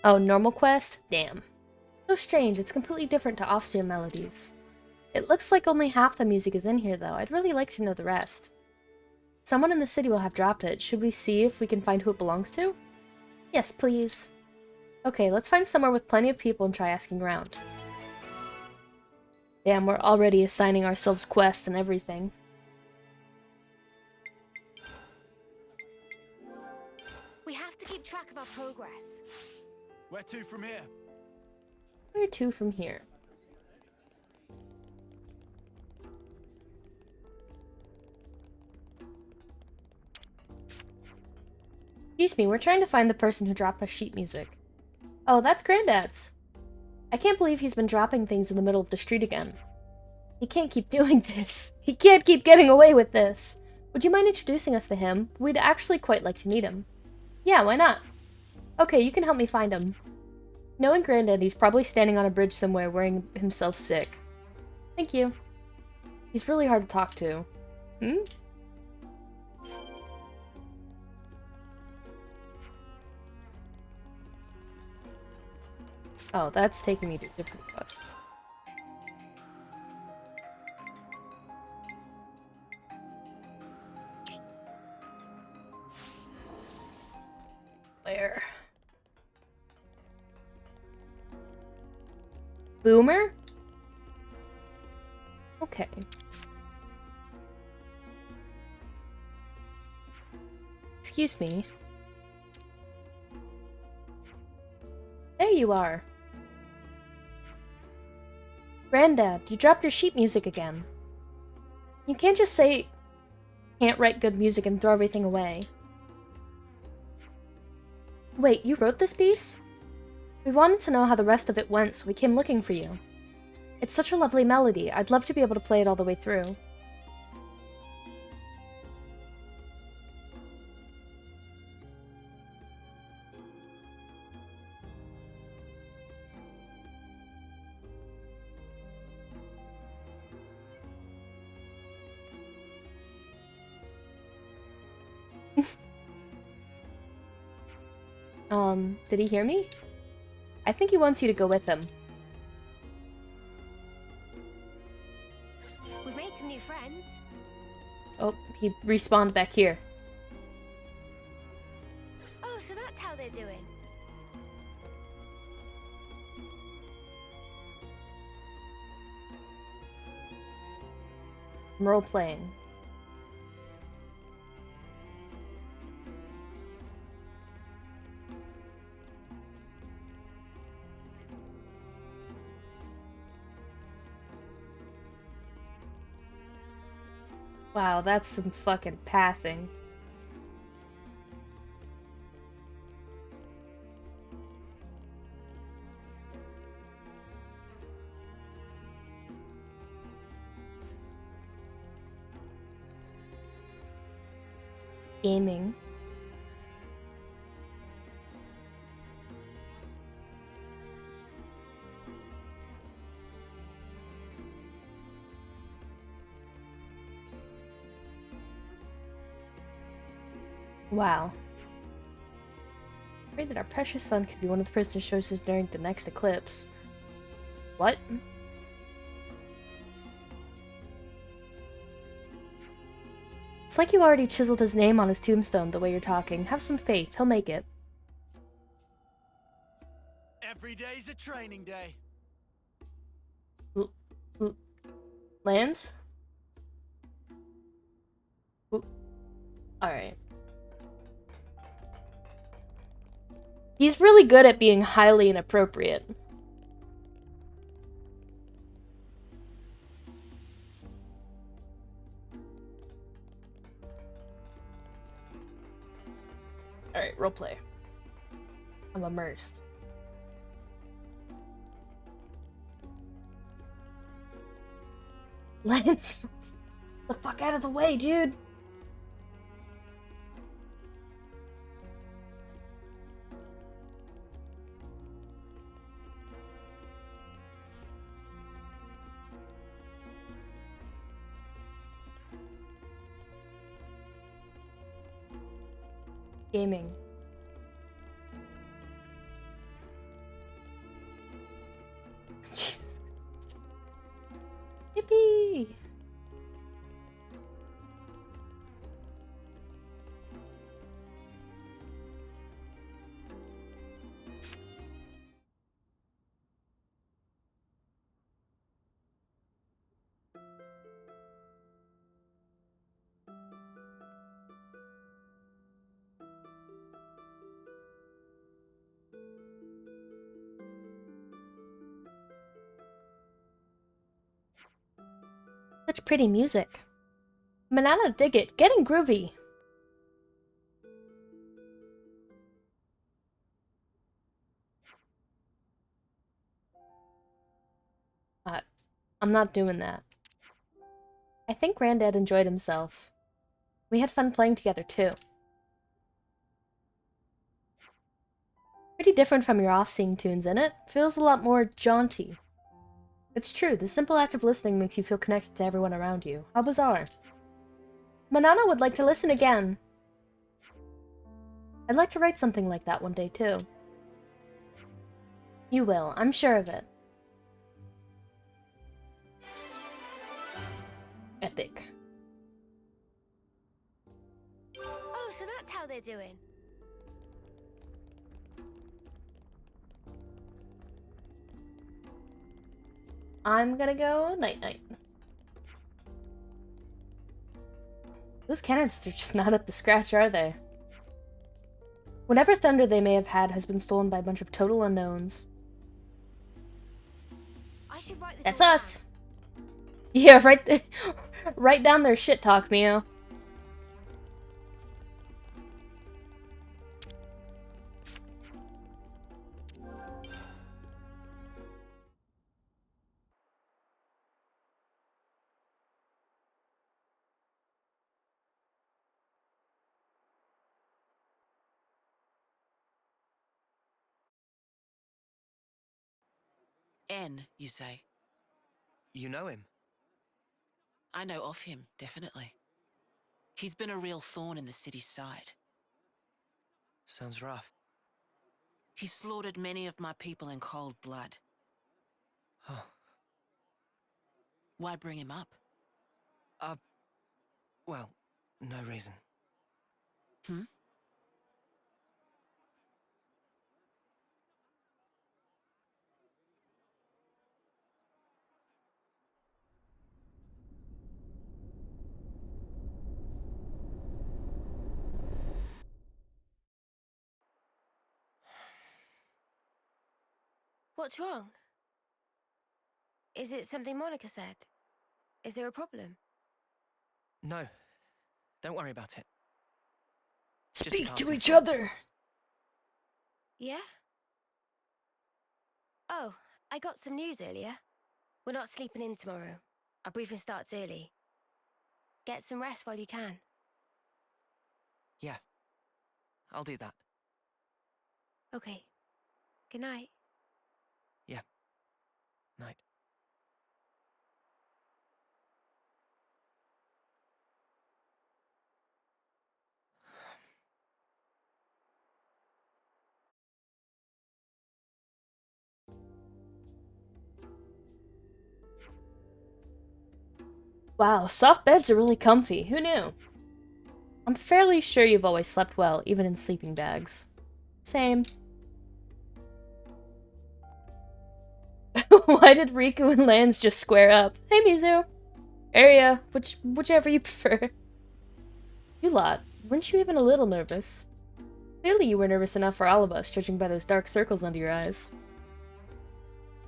Oh, normal quest? Damn. So strange, it's completely different to Offseer melodies. It looks like only half the music is in here, though. I'd really like to know the rest. Someone in the city will have dropped it. Should we see if we can find who it belongs to? Yes, please. Okay, let's find somewhere with plenty of people and try asking around. Damn, we're already assigning ourselves quests and everything. We have to keep track of our progress. Where to from here? Where to from here? Excuse me, we're trying to find the person who dropped the sheet music. Oh, that's Granddad's. I can't believe he's been dropping things in the middle of the street again. He can't keep doing this. He can't keep getting away with this. Would you mind introducing us to him? We'd actually quite like to meet him. Yeah, why not? Okay, you can help me find him. Knowing Granddad, he's probably standing on a bridge somewhere wearing himself sick. Thank you. He's really hard to talk to. Hmm? Oh, that's taking me to a different quest. Where? Boomer? Okay. Excuse me. There you are. Granddad, you dropped your sheet music again. You can't just say, can't write good music and throw everything away. Wait, you wrote this piece? We wanted to know how the rest of it went, so we came looking for you. It's such a lovely melody, I'd love to be able to play it all the way through. Did he hear me? I think he wants you to go with him. We've made some new friends. Oh, he respawned back here. Oh, so that's how they're doing. I'm role-playing. Wow, that's some fucking pathing. Gaming. Wow. Pray that our precious son could be one of the prisoners chosen during the next eclipse. What? It's like you already chiseled his name on his tombstone the way you're talking. Have some faith, he'll make it. Every day's a training day. Lance? Alright. He's really good at being highly inappropriate. Alright, roleplay. I'm immersed. Lance! The fuck out of the way, dude! Gaming. Jesus Christ. Yippee! Such pretty music. Manana dig it. Getting groovy. I'm not doing that. I think Granddad enjoyed himself. We had fun playing together, too. Pretty different from your off-scene tunes, isn't it? Feels a lot more jaunty. It's true, the simple act of listening makes you feel connected to everyone around you. How bizarre. Manana would like to listen again. I'd like to write something like that one day, too. You will, I'm sure of it. Epic. Oh, so that's how they're doing. I'm gonna go night-night. Those cannons are just not up to scratch, are they? Whatever thunder they may have had has been stolen by a bunch of total unknowns. I should write this. That's us! Yeah, right there. Write down their shit talk, Mio. N, you say? You know him? I know of him, definitely. He's been a real thorn in the city's side. Sounds rough. He slaughtered many of my people in cold blood. Oh. Why bring him up? Well, no reason. Hmm? What's wrong? Is it something Monica said? Is there a problem? No. Don't worry about it. Speak to each other! Yeah? Oh, I got some news earlier. We're not sleeping in tomorrow. Our briefing starts early. Get some rest while you can. Yeah. I'll do that. Okay. Good night. Yeah. Night. Wow, soft beds are really comfy. Who knew? I'm fairly sure you've always slept well, even in sleeping bags. Same. Why did Riku and Lance just square up? Hey, Mizu. Area, whichever you prefer. You lot, weren't you even a little nervous? Clearly you were nervous enough for all of us, judging by those dark circles under your eyes.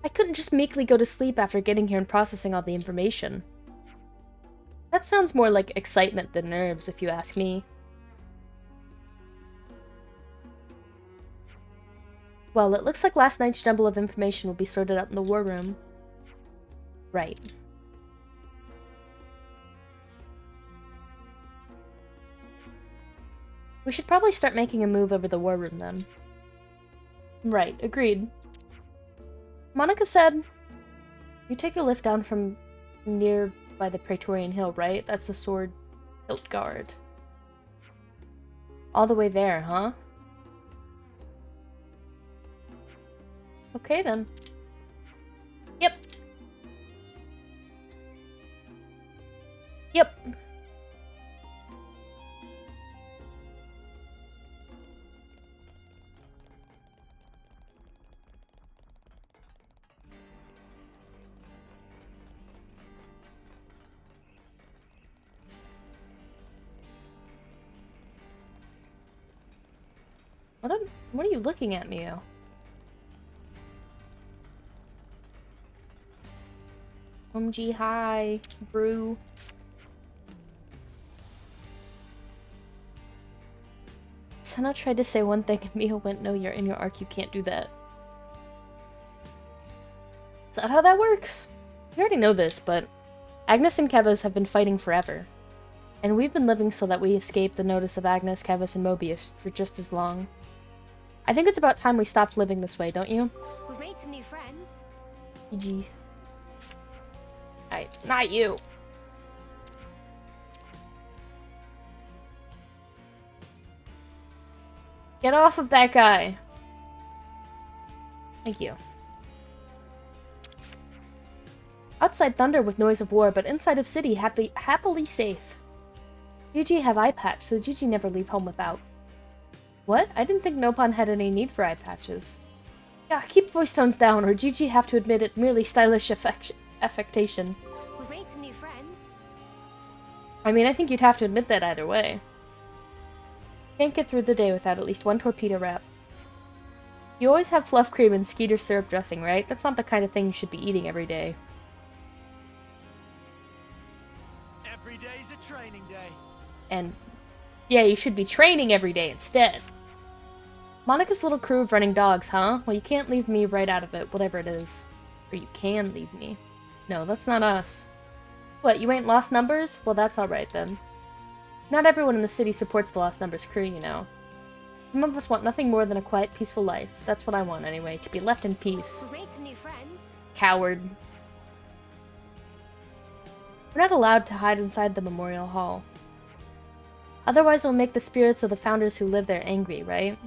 I couldn't just meekly go to sleep after getting here and processing all the information. That sounds more like excitement than nerves, if you ask me. Well, it looks like last night's jumble of information will be sorted out in the war room. Right. We should probably start making a move over the war room, then. Right, agreed. Monica said, you take the lift down from near by the Praetorian Hill, right? That's the sword hilt guard. All the way there, huh? Okay, then. Yep. Yep. What are you looking at, Mio? OMG, hi, brew. Senna tried to say one thing and Mio went, no, you're in your arc, you can't do that. Is that how that works? You already know this, but Agnes and Kevas have been fighting forever. And we've been living so that we escape the notice of Agnes, Kevas, and Mobius for just as long. I think it's about time we stopped living this way, don't you? We've made some new friends. GG. Alright, not you. Get off of that guy. Thank you. Outside thunder with noise of war, but inside of city happily safe. Gigi have eye patch, so Gigi never leave home without. What? I didn't think Nopon had any need for eye patches. Yeah, keep voice tones down, or Gigi have to admit it merely stylish affectation. We've made some new friends. I mean, I think you'd have to admit that either way. Can't get through the day without at least one torpedo wrap. You always have fluff cream and Skeeter syrup dressing, right? That's not the kind of thing you should be eating every day. Every day's a training day. And yeah, you should be training every day instead. Monica's little crew of running dogs, huh? Well, you can't leave me right out of it, whatever it is. Or you can leave me. No, that's not us. What, you ain't Lost Numbers? Well, that's alright then. Not everyone in the city supports the Lost Numbers crew, you know. Some of us want nothing more than a quiet, peaceful life. That's what I want, anyway, to be left in peace. We've made some new friends. Coward. We're not allowed to hide inside the Memorial Hall. Otherwise we'll make the spirits of the founders who live there angry, right?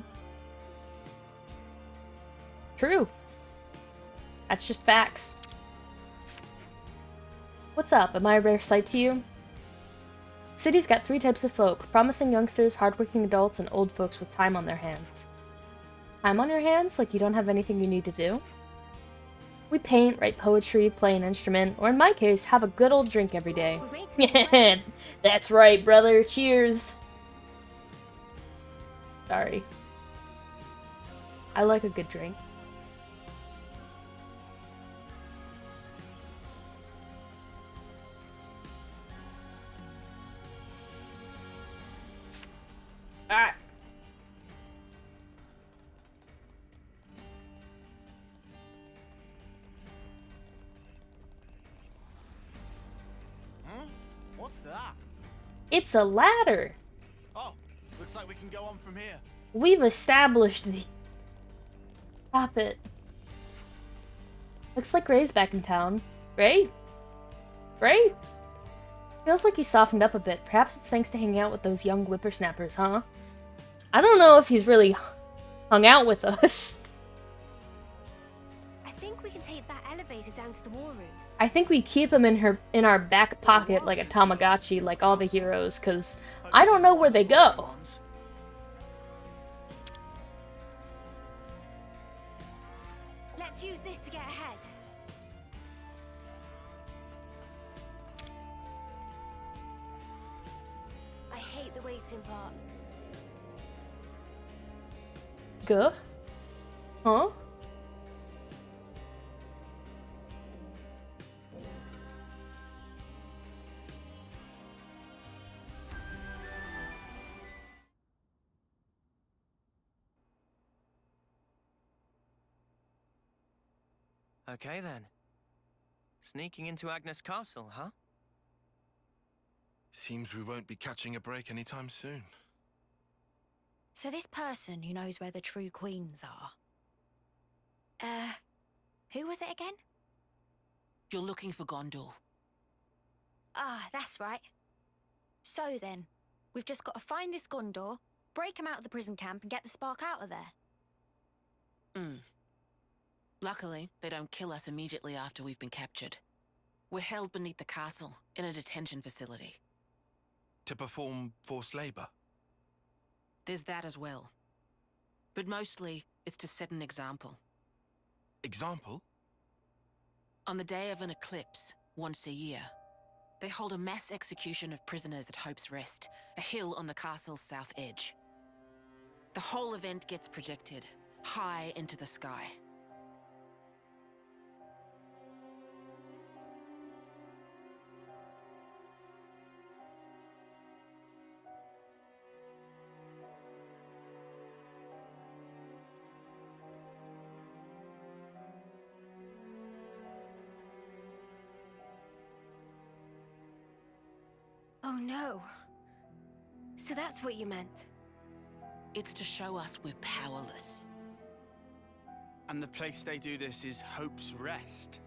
True. That's just facts. What's up? Am I a rare sight to you? City's got 3 types of folk: promising youngsters, hardworking adults, and old folks with time on their hands. Time on your hands? Like you don't have anything you need to do? We paint, write poetry, play an instrument, or in my case, have a good old drink every day. That's right, brother. Cheers! Sorry. I like a good drink. Ah! What's that? It's a ladder! Oh, looks like we can go on from here. We've established the... Stop it. Looks like Ray's back in town. Ray? Ray? Feels like he's softened up a bit. Perhaps it's thanks to hanging out with those young whippersnappers, huh? I don't know if he's really hung out with us. I think we can take that elevator down to the war room. I think we keep him in our back pocket like a Tamagotchi, like all the heroes, because I don't know where they go. Let's use this to get ahead. I hate the waiting part. Go? Huh? Okay then. Sneaking into Agnes Castle, huh? Seems we won't be catching a break anytime soon. So this person who knows where the true queens are... who was it again? You're looking for Gondor. Ah, that's right. So then, we've just got to find this Gondor, break him out of the prison camp and get the spark out of there. Luckily, they don't kill us immediately after we've been captured. We're held beneath the castle, in a detention facility. To perform forced labor? There's that as well. But mostly, it's to set an example. Example? On the day of an eclipse, once a year, they hold a mass execution of prisoners at Hope's Rest, a hill on the castle's south edge. The whole event gets projected, high into the sky. Oh no. So that's what you meant. It's to show us we're powerless. And the place they do this is Hope's Rest.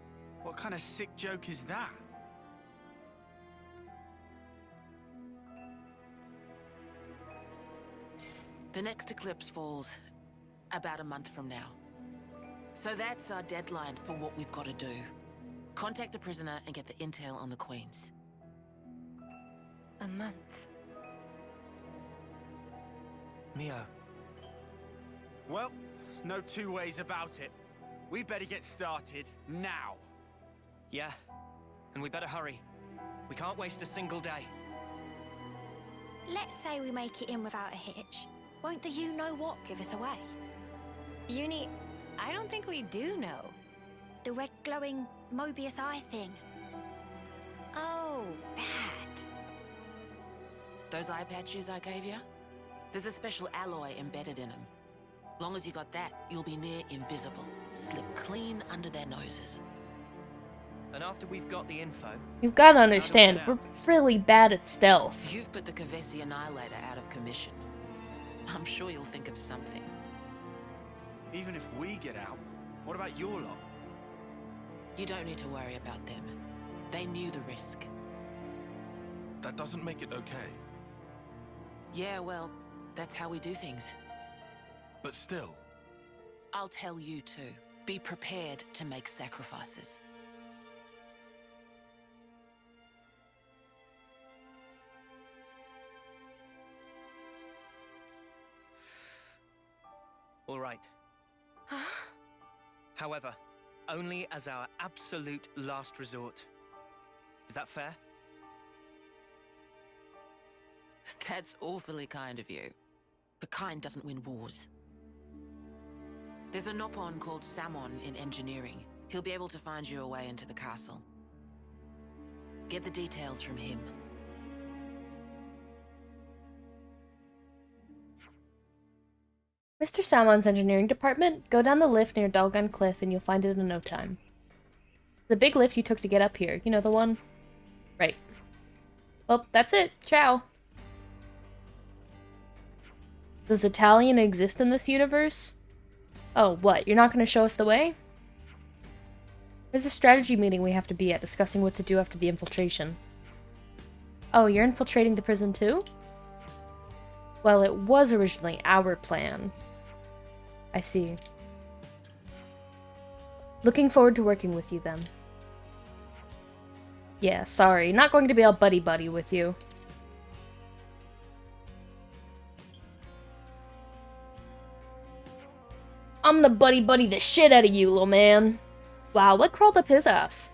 What kind of sick joke is that? The next eclipse falls about a month from now. So that's our deadline for what we've got to do. Contact the prisoner and get the intel on the Queens. A month. Mio. Well, no two ways about it. We better get started now. Yeah, and we better hurry. We can't waste a single day. Let's say we make it in without a hitch. Won't the you-know-what give us away? Uni, I don't think we do know. The red glowing Mobius eye thing. Oh, bad. Those eye patches I gave you? There's a special alloy embedded in them. Long as you got that, you'll be near invisible. Slip clean under their noses. And after we've got the info... You've got to understand, we're really bad at stealth. You've put the Kavesi Annihilator out of commission. I'm sure you'll think of something. Even if we get out, what about your lot? You don't need to worry about them. They knew the risk. That doesn't make it okay. Yeah, well, that's how we do things. But still. I'll tell you too. Be prepared to make sacrifices. All right. However, only as our absolute last resort. Is that fair? That's awfully kind of you. But kind doesn't win wars. There's a Nopon called Samon in engineering. He'll be able to find you a way into the castle. Get the details from him. Mr. Salmon's engineering department, go down the lift near Dalgun Cliff and you'll find it in no time. The big lift you took to get up here, you know the one? Right. Well, that's it. Ciao. Does Italian exist in this universe? Oh, what? You're not going to show us the way? There's a strategy meeting we have to be at discussing what to do after the infiltration. Oh, you're infiltrating the prison too? Well, it was originally our plan. I see. Looking forward to working with you then. Yeah, sorry. Not going to be all buddy-buddy with you. I'm gonna buddy-buddy the shit out of you, little man. Wow, what crawled up his ass?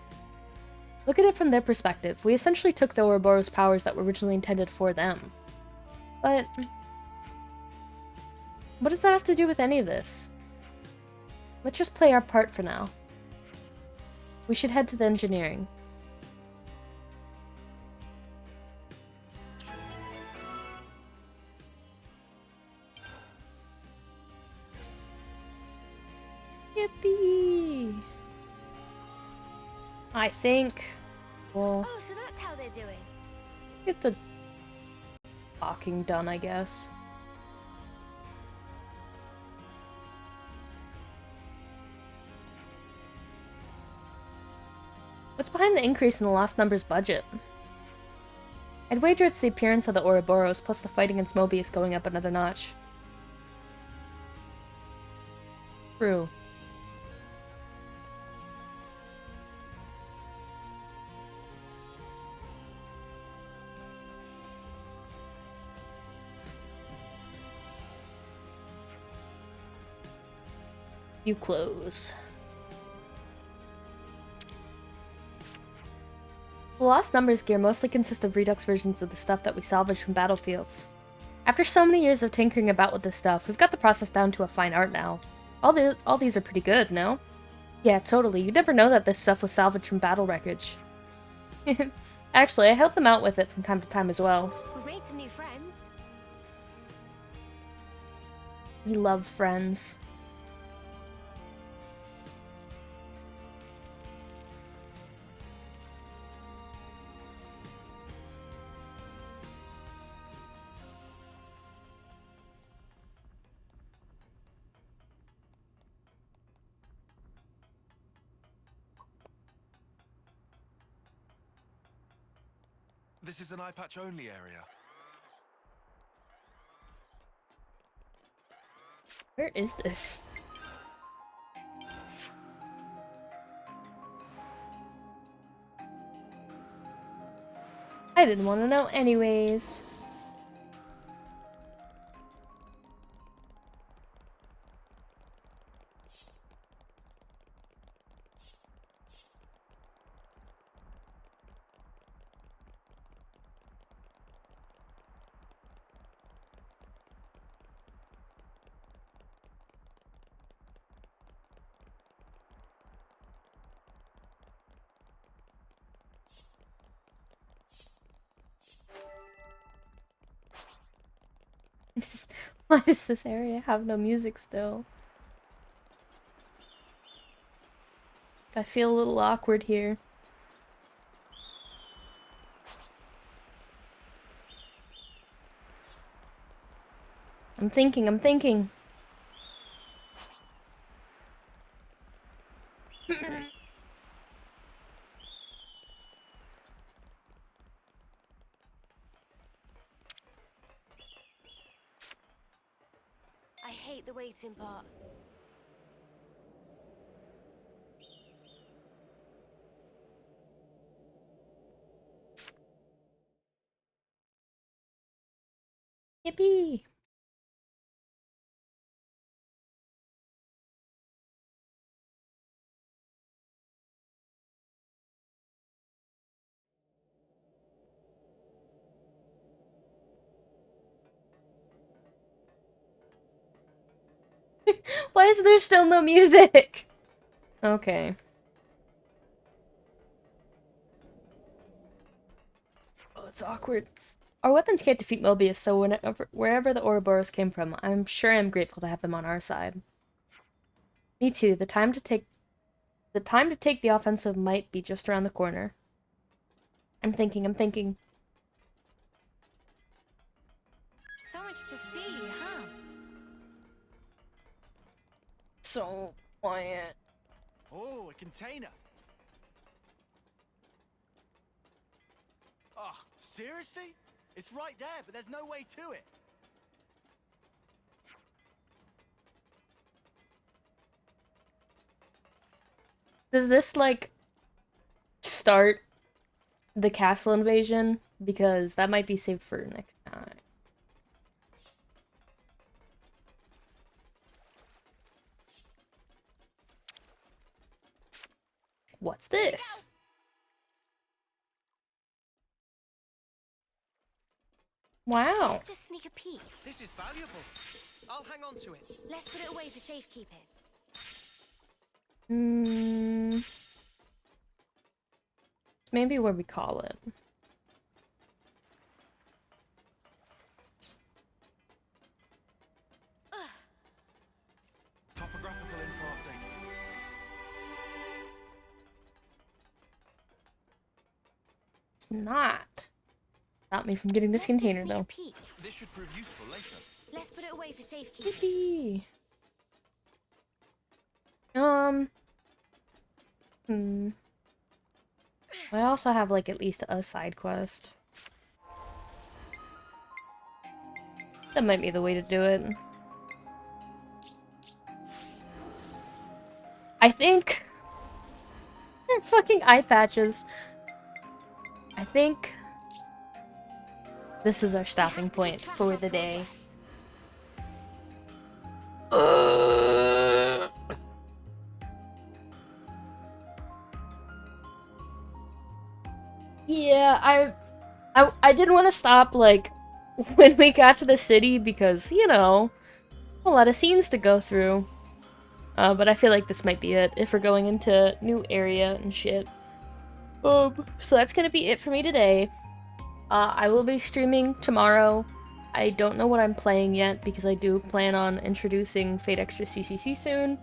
Look at it from their perspective. We essentially took the Ouroboros powers that were originally intended for them. But... what does that have to do with any of this? Let's just play our part for now. We should head to the engineering. Yippee! I think we'll Oh, so that's how they're doing. get the talking done, I guess. What's behind the increase in the Lost Numbers budget? I'd wager it's the appearance of the Ouroboros plus the fight against Mobius going up another notch. True. You close. The Lost Numbers gear mostly consists of Redux versions of the stuff that we salvaged from battlefields. After so many years of tinkering about with this stuff, we've got the process down to a fine art now. All these are pretty good, no? Yeah, totally. You'd never know that this stuff was salvaged from battle wreckage. Actually, I help them out with it from time to time as well. We've made some new friends. We love friends. This is an eye patch only area. Where is this? I didn't want to know anyways. Why does this area have no music still? I feel a little awkward here. I'm thinking. I hate the waiting part. Yippee! Why is there still no music? Okay. Oh, it's awkward. Our weapons can't defeat Mobius, so wherever the Ouroboros came from, I'm sure I'm grateful to have them on our side. Me too. The time to take the offensive might be just around the corner. I'm thinking. So much to see, huh? So quiet. Oh, a container. Oh, seriously? It's right there, but there's no way to it. Does this, like, start the castle invasion? Because that might be saved for next time. What's this? Wow. Let's just sneak a peek. This is valuable. I'll hang on to it. Let's put it away for safekeeping. Maybe where we call it. Topographical info updated. It's not. Stop me from getting this container, though. This should prove useful later. Let's put it away for safekeeping. Yippee! I also have, like, at least a side quest. That might be the way to do it. I think... Fucking eye patches. I think... this is our stopping point for the day. Yeah, I didn't want to stop, like, when we got to the city because, you know, a lot of scenes to go through. But I feel like this might be it if we're going into new area and shit. So that's gonna be it for me today. I will be streaming tomorrow. I don't know what I'm playing yet because I do plan on introducing Fate Extra CCC soon.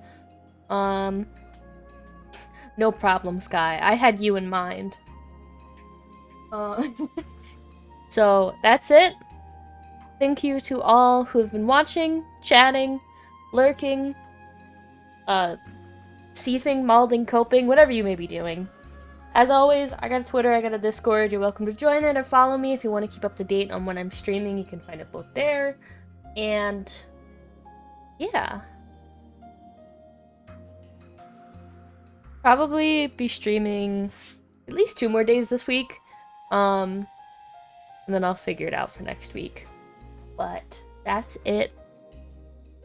No problem, Sky. I had you in mind. So that's it. Thank you to all who have been watching, chatting, lurking, seething, malding, coping, whatever you may be doing. As always, I got a Twitter, I got a Discord. You're welcome to join it or follow me if you want to keep up to date on when I'm streaming. You can find it both there. And yeah. Probably be streaming at least 2 more days this week. And then I'll figure it out for next week. But that's it.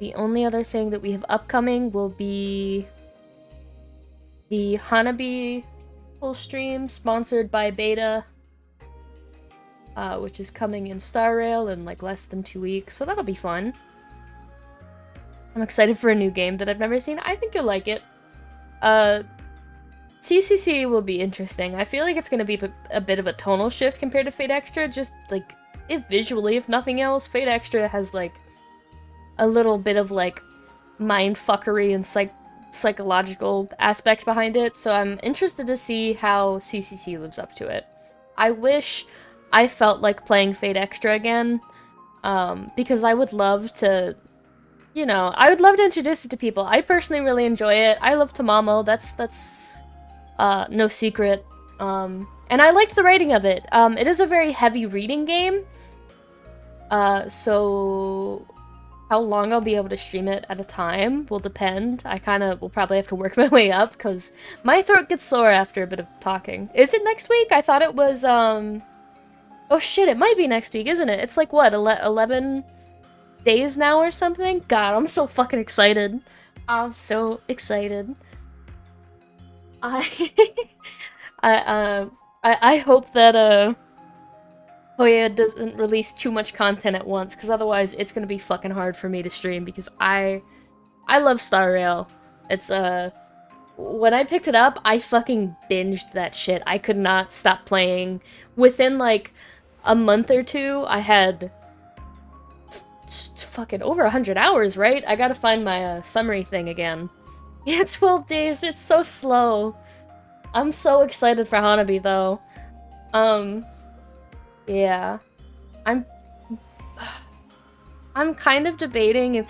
The only other thing that we have upcoming will be the Hanabi full stream sponsored by Beta, which is coming in Star Rail in like less than 2 weeks, so that'll be fun. I'm excited for a new game that I've never seen. I think you'll like it. TCC will be interesting. I feel like it's going to be a bit of a tonal shift compared to Fate Extra, just like visually, if nothing else. Fate Extra has like a little bit of like mindfuckery and psychological aspect behind it, so I'm interested to see how CCC lives up to it. I wish I felt like playing Fate Extra again, because I would love to, you know, I would love to introduce it to people. I personally really enjoy it. I love Tamamo, that's no secret. And I liked the writing of it. It is a very heavy reading game, so how long I'll be able to stream it at a time will depend. I kind of will probably have to work my way up, because my throat gets sore after a bit of talking. Is it next week? I thought it was, oh shit, it might be next week, isn't it? It's like, what, 11 days now or something? God, I'm so fucking excited. I'm so excited. I hope that, Hoya doesn't release too much content at once, because otherwise it's gonna be fucking hard for me to stream, because I love Star Rail. It's, when I picked it up, I fucking binged that shit. I could not stop playing. Within, like, a month or two, I had fucking over 100 hours, right? I gotta find my, summary thing again. Yeah, 12 days, it's so slow. I'm so excited for Hanabi, though. Yeah. I'm kind of debating if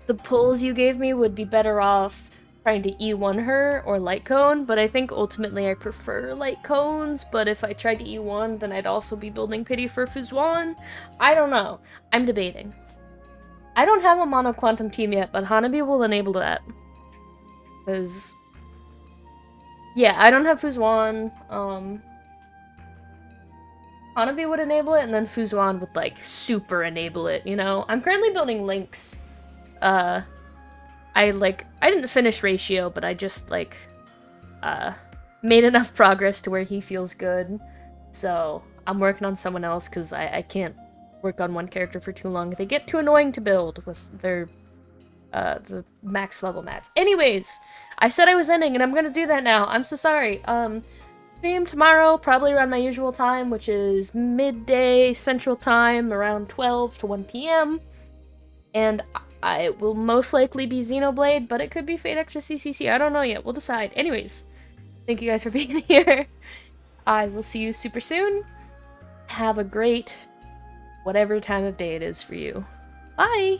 the pulls you gave me would be better off trying to E1 her or light cone, but I think ultimately I prefer light cones, but if I tried to E1, then I'd also be building pity for Fuzuan. I don't know. I'm debating. I don't have a mono quantum team yet, but Hanabi will enable that. Because, yeah, I don't have Fuzuan. Hanabi would enable it, and then Fuzuan would, like, super enable it, you know? I'm currently building Links. I didn't finish Ratio, but I just, like, made enough progress to where he feels good. So, I'm working on someone else, because I can't work on one character for too long. They get too annoying to build with their, the max level mats. Anyways, I said I was ending, and I'm gonna do that now. I'm so sorry. Stream tomorrow, probably around my usual time, which is midday Central Time, around 12 to 1 p.m. And I will most likely be Xenoblade, but it could be Fate Extra CCC. I don't know yet. We'll decide. Anyways, thank you guys for being here. I will see you super soon. Have a great whatever time of day it is for you. Bye!